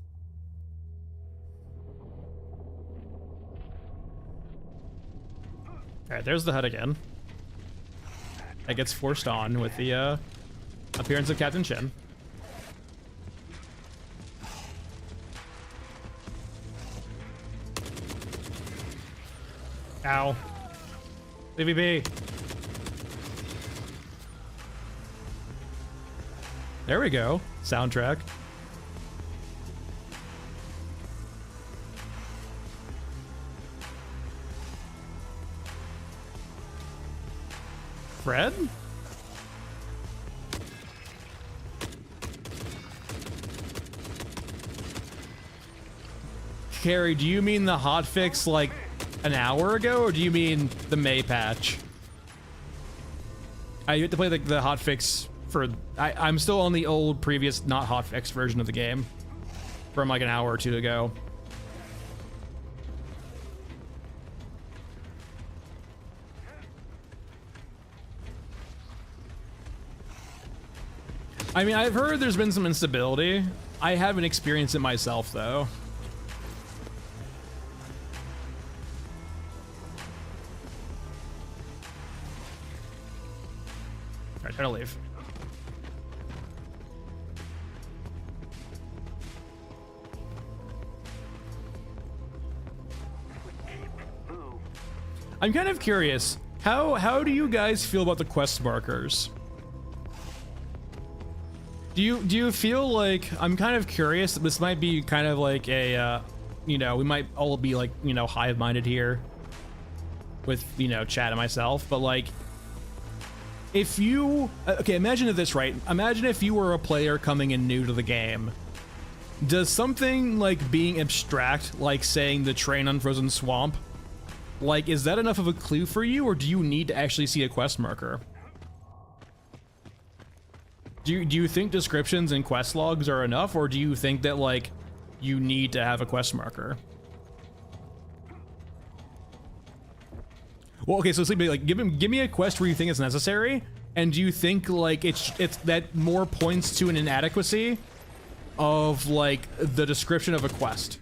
S1: Alright, there's the HUD again. That gets forced on with the appearance of Captain Chin. Ow. CVP. There we go. Soundtrack. Fred? Carrie, do you mean the hotfix like an hour ago, or do you mean the May patch? You have to play the hotfix for... I'm still on the old, previous, not hotfix version of the game from like an hour or two ago. I mean, I've heard there's been some instability. I haven't experienced it myself, though. Alright, try to leave. I'm kind of curious. How do you guys feel about the quest markers? Do you feel like, I'm kind of curious, this might be kind of like a, you know, we might all be like, you know, hive-minded here with, you know, Chad and myself, but like, if you, okay, imagine this, right? Imagine if you were a player coming in new to the game. Does something like being abstract, like saying the train on frozen swamp, like, is that enough of a clue for you, or do you need to actually see a quest marker? Do you think descriptions and quest logs are enough, or do you think that, like, you need to have a quest marker? Well, okay, so Sleepy, like, give me a quest where you think it's necessary, and do you think, like, it's that more points to an inadequacy of, like, the description of a quest?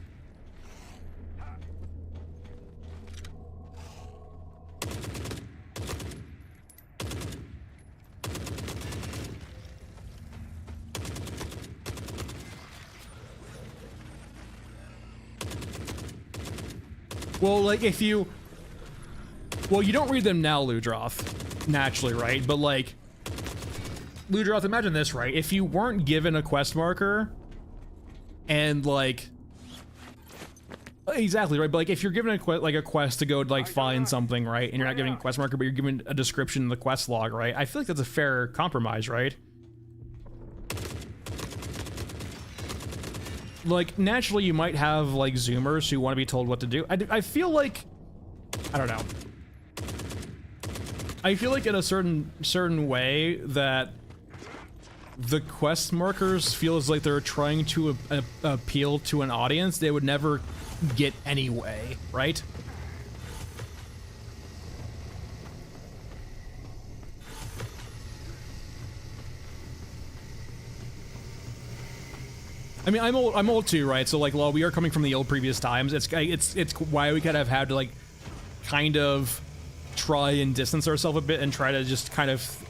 S1: Well, like, if you... Well, you don't read them now, Ludroth, naturally, right? But, like, Ludroth, imagine this, right? If you weren't given a quest marker, and, like... Exactly, right? But, like, if you're given a quest to go, like, find something, right? And you're not given a quest marker, but you're given a description in the quest log, right? I feel like that's a fair compromise, right? Like, naturally, you might have, like, Zoomers who want to be told what to do. I feel like... I don't know. I feel like in a certain way that the quest markers feels like they're trying to appeal to an audience they would never get anyway, right? I mean, I'm old too, right? So like, well, we are coming from the old previous times. It's why we kind of had to like, kind of try and distance ourselves a bit and try to just kind of.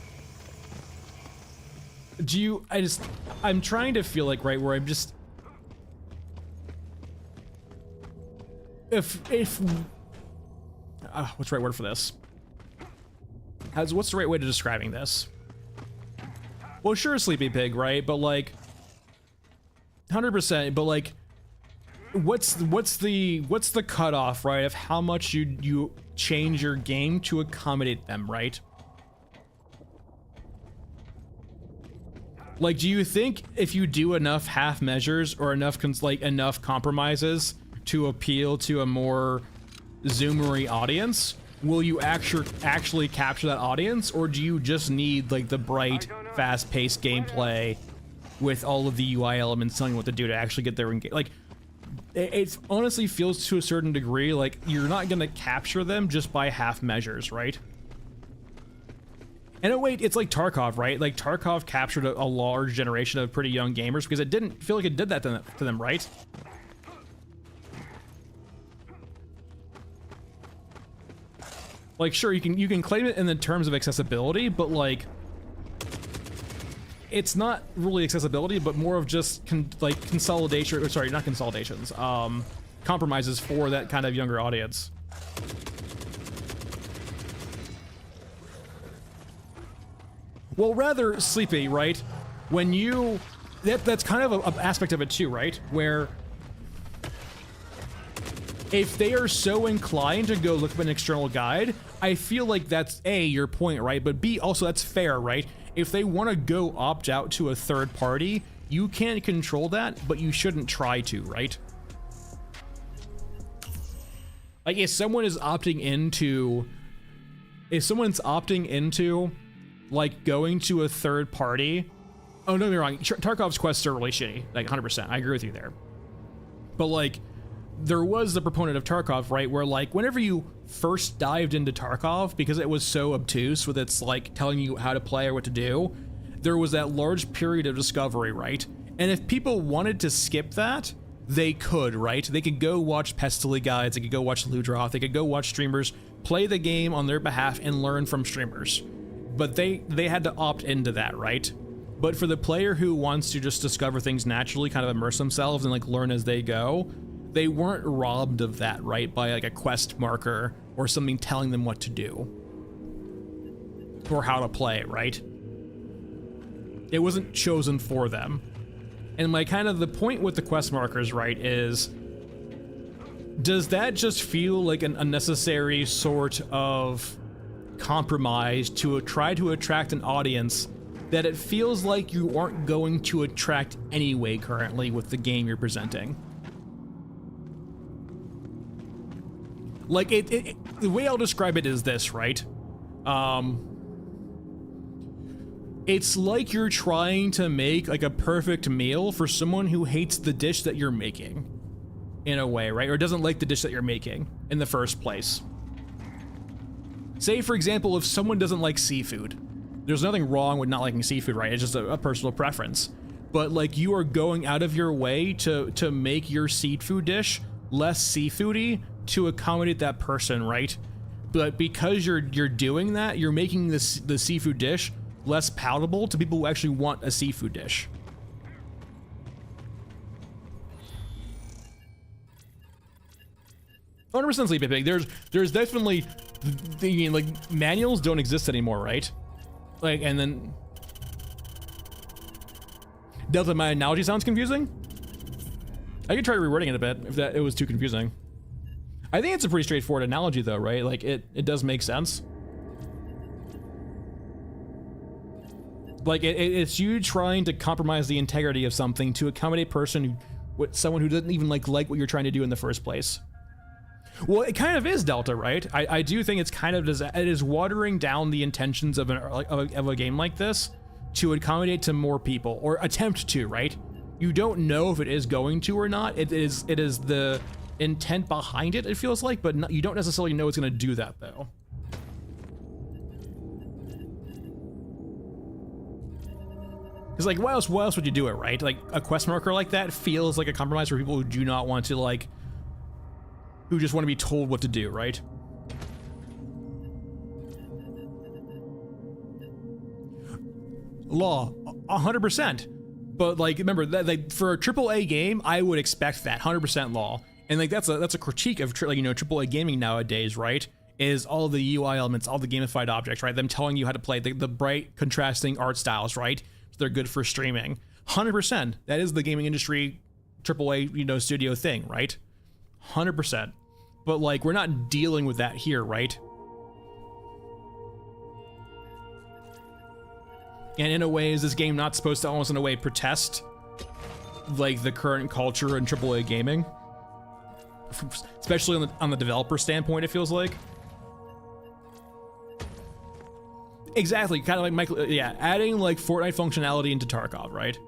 S1: I'm trying to feel like, right, where I'm just. What's the right word for this? What's the right way to describing this? Well, sure, Sleepy Pig, right? But like. 100%, but like, what's the cutoff, right, of how much you change your game to accommodate them, right? Like, do you think if you do enough half measures or enough enough compromises to appeal to a more Zoomery audience, will you actually capture that audience, or do you just need like the bright, fast-paced gameplay with all of the UI elements telling you what to do to actually get there and get, like, it honestly feels to a certain degree like you're not gonna capture them just by half measures, right? In a way, it's like Tarkov, right? Like Tarkov captured a large generation of pretty young gamers because it didn't feel like it did that to them, right? Like, sure, you can claim it in the terms of accessibility, but like, it's not really accessibility, but more of just consolidation, or sorry, not consolidations, compromises for that kind of younger audience. Well, rather Sleepy, right? When you, that's kind of an aspect of it too, right? Where if they are so inclined to go look up an external guide, I feel like that's A, your point, right? But B, also that's fair, right? If they want to go opt out to a third party, you can't control that, but you shouldn't try to, right? Like if someone's opting into like going to a third party, oh, don't get me wrong, Tarkov's quests are really shitty, like 100%, I agree with you there. But like, there was the proponent of Tarkov, right, where like whenever you first dived into Tarkov, because it was so obtuse with its like telling you how to play or what to do, there was that large period of discovery, right? And if people wanted to skip that, they could, right? They could go watch Pestily guides, they could go watch Ludroth, they could go watch streamers play the game on their behalf and learn from streamers. But they had to opt into that, right? But for the player who wants to just discover things naturally, kind of immerse themselves and like learn as they go, they weren't robbed of that, right? By like a quest marker or something telling them what to do or how to play, right? It wasn't chosen for them. And my kind of the point with the quest markers, right, is does that just feel like an unnecessary sort of compromise to try to attract an audience that it feels like you aren't going to attract anyway currently with the game you're presenting? Like the way I'll describe it is this, right? It's like you're trying to make like a perfect meal for someone who hates the dish that you're making, in a way, right? Or doesn't like the dish that you're making in the first place. Say, for example, if someone doesn't like seafood, there's nothing wrong with not liking seafood, right? It's just a personal preference. But like you are going out of your way to make your seafood dish less seafoody to accommodate that person, right? But because you're doing that, you're making the seafood dish less palatable to people who actually want a seafood dish. "100% Sleepy Pig." There's definitely like manuals don't exist anymore, right? Like, and then Delta, my analogy sounds confusing. I could try rewording it a bit if it was too confusing. I think it's a pretty straightforward analogy though, right? Like it does make sense. Like it's you trying to compromise the integrity of something to accommodate someone who doesn't even like what you're trying to do in the first place. Well, it kind of is, Delta, right? I do think it's kind of, it is watering down the intentions of a game like this to accommodate to more people, or attempt to, right? You don't know if it is going to or not. It is the intent behind it, it feels like, but you don't necessarily know it's going to do that, though. Because, like, why else would you do it, right? Like, a quest marker like that feels like a compromise for people who do not want to, like, who just want to be told what to do, right? Law, 100%. But like, remember that, like, for a AAA game, I would expect that 100% law. And like that's a critique of like, you know, AAA gaming nowadays, right? Is all the UI elements, all the gamified objects, right? Them telling you how to play the bright contrasting art styles, right? So they're good for streaming. 100%. That is the gaming industry AAA, you know, studio thing, right? 100%. But like, we're not dealing with that here, right? And in a way, is this game not supposed to almost in a way protest like the current culture in AAA gaming? Especially on the developer standpoint, it feels like. Exactly, kind of like Michael, yeah, adding like Fortnite functionality into Tarkov, right?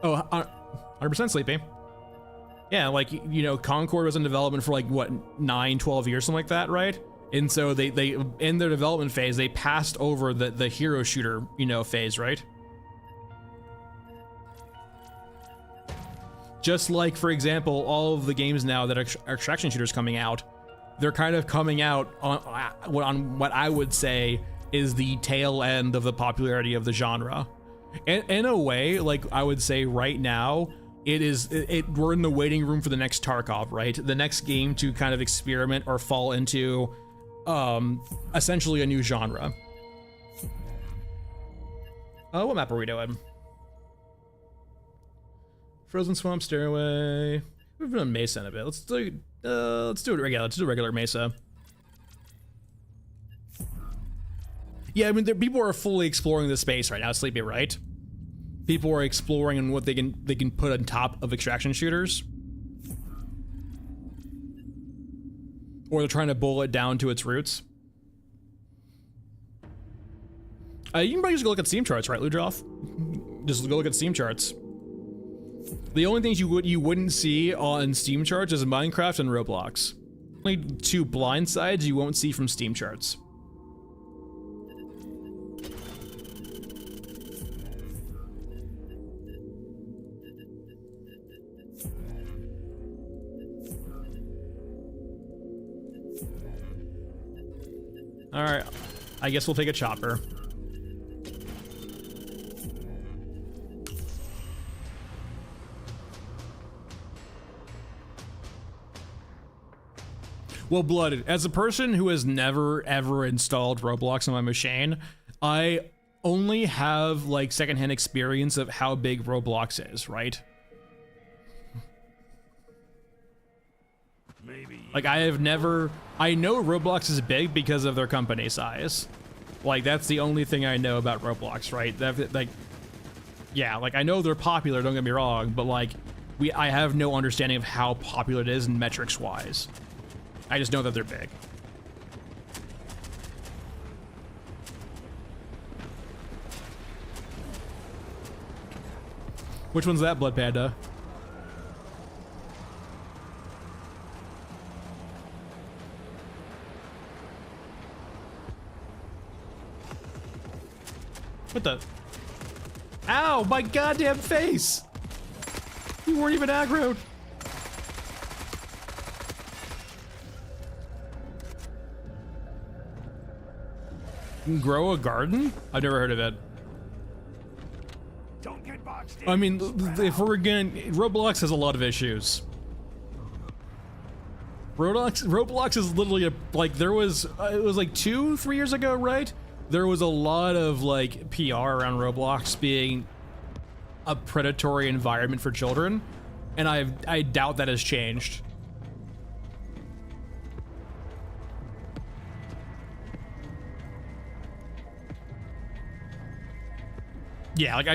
S1: Oh, 100% Sleepy. Yeah, like, you know, Concord was in development for like, what, 9, 12 years, something like that, right? And so they in their development phase, they passed over the hero shooter, you know, phase, right? Just like, for example, all of the games now that are extraction shooters coming out, they're kind of coming out on what I would say is the tail end of the popularity of the genre. In a way, like, I would say right now, we're in the waiting room for the next Tarkov, right? The next game to kind of experiment or fall into essentially a new genre. What map are we doing? Frozen Swamp Stairway. We've been on Mesa in a bit. Let's do regular Mesa. Yeah, I mean, people are fully exploring the space right now, Sleepy, right? People are exploring what they can put on top of extraction shooters. Or they're trying to boil it down to its roots. You can probably just go look at Steam charts, right, Ludroth? Just go look at Steam charts. The only things you wouldn't see on Steam charts is Minecraft and Roblox. Only 2 blind sides you won't see from Steam charts. All right, I guess we'll take a chopper. Well, Blooded, as a person who has never ever installed Roblox on my machine, I only have like secondhand experience of how big Roblox is, right?
S5: Maybe.
S1: Like, I know Roblox is big because of their company size. Like, that's the only thing I know about Roblox, right? Yeah, like, I know they're popular, don't get me wrong, but like, I have no understanding of how popular it is in metrics wise. I just know that they're big. Which one's that, Blood Panda? What the? Ow, my goddamn face! You weren't even aggroed. Grow a garden? I've never heard of it.
S5: Don't get boxed in.
S1: I mean, if we're again, Roblox has a lot of issues. Roblox is literally it was like 2-3 years ago, right? There was a lot of like PR around Roblox being a predatory environment for children, and I doubt that has changed. Yeah, like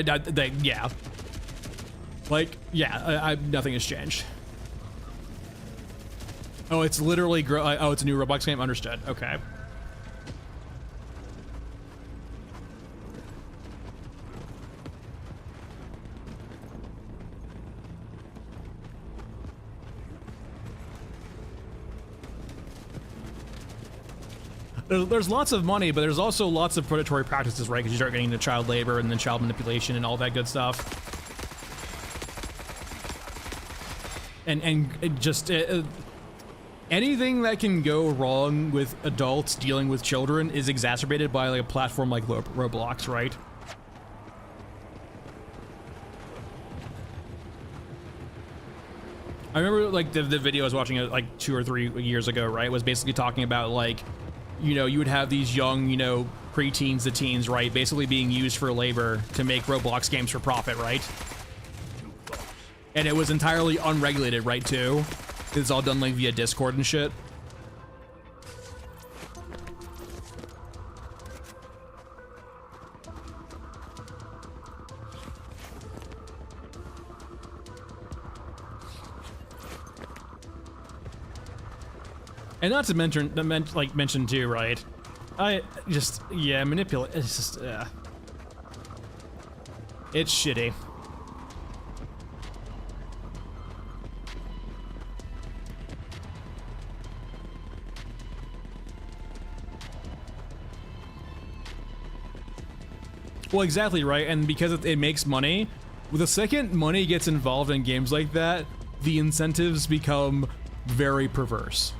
S1: nothing has changed. Oh, it's literally it's a new Roblox game. Understood. Okay. There's lots of money, but there's also lots of predatory practices, right? Because you start getting into child labor and then child manipulation and all that good stuff. And just anything that can go wrong with adults dealing with children is exacerbated by like a platform like Roblox, right? I remember like the video I was watching like 2 or 3 years ago, right? Was basically talking about like, you know, you would have these young, you know, preteens to teens, right? Basically being used for labor to make Roblox games for profit, right? And it was entirely unregulated, right, too? It's all done like via Discord and shit. And not to mention too, right? Manipulate. It's just, it's shitty. Well, exactly, right? And because it makes money, the second money gets involved in games like that, the incentives become very perverse.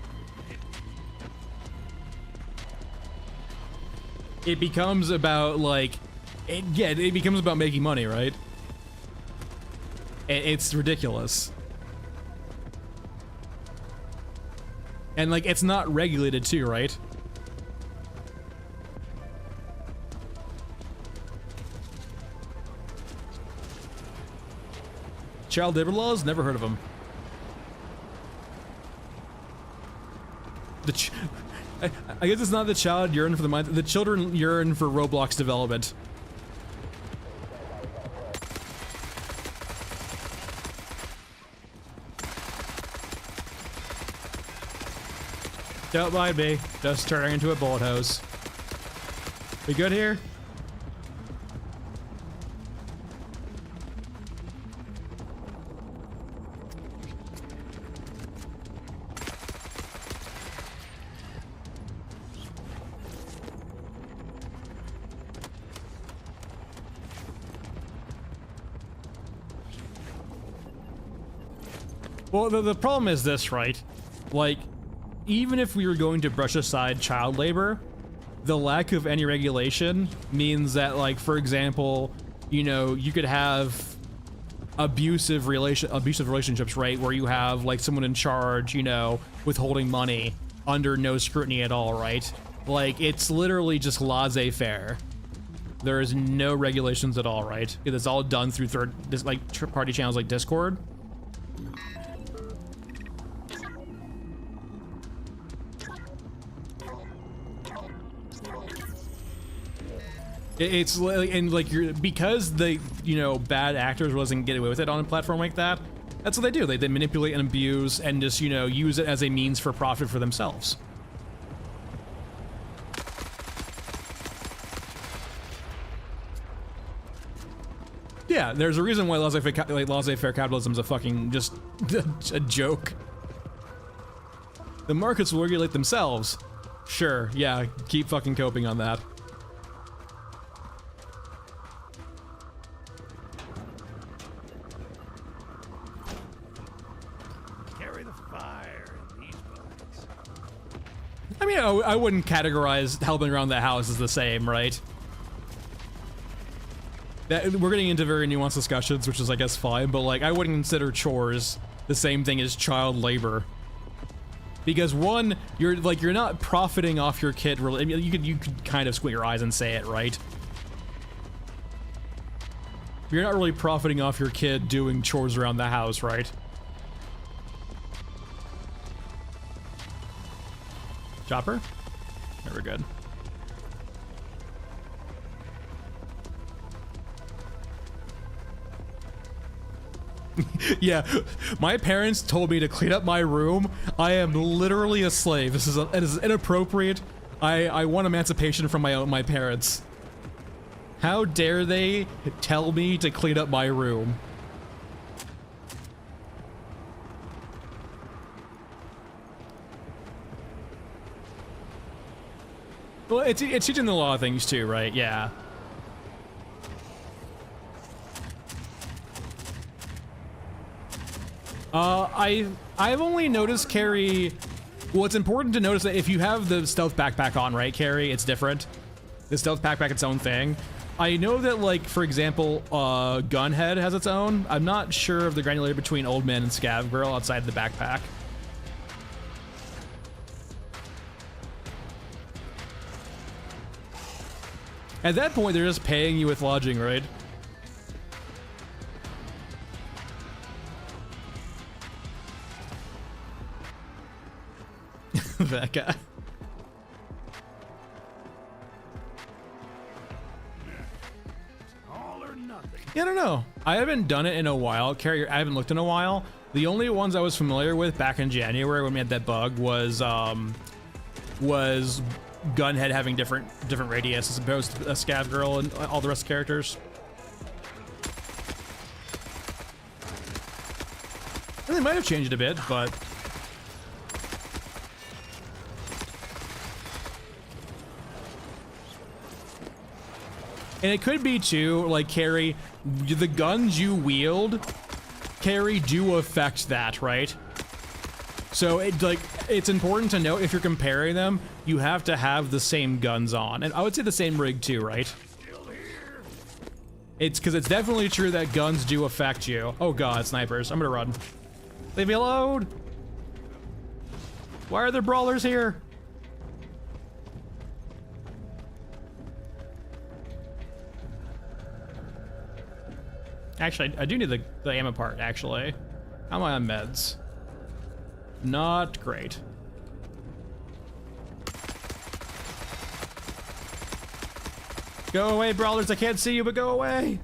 S1: It becomes about, like, it becomes about making money, right? It's ridiculous. And, like, it's not regulated too, right? Child labor laws? Never heard of them. I guess it's not the child yearn for the mind. The children yearn for Roblox development. Don't mind me. Just turning into a bullet hose. We good here? Well, the problem is this, right? Like, even if we were going to brush aside child labor, the lack of any regulation means that, like, for example, you know, you could have abusive relationships, right? Where you have, like, someone in charge, you know, withholding money under no scrutiny at all, right? Like, it's literally just laissez-faire. There is no regulations at all, right? It's all done through third-party channels like Discord. It's like, and like because the, you know, bad actors wasn't getting away with it on a platform like that. That's what they do. They manipulate and abuse and just, you know, use it as a means for profit for themselves. Yeah, there's a reason why laissez-faire capitalism is a fucking just a joke. The markets will regulate themselves. Sure, yeah, keep fucking coping on that. I mean, I wouldn't categorize helping around the house as the same, right? We're getting into very nuanced discussions, which is, I guess, fine, but, like, I wouldn't consider chores the same thing as child labor. Because, one, you're not profiting off your kid, really. I mean, you could kind of squint your eyes and say it, right? You're not really profiting off your kid doing chores around the house, right? Chopper? Never good. Yeah, my parents told me to clean up my room. I am literally a slave. It is inappropriate. I want emancipation from my parents. How dare they tell me to clean up my room? Well, it's teaching the law things too, right? Yeah. I've only noticed, Carrie. Well, it's important to notice that if you have the stealth backpack on, right, Carrie, it's different. The stealth backpack, its own thing. I know that, like, for example, Gunhead has its own. I'm not sure of the granularity between Old Man and Scav Girl outside the backpack. At that point, they're just paying you with lodging, right? That guy.
S5: All or nothing.
S1: Yeah, I don't know. I haven't done it in a while. Carrier, I haven't looked in a while. The only ones I was familiar with back in January when we had that bug was Gunhead having different radius as opposed to a Scav Girl and all the rest of the characters. And they might have changed it a bit, but And it could be too, like, Carrie, the guns you wield, Carrie, do affect that, right? So it's important to note if you're comparing them, you have to have the same guns on. And I would say the same rig too, right? It's because it's definitely true that guns do affect you. Oh god, snipers. I'm gonna run. Leave me alone! Why are there brawlers here? Actually, I do need the ammo part, actually. How am I on meds? Not great. Go away, brawlers. I can't see you, but go away.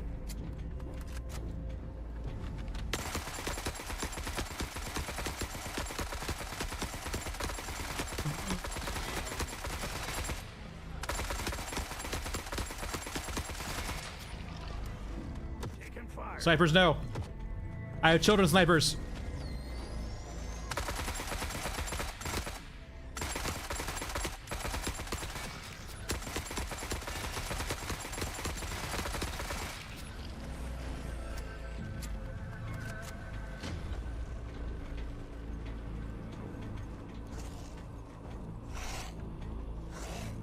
S1: Snipers, no. I have children snipers.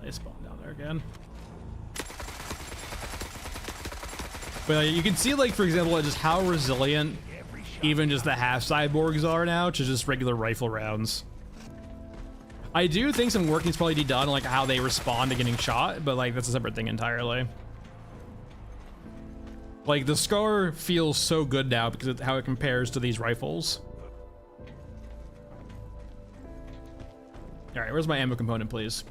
S1: They spawn down there again. But you can see, like, for example, just how resilient even just the half cyborgs are now to just regular rifle rounds. I do think some work needs probably be done on, like, how they respond to getting shot, but, like, that's a separate thing entirely. Like, the Scar feels so good now because of how it compares to these rifles. All right, where's my ammo component, please?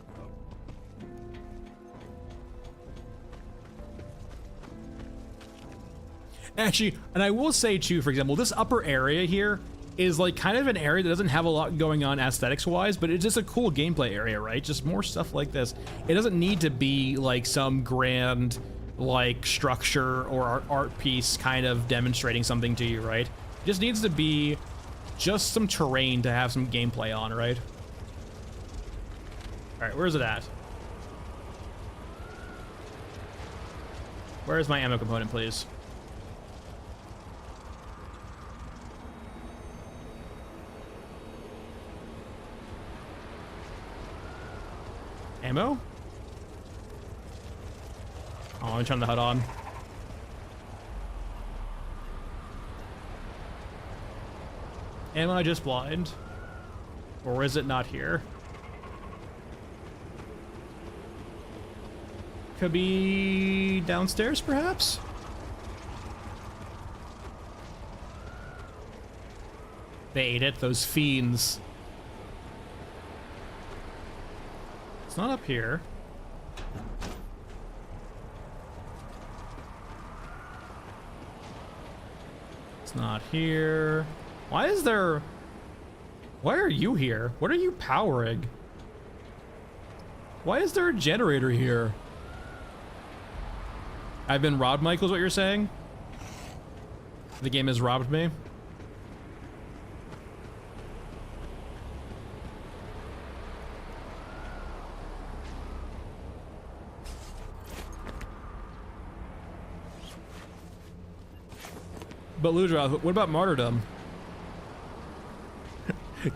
S1: Actually, and I will say too, for example, this upper area here is like kind of an area that doesn't have a lot going on aesthetics wise, but it's just a cool gameplay area, right? Just more stuff like this. It doesn't need to be like some grand like structure or art piece kind of demonstrating something to you, right? It just needs to be just some terrain to have some gameplay on, right? All right, where's it at? Where is my ammo component, please? Ammo? Oh, let me turn the HUD on. Am I just blind? Or is it not here? Could be downstairs, perhaps? They ate it, those fiends. It's not up here. It's not here. Why is there... Why are you here? What are you powering? Why is there a generator here? I've been robbed, Michael, is what you're saying? The game has robbed me? But Ludra, what about Martyrdom?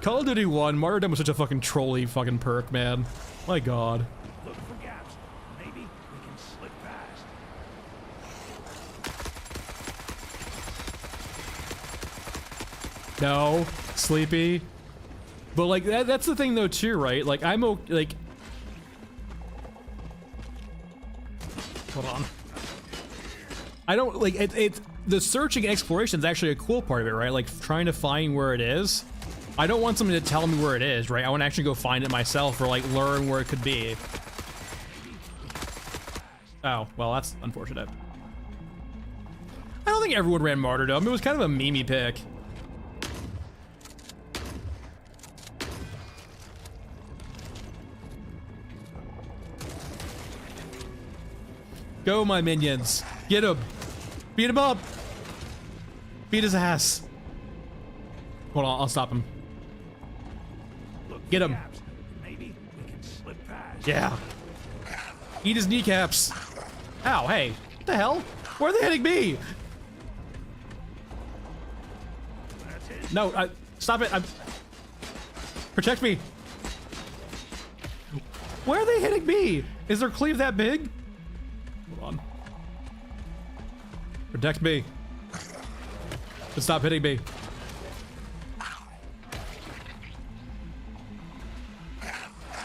S1: Call of Duty 1, Martyrdom was such a fucking trolly fucking perk, man. My god.
S4: Look for gaps. Maybe we can slip past.
S1: No, sleepy. But like that's the thing though too, right? Like I'm like hold on. I don't like it's the searching and exploration is actually a cool part of it, right? Like trying to find where it is. I don't want somebody to tell me where it is, right? I want to actually go find it myself or like learn where it could be. Oh, well, that's unfortunate. I don't think everyone ran Martyrdom. It was kind of a memey pick. Go, my minions. Get him. Beat him up. Beat his ass. Hold on, I'll stop him. Get him.
S4: Maybe we can slip past.
S1: Yeah. Eat his kneecaps. Ow, hey, what the hell? Where are they hitting me? No, stop it, protect me. Why are they hitting me? Is their cleave that big? Hold on. Protect me. Just stop hitting me.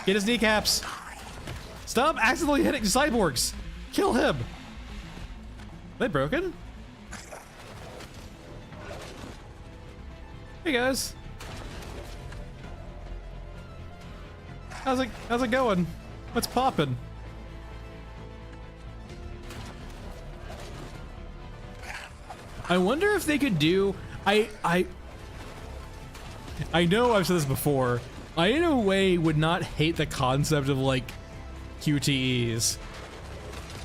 S1: Get his kneecaps. Stop accidentally hitting cyborgs. Kill him. Are they broken? Hey guys. How's it going? What's poppin'? I wonder if they could do, I know I've said this before. I in a way would not hate the concept of like QTEs.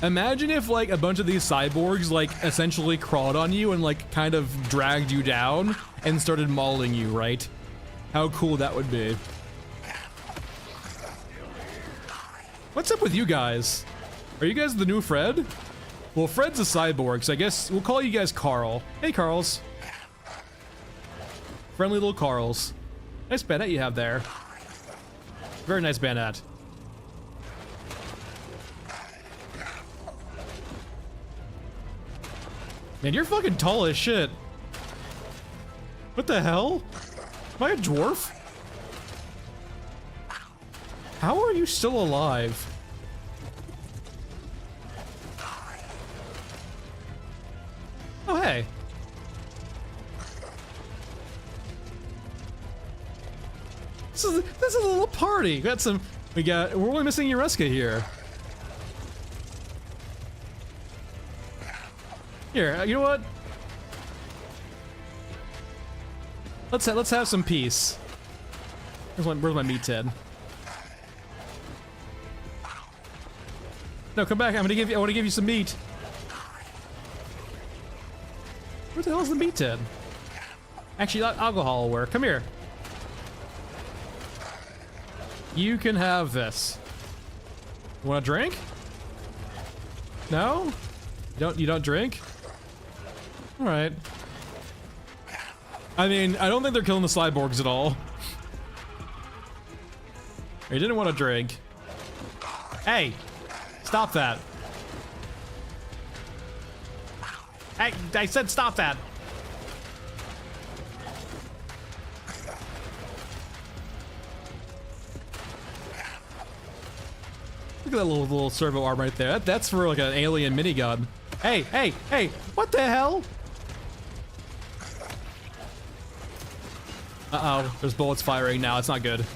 S1: Imagine if like a bunch of these cyborgs like essentially crawled on you and like kind of dragged you down and started mauling you, right? How cool that would be. What's up with you guys? Are you guys the new Fred? Well, Fred's a cyborg, so I guess we'll call you guys Carl. Hey, Carls. Friendly little Carls. Nice bayonet you have there. Very nice bayonet. Man, you're fucking tall as shit. What the hell? Am I a dwarf? How are you still alive? Oh, hey. This is a little party. We're only missing Yureska here. Here, you know what? Let's have some peace. Where's my meat tin? No, come back. I want to give you some meat. Where the hell is the meat tin? Actually, alcohol will work. Come here. You can have this. You want a drink? No? You don't drink? All right. I mean, I don't think they're killing the cyborgs at all. You didn't want a drink. Hey, stop that. Hey, I said stop that. Look at that little servo arm right there. That's for like an alien minigun. Hey, hey, hey, what the hell? Uh-oh, there's bullets firing now. It's not good.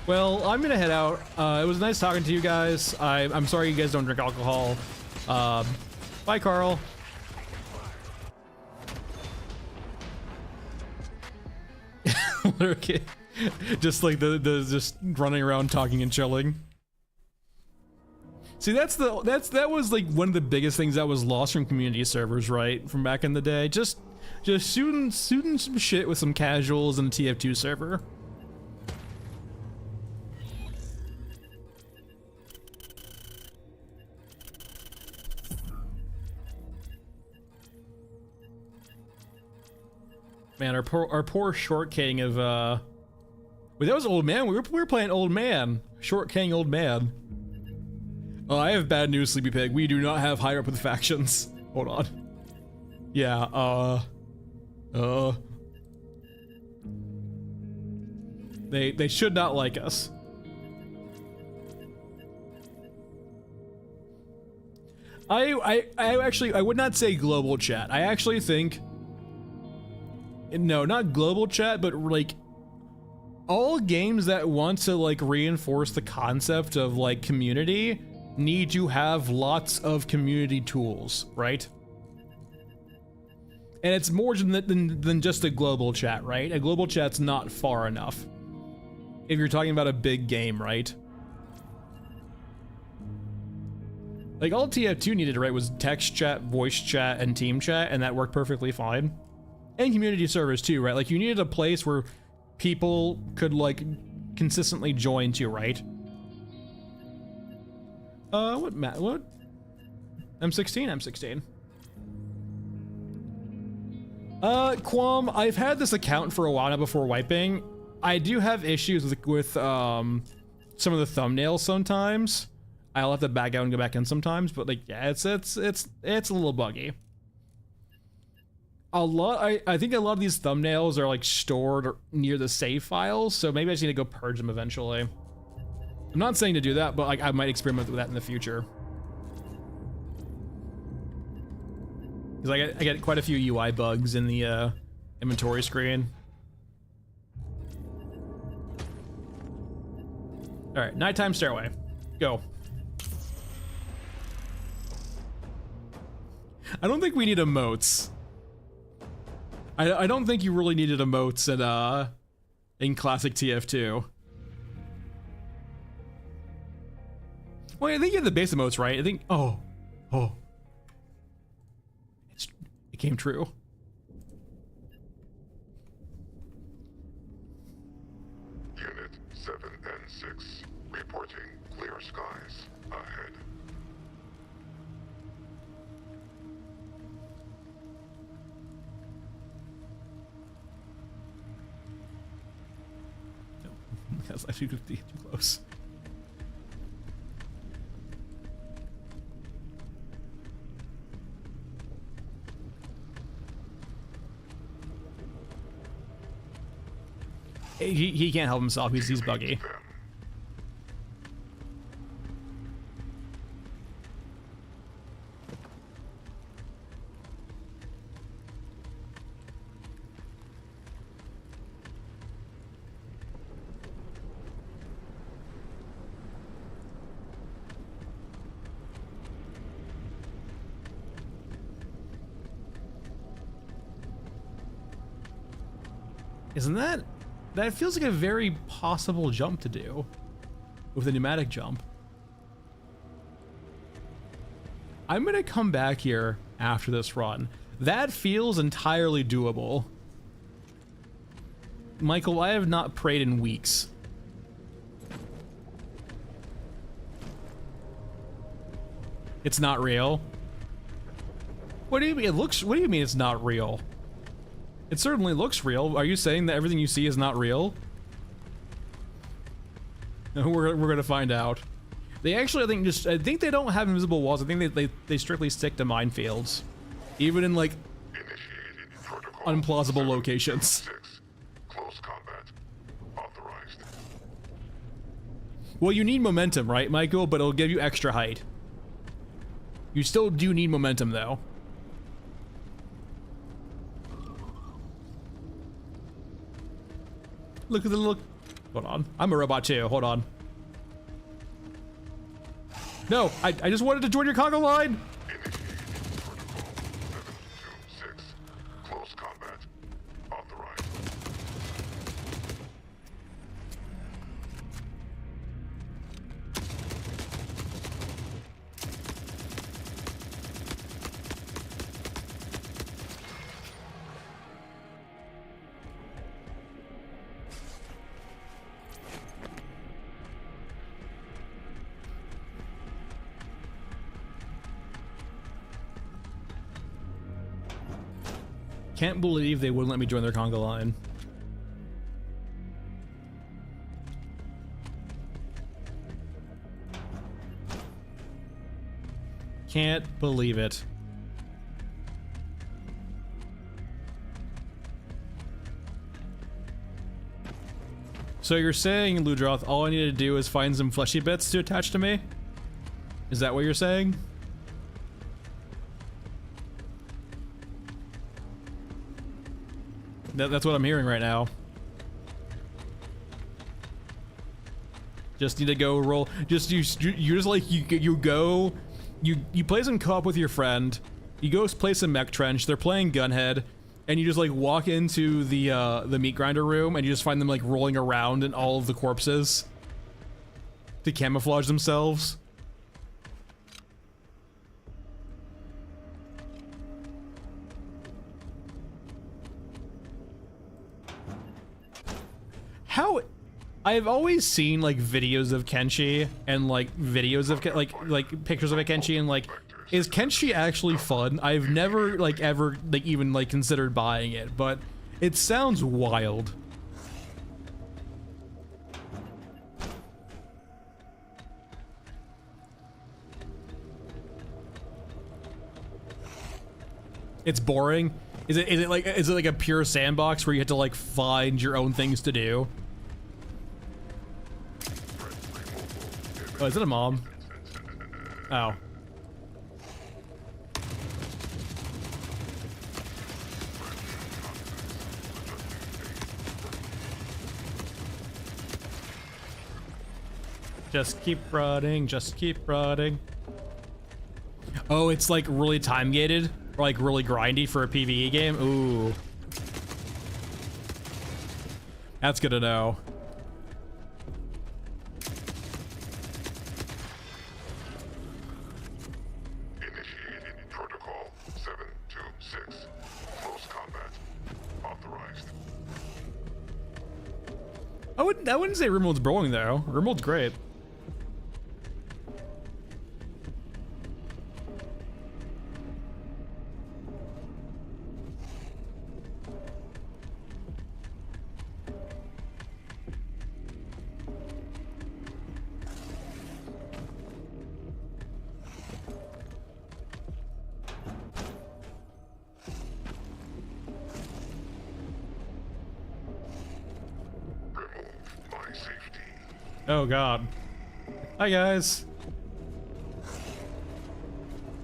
S1: Well, I'm gonna head out. It was nice talking to you guys. I'm sorry you guys don't drink alcohol. Bye, Carl. Okay. Just like the just running around talking and chilling. See, that was like one of the biggest things that was lost from community servers, right? From back in the day. Just shooting some shit with some casuals in a TF2 server. Man, our poor short king of wait, that was old man. We were playing old man. Short king, old man. Oh, I have bad news, Sleepy Pig. We do not have higher up with factions. Hold on. Yeah, they should not like us. I actually, I would not say global chat. I actually think, no, not global chat, but like all games that want to like reinforce the concept of like community need to have lots of community tools, right? And it's more than just a global chat, right? A global chat's not far enough if you're talking about a big game, right? Like all TF2 needed, right, was text chat, voice chat, and team chat, and that worked perfectly fine. And community servers too, right? Like you needed a place where people could like consistently join to, right? What? M16, M16. Quam, I've had this account for a while now before wiping. I do have issues with some of the thumbnails sometimes. I'll have to back out and go back in sometimes, but like, yeah, it's a little buggy. I think a lot of these thumbnails are like stored near the save files, so maybe I just need to go purge them eventually. I'm not saying to do that, but like I might experiment with that in the future. Because I get quite a few UI bugs in the inventory screen. All right, nighttime stairway, go. I don't think we need emotes. I don't think you really needed emotes in classic TF2. Well, I think you have the base emotes, right? I think. Oh. It came true.
S3: Unit 7 and 6 reporting clear skies ahead.
S1: No, that's actually too close. He can't help himself. He's buggy. Isn't that? That feels like a very possible jump to do with a pneumatic jump. I'm gonna come back here after this run. That feels entirely doable. Michael, I have not prayed in weeks. It's not real. What do you mean? What do you mean it's not real? It certainly looks real. Are you saying that everything you see is not real? We're gonna find out. They actually, I think they don't have invisible walls. I think they strictly stick to minefields, even in like unplausible locations.
S3: 6. Close combat authorized.
S1: Well, you need momentum, right, Michael? But it'll give you extra height. You still do need momentum, though. Look at the look. Hold on. I'm a robot too. Hold on. No, I just wanted to join your conga line.
S3: Close combat authorized.
S1: Can't believe they wouldn't let me join their conga line. Can't believe it. So you're saying, Ludroth, all I need to do is find some fleshy bits to attach to me? Is that what you're saying? That's what I'm hearing right now. Just need to go roll. Just you just like you go, you play some co-op with your friend. You go play some mech trench. They're playing Gunhead, and you just like walk into the meat grinder room, and you just find them like rolling around in all of the corpses to camouflage themselves. How? I've always seen like videos of Kenshi and like videos of like pictures of a Kenshi and like, is Kenshi actually fun? I've never like ever like even like considered buying it, but it sounds wild. It's boring. Is it like a pure sandbox where you have to like find your own things to do? Oh, is it a mom? Oh. Just keep running, just keep running. Oh, it's like really time gated, or like really grindy for a PvE game? Ooh. That's good to know.
S3: Initiating protocol 726. Close combat. Authorized.
S1: I wouldn't say Rimwood's boring though. Rimwood's great.
S3: My safety.
S1: Oh god. Hi guys.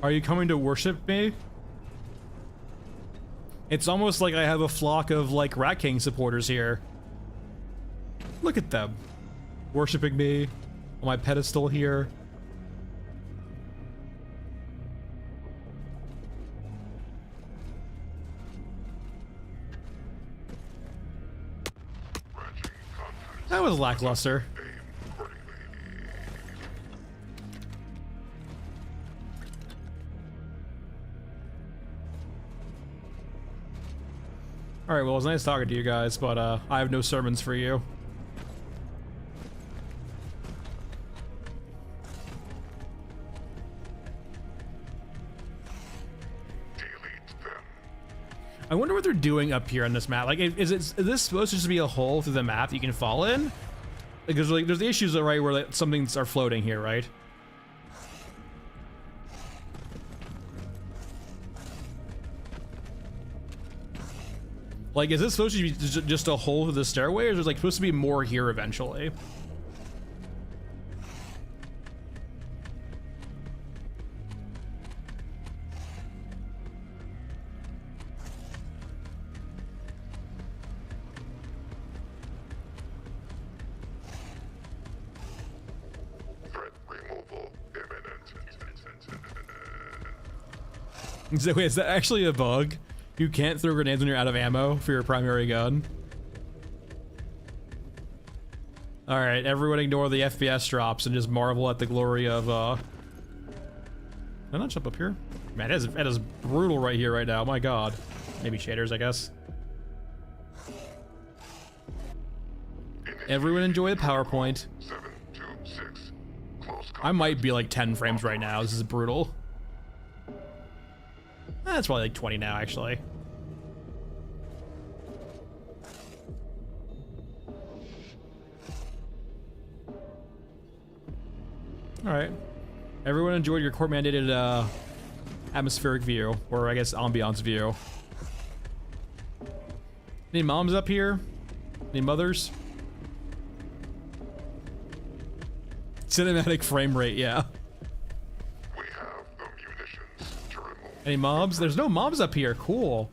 S1: Are you coming to worship me? It's almost like I have a flock of like Rat King supporters here. Look at them. Worshipping me on my pedestal here. That was lackluster. Alright, well, it was nice talking to you guys, but I have no sermons for you. I wonder what they're doing up here on this map. Like, is this supposed to just be a hole through the map that you can fall in? Because like, there's the issues, right, where like, some things are floating here, right? Like, is this supposed to be just a hole through the stairway, or is there like supposed to be more here eventually? So wait, is that actually a bug? You can't throw grenades when you're out of ammo for your primary gun? Alright, everyone ignore the FPS drops and just marvel at the glory of, Can I not jump up here? Man, that is brutal right here right now, my god. Maybe shaders, I guess. Everyone enjoy the PowerPoint.
S3: 726.
S1: I might be like 10 frames right now, this is brutal. That's probably like 20 now, actually. Alright. Everyone enjoyed your court-mandated atmospheric view, or I guess ambiance view. Any moms up here? Any mothers? Cinematic frame rate, yeah. Any mobs? There's no mobs up here. Cool.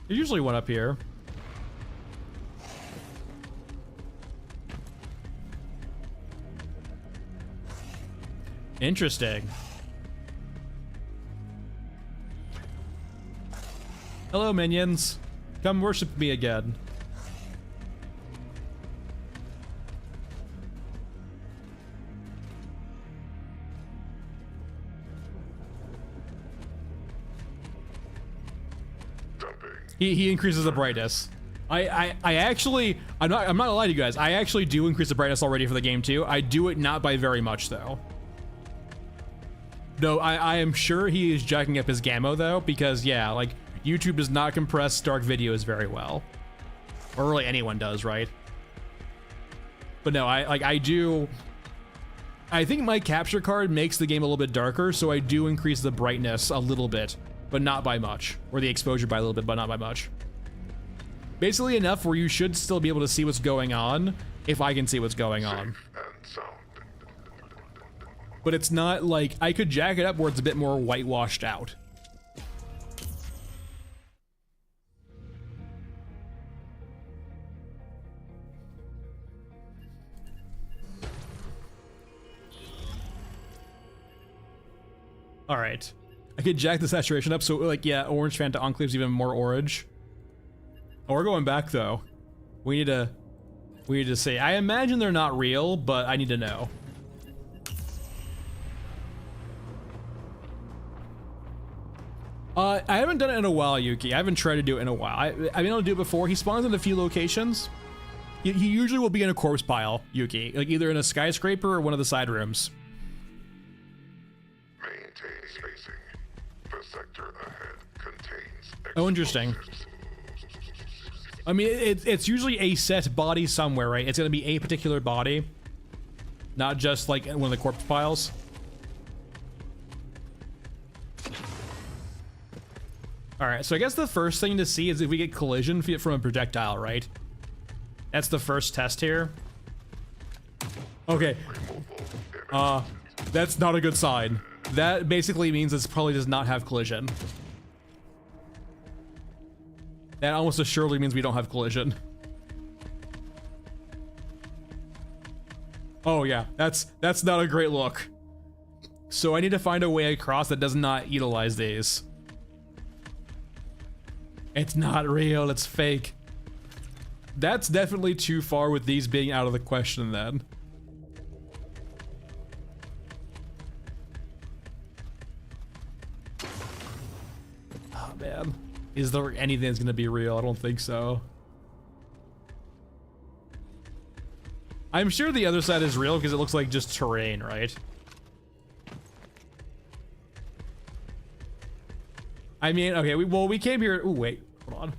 S1: There's usually one up here. Interesting. Hello, minions. Come worship me again. He increases the brightness. I actually, I'm not gonna lie to you guys. I actually do increase the brightness already for the game too. I do it not by very much though. No, I am sure he is jacking up his gamma though, because yeah, like YouTube does not compress dark videos very well, or really anyone does, right? But no, I do. I think my capture card makes the game a little bit darker, so I do increase the brightness a little bit, but not by much, or the exposure by a little bit, but not by much. Basically enough where you should still be able to see what's going on, if I can see what's going on. But it's not like, I could jack it up where it's a bit more whitewashed out. All right, I could jack the saturation up, so like, yeah, orange Fanta Enclave's even more orange. Oh, we're going back though. We need to say, I imagine they're not real, but I need to know. I haven't done it in a while, Yuki. I haven't tried to do it in a while. I've been able to do it before. He spawns in a few locations. He usually will be in a corpse pile, Yuki, like either in a skyscraper or one of the side rooms.
S3: Maintain spacing. The sector ahead contains.
S1: Oh, interesting. I mean, it's usually a set body somewhere, right? It's gonna be a particular body, not just like one of the corpse piles. All right, so I guess the first thing to see is if we get collision from a projectile, right? That's the first test here. Okay. That's not a good sign. That basically means this probably does not have collision. That almost assuredly means we don't have collision. Oh yeah, that's not a great look. So I need to find a way across that does not utilize these. It's not real, it's fake. That's definitely too far with these being out of the question then. Oh man. Is there anything that's gonna be real? I don't think so. I'm sure the other side is real because it looks like just terrain, right? I mean, okay, we came here. Ooh, wait, hold on.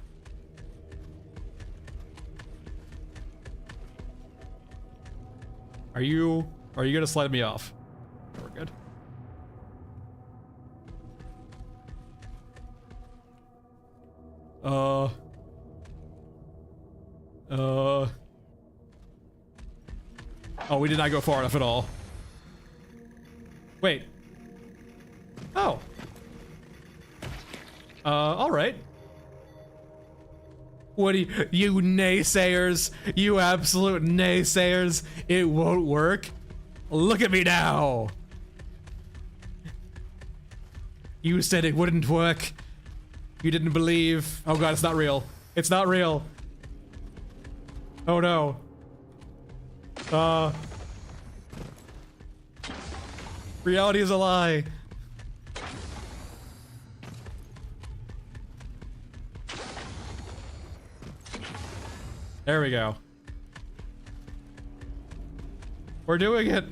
S1: Are you gonna slide me off? We're good. Oh, we did not go far enough at all. Wait. Oh. All right. What do you naysayers, you absolute naysayers, it won't work? Look at me now. You said it wouldn't work. You didn't believe. Oh god, it's not real. It's not real. Oh no. Reality is a lie. There we go. We're doing it.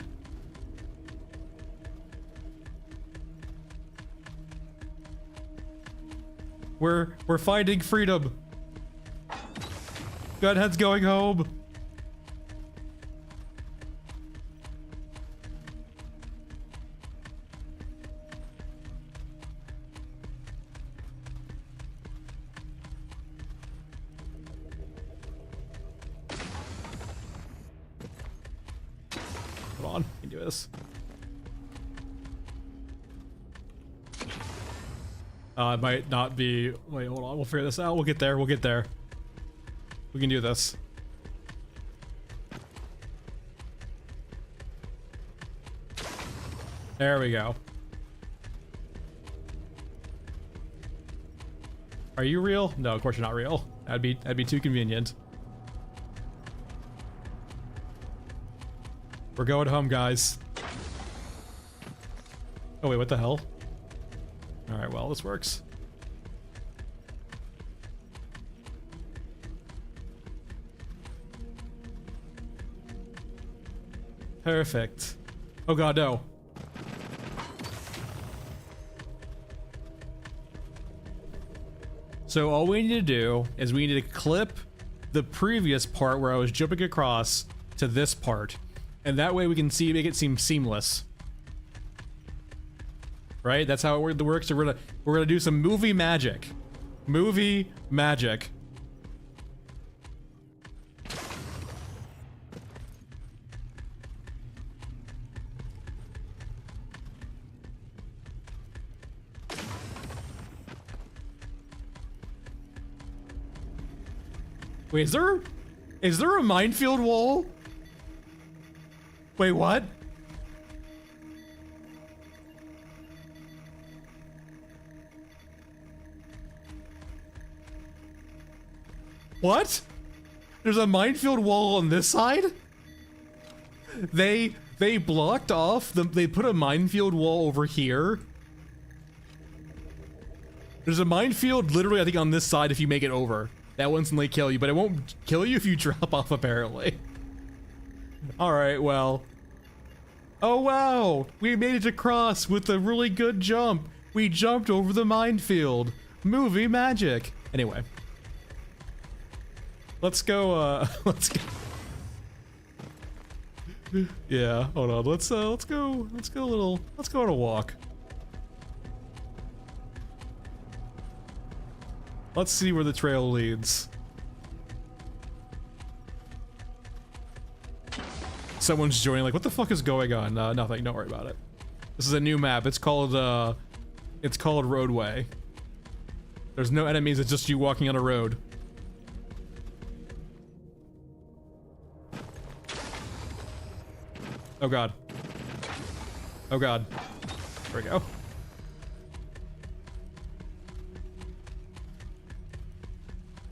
S1: We're finding freedom. Gunhead's going home. Come on, we can do this. It might not be. Wait, hold on. We'll figure this out. We'll get there. We'll get there. We can do this. There we go. Are you real? No, of course you're not real. That'd be too convenient. We're going home, guys. Oh wait, what the hell? All right, well, this works. Perfect. Oh god, no. So all we need to do is we need to clip the previous part where I was jumping across to this part, and that way we can make it seem seamless. Right? That's how it works. So we're gonna do some movie magic. Movie magic. Wait, is there a minefield wall? Wait, what? What? There's a minefield wall on this side? They blocked off they put a minefield wall over here. There's a minefield literally I think on this side if you make it over. That will instantly kill you, but it won't kill you if you drop off apparently. Alright, well. Oh wow! We made it across with a really good jump. We jumped over the minefield. Movie magic. Anyway. Let's go, let's go. Yeah, hold on. Let's go on a walk. Let's see where the trail leads. Someone's joining, like, what the fuck is going on? Nothing, don't worry about it. This is a new map. It's called Roadway. There's no enemies, it's just you walking on a road. Oh god. Oh god. There we go.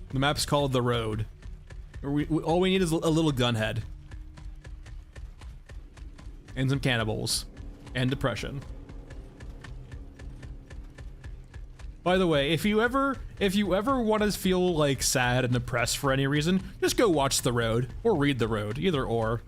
S1: The map's called The Road. All we need is a little gunhead. And some cannibals. And depression. By the way, if you ever want to feel like sad and depressed for any reason, just go watch The Road or read The Road, either or.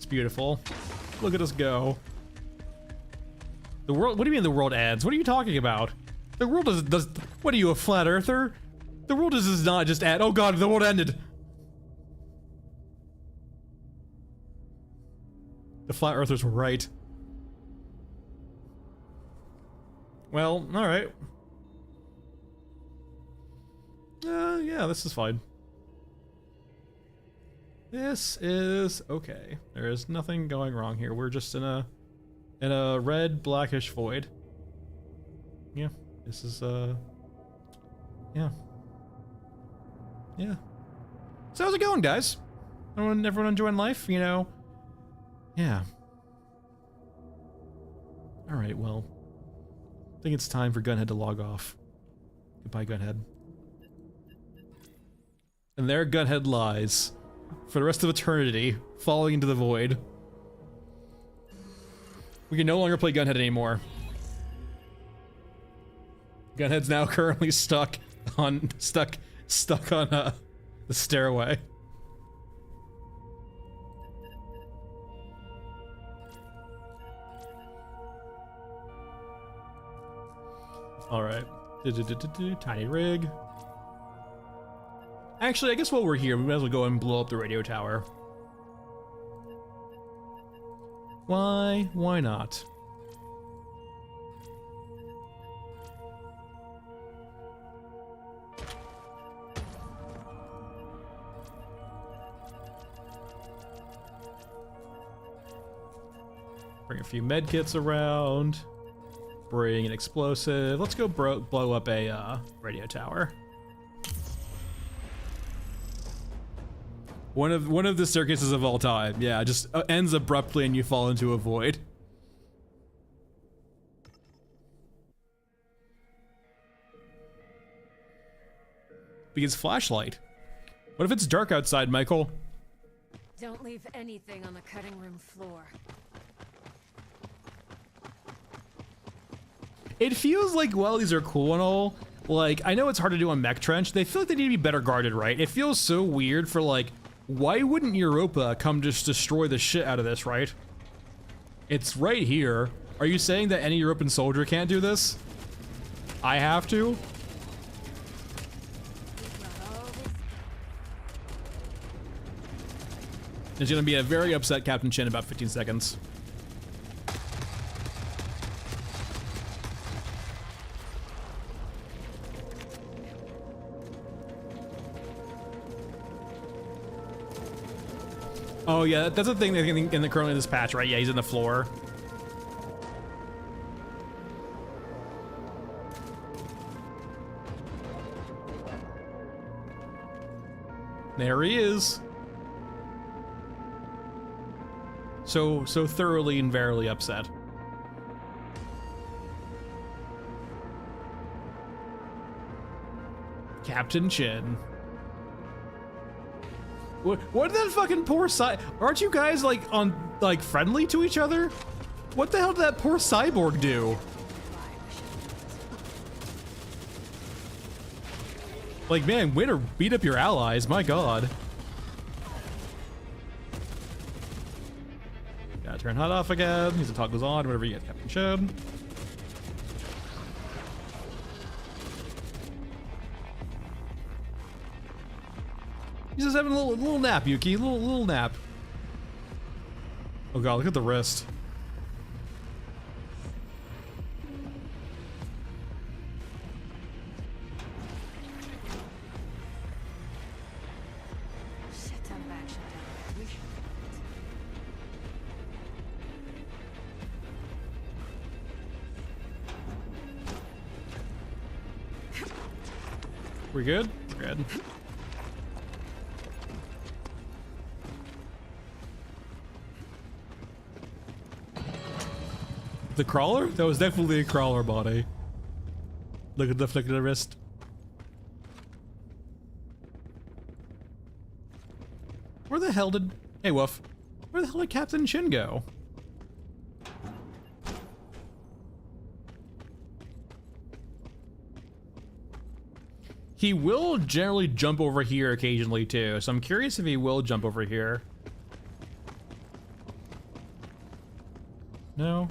S1: Beautiful. Look at us go. The world, what do you mean the world ends? What are you talking about? The world does what are you, a flat earther? The world does not just end. Oh god, the world ended. The flat earthers were right. Well, alright. Yeah, this is fine. This is okay. There is nothing going wrong here. We're just in a red blackish void. Yeah, this is yeah. So how's it going, guys? Everyone enjoying life? You know? Yeah. All right. Well, I think it's time for Gunhead to log off. Goodbye, Gunhead. And there Gunhead lies. For the rest of eternity, falling into the void. We can no longer play Gunhead anymore. Gunhead's now currently stuck on the stairway. All right, tiny rig. Actually, I guess while we're here, we might as well go and blow up the radio tower. Why? Why not? Bring a few medkits around. Bring an explosive. Let's go blow up a radio tower. One of the circuses of all time. Yeah, just ends abruptly and you fall into a void. Because flashlight. What if it's dark outside, Michael?
S2: Don't leave anything on the cutting room floor.
S1: It feels like, while these are cool and all, like, I know it's hard to do on Mech Trench, they feel like they need to be better guarded, right? It feels so weird for, like, why wouldn't Europa come just destroy the shit out of this, right? It's right here. Are you saying that any European soldier can't do this? I have to? There's gonna be a very upset Captain Chin in about 15 seconds. Oh yeah, that's the thing in the currently this patch, right? Yeah, he's in the floor. There he is. So thoroughly and verily upset. Captain Chin. What did that fucking poor aren't you guys like friendly to each other? What the hell did that poor cyborg do? Like, man, way to beat up your allies, my god. Gotta turn HUD off again. He's a toggles on, whatever you get, Captain Chin. He's just having a little nap, Yuki. Little nap. Oh god, look at the wrist.
S2: Shit ton of action down there. We should.
S1: We good? Good. The crawler? That was definitely a crawler body. Look at the flick of the wrist. Where the hell did... Hey, Woof. Where the hell did Captain Chin go? He will generally jump over here occasionally, too. So I'm curious if he will jump over here. No?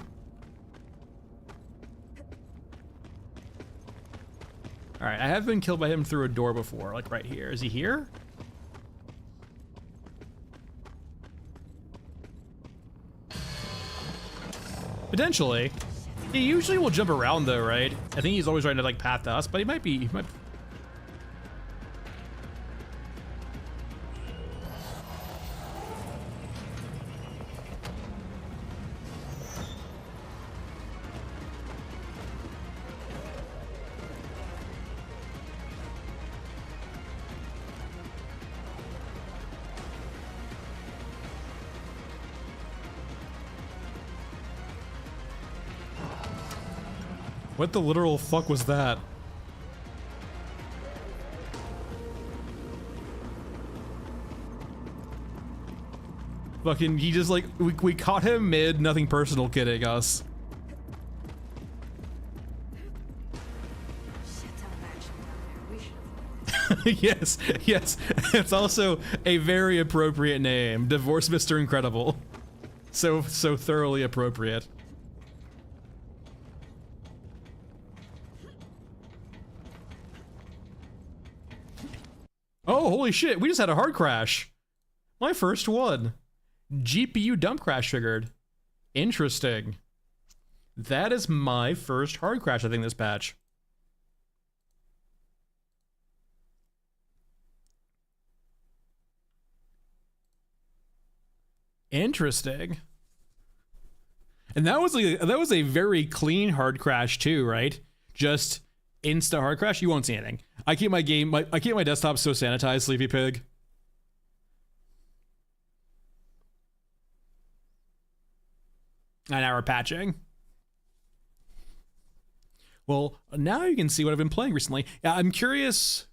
S1: Alright, I have been killed by him through a door before, like right here. Is he here? Potentially. He usually will jump around though, right? I think he's always trying to like path to us, but he might be... What the literal fuck was that? Fucking, he just like, we caught him mid, nothing personal kidding us.
S2: Shit ton of action down there. We should.
S1: Yes, yes. It's also a very appropriate name. Divorce Mr. Incredible. So thoroughly appropriate. Oh, holy shit, we just had a hard crash. My first one. GPU dump crash triggered. Interesting. That is my first hard crash, I think, this patch. Interesting. And that was a very clean hard crash too, right? Just insta hard crash. You won't see anything. I keep my desktop so sanitized, Sleepy Pig. And now we're patching. Well, now you can see what I've been playing recently. Yeah, I'm curious.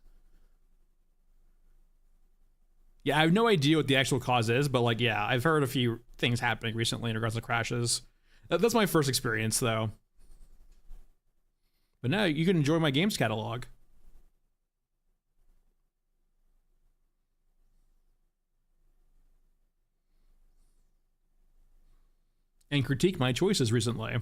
S1: Yeah, I have no idea what the actual cause is, but like, yeah, I've heard a few things happening recently in regards to crashes. That's my first experience, though. But now you can enjoy my games catalog. And critique my choices recently.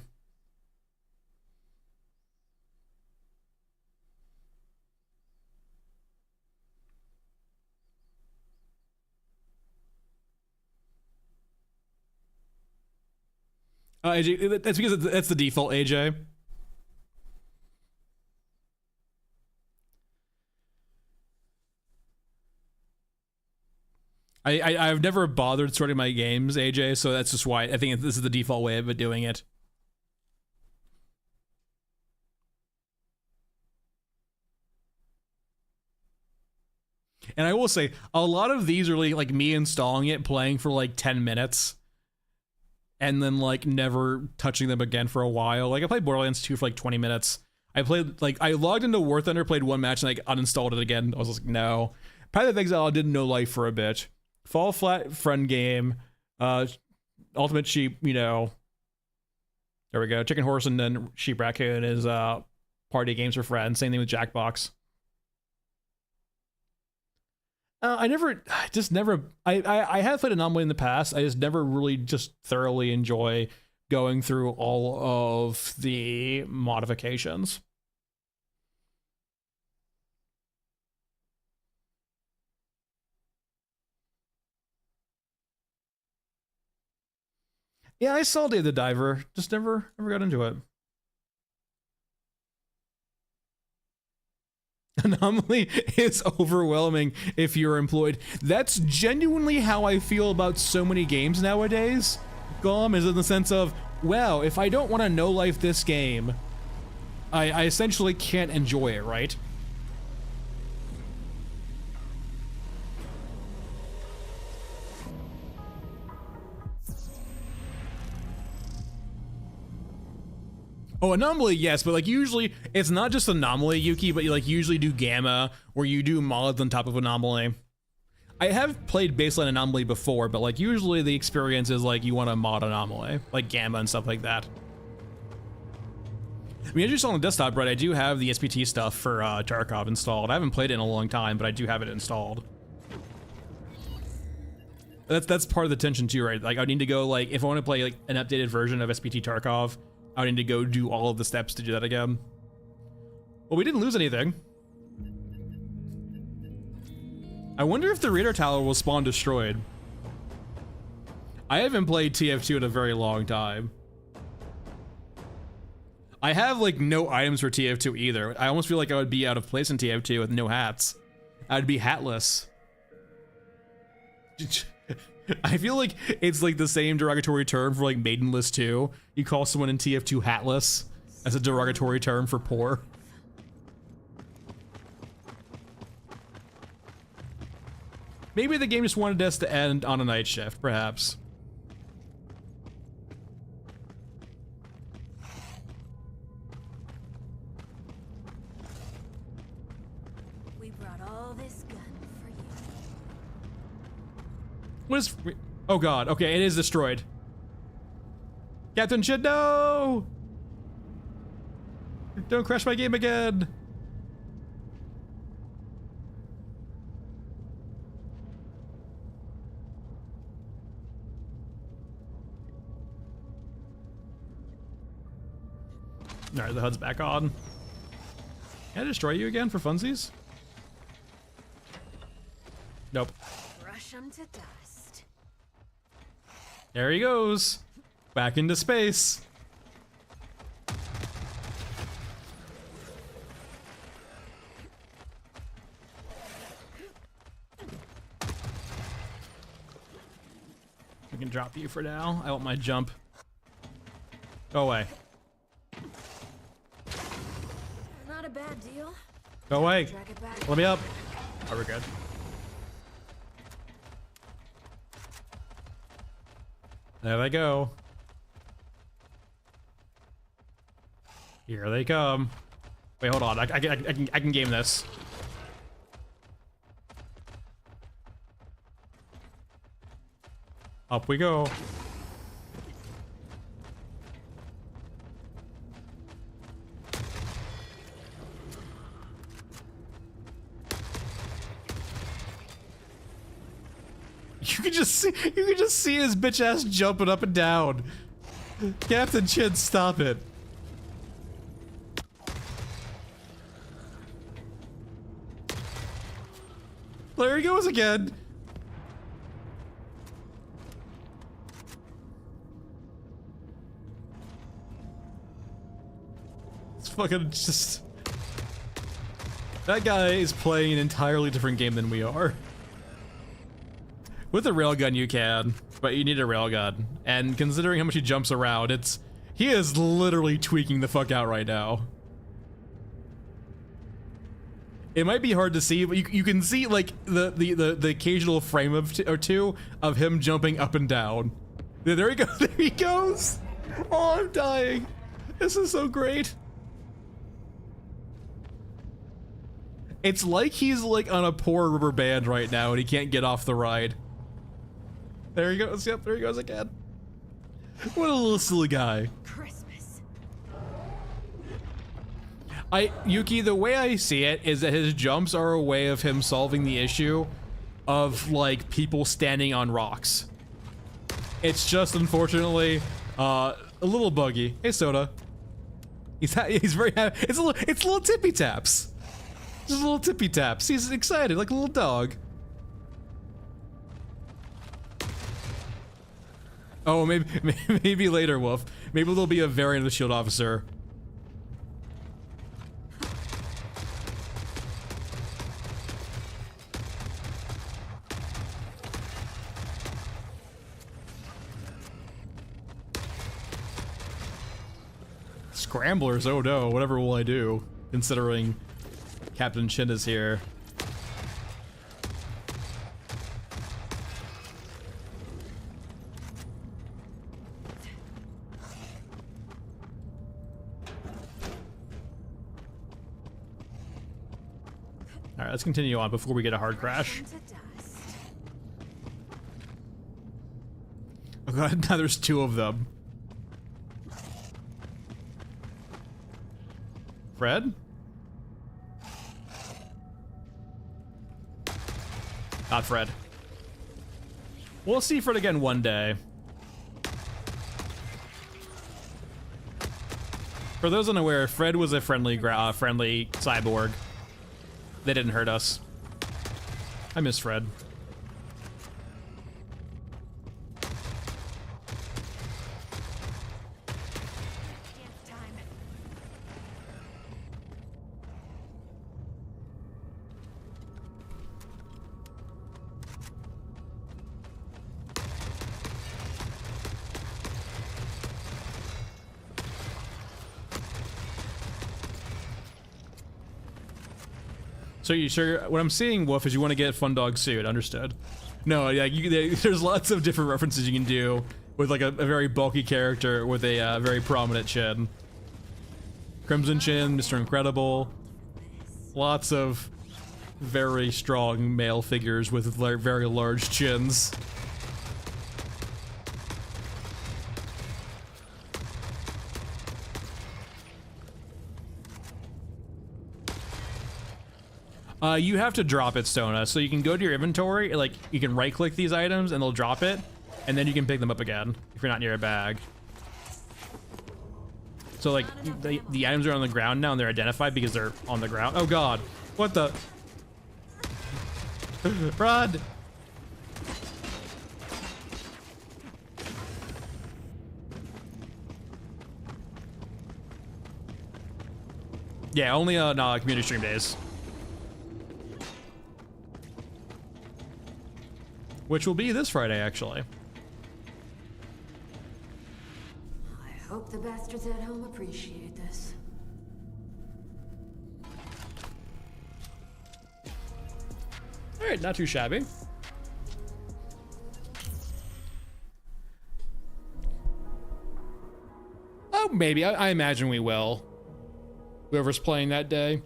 S1: AJ, that's because that's the default, AJ. I've never bothered sorting my games, AJ, so that's just why I think this is the default way of doing it. And I will say, a lot of these are like me installing it, playing for like 10 minutes, and then like never touching them again for a while. Like I played Borderlands 2 for like 20 minutes. I logged into War Thunder, played one match, and I uninstalled it again. I was like, no. Path of Exile did No Life for a bit. Fall Flat, friend game. Ultimate Sheep, you know. There we go. Chicken Horse and then Sheep Raccoon is party games for friends. Same thing with Jackbox. I have played Anomaly in the past. I just never really just thoroughly enjoy going through all of the modifications. Yeah, I saw Dave the Diver, just never got into it. Anomaly is overwhelming if you're employed. That's genuinely how I feel about so many games nowadays. Golem is in the sense of, well, if I don't want to no life this game, I essentially can't enjoy it, right? Oh, Anomaly, yes, but like usually it's not just Anomaly, Yuki, but you like usually do Gamma, where you do mods on top of Anomaly. I have played baseline Anomaly before, but like usually the experience is like you want to mod Anomaly, like Gamma and stuff like that. I mean, as you saw on the desktop, right, I do have the SPT stuff for Tarkov installed. I haven't played it in a long time, but I do have it installed. That's part of the tension too, right? Like I need to go, like, if I want to play like an updated version of SPT Tarkov, I need to go do all of the steps to do that again. Well, we didn't lose anything. I wonder if the radar tower will spawn destroyed. I haven't played TF2 in a very long time. I have like no items for TF2 either. I almost feel like I would be out of place in TF2 with no hats. I'd be hatless. I feel like it's like the same derogatory term for like maidenless too. You call someone in TF2 hatless as a derogatory term for poor. Maybe the game just wanted us to end on a night shift, perhaps.
S2: We brought all this gun for you.
S1: What is... Oh god, okay, it is destroyed. Captain Shit, no! Don't crash my game again! Alright, the HUD's back on. Can I destroy you again for funsies? Nope.
S2: Brush 'em to dust.
S1: There he goes. Back into space. We can drop you for now. I want my jump. Go away.
S2: Not a bad deal.
S1: Go away.
S2: Drag it back.
S1: Let me up. Oh, we're good. There they go. Here they come. Wait, hold on. I can game this. Up we go. You can just see his bitch ass jumping up and down. Captain Chin, stop it. There he goes again. It's fucking just... That guy is playing an entirely different game than we are. With a railgun you can, but you need a railgun. And considering how much he jumps around, he is literally tweaking the fuck out right now. It might be hard to see, but you can see like the occasional frame or two of him jumping up and down. There he goes. There he goes. Oh, I'm dying. This is so great. It's like he's like on a poor rubber band right now and he can't get off the ride. There he goes. Yep, there he goes again. What a little silly guy.
S2: Christmas.
S1: Yuki, the way I see it is that his jumps are a way of him solving the issue of like people standing on rocks. It's just unfortunately a little buggy. Hey, Soda. He's very happy. It's little tippy taps. Just little tippy taps. He's excited like a little dog. Oh, maybe later, Wolf. Maybe there'll be a variant of the shield officer. Scramblers, oh no, whatever will I do, considering Captain Chin is here. Alright, let's continue on before we get a hard crash. Oh god, now there's two of them. Fred? Not Fred. We'll see Fred again one day. For those unaware, Fred was a friendly cyborg. They didn't hurt us. I miss Fred. So you sure? What I'm seeing, Wolf, is you want to get Fun Dog suit. Understood. No, yeah, there's lots of different references you can do with like a very bulky character with a very prominent chin. Crimson Chin, Mr. Incredible. Lots of very strong male figures with very large chins. You have to drop it, Sona. So you can go to your inventory, like you can right-click these items and they'll drop it, and then you can pick them up again if you're not near a bag. So like the items are on the ground now and they're identified because they're on the ground. Oh god, what the? Rod. Yeah, only on community stream days. Which will be this Friday, actually.
S2: I hope the bastards at home appreciate this.
S1: All right, not too shabby. Oh, maybe. I imagine we will. Whoever's playing that day.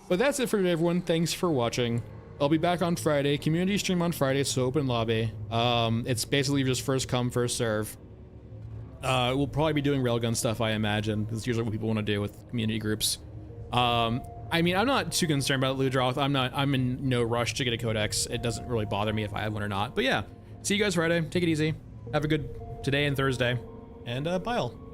S1: But that's it for everyone. Thanks for watching. I'll be back on Friday. Community stream on Friday, so open lobby. It's basically just first come, first serve. We'll probably be doing railgun stuff, I imagine. That's usually what people want to do with community groups. I mean, I'm not too concerned about Ludroth. I'm in no rush to get a codex. It doesn't really bother me if I have one or not. But yeah, see you guys Friday. Take it easy. Have a good today and Thursday. And bye all.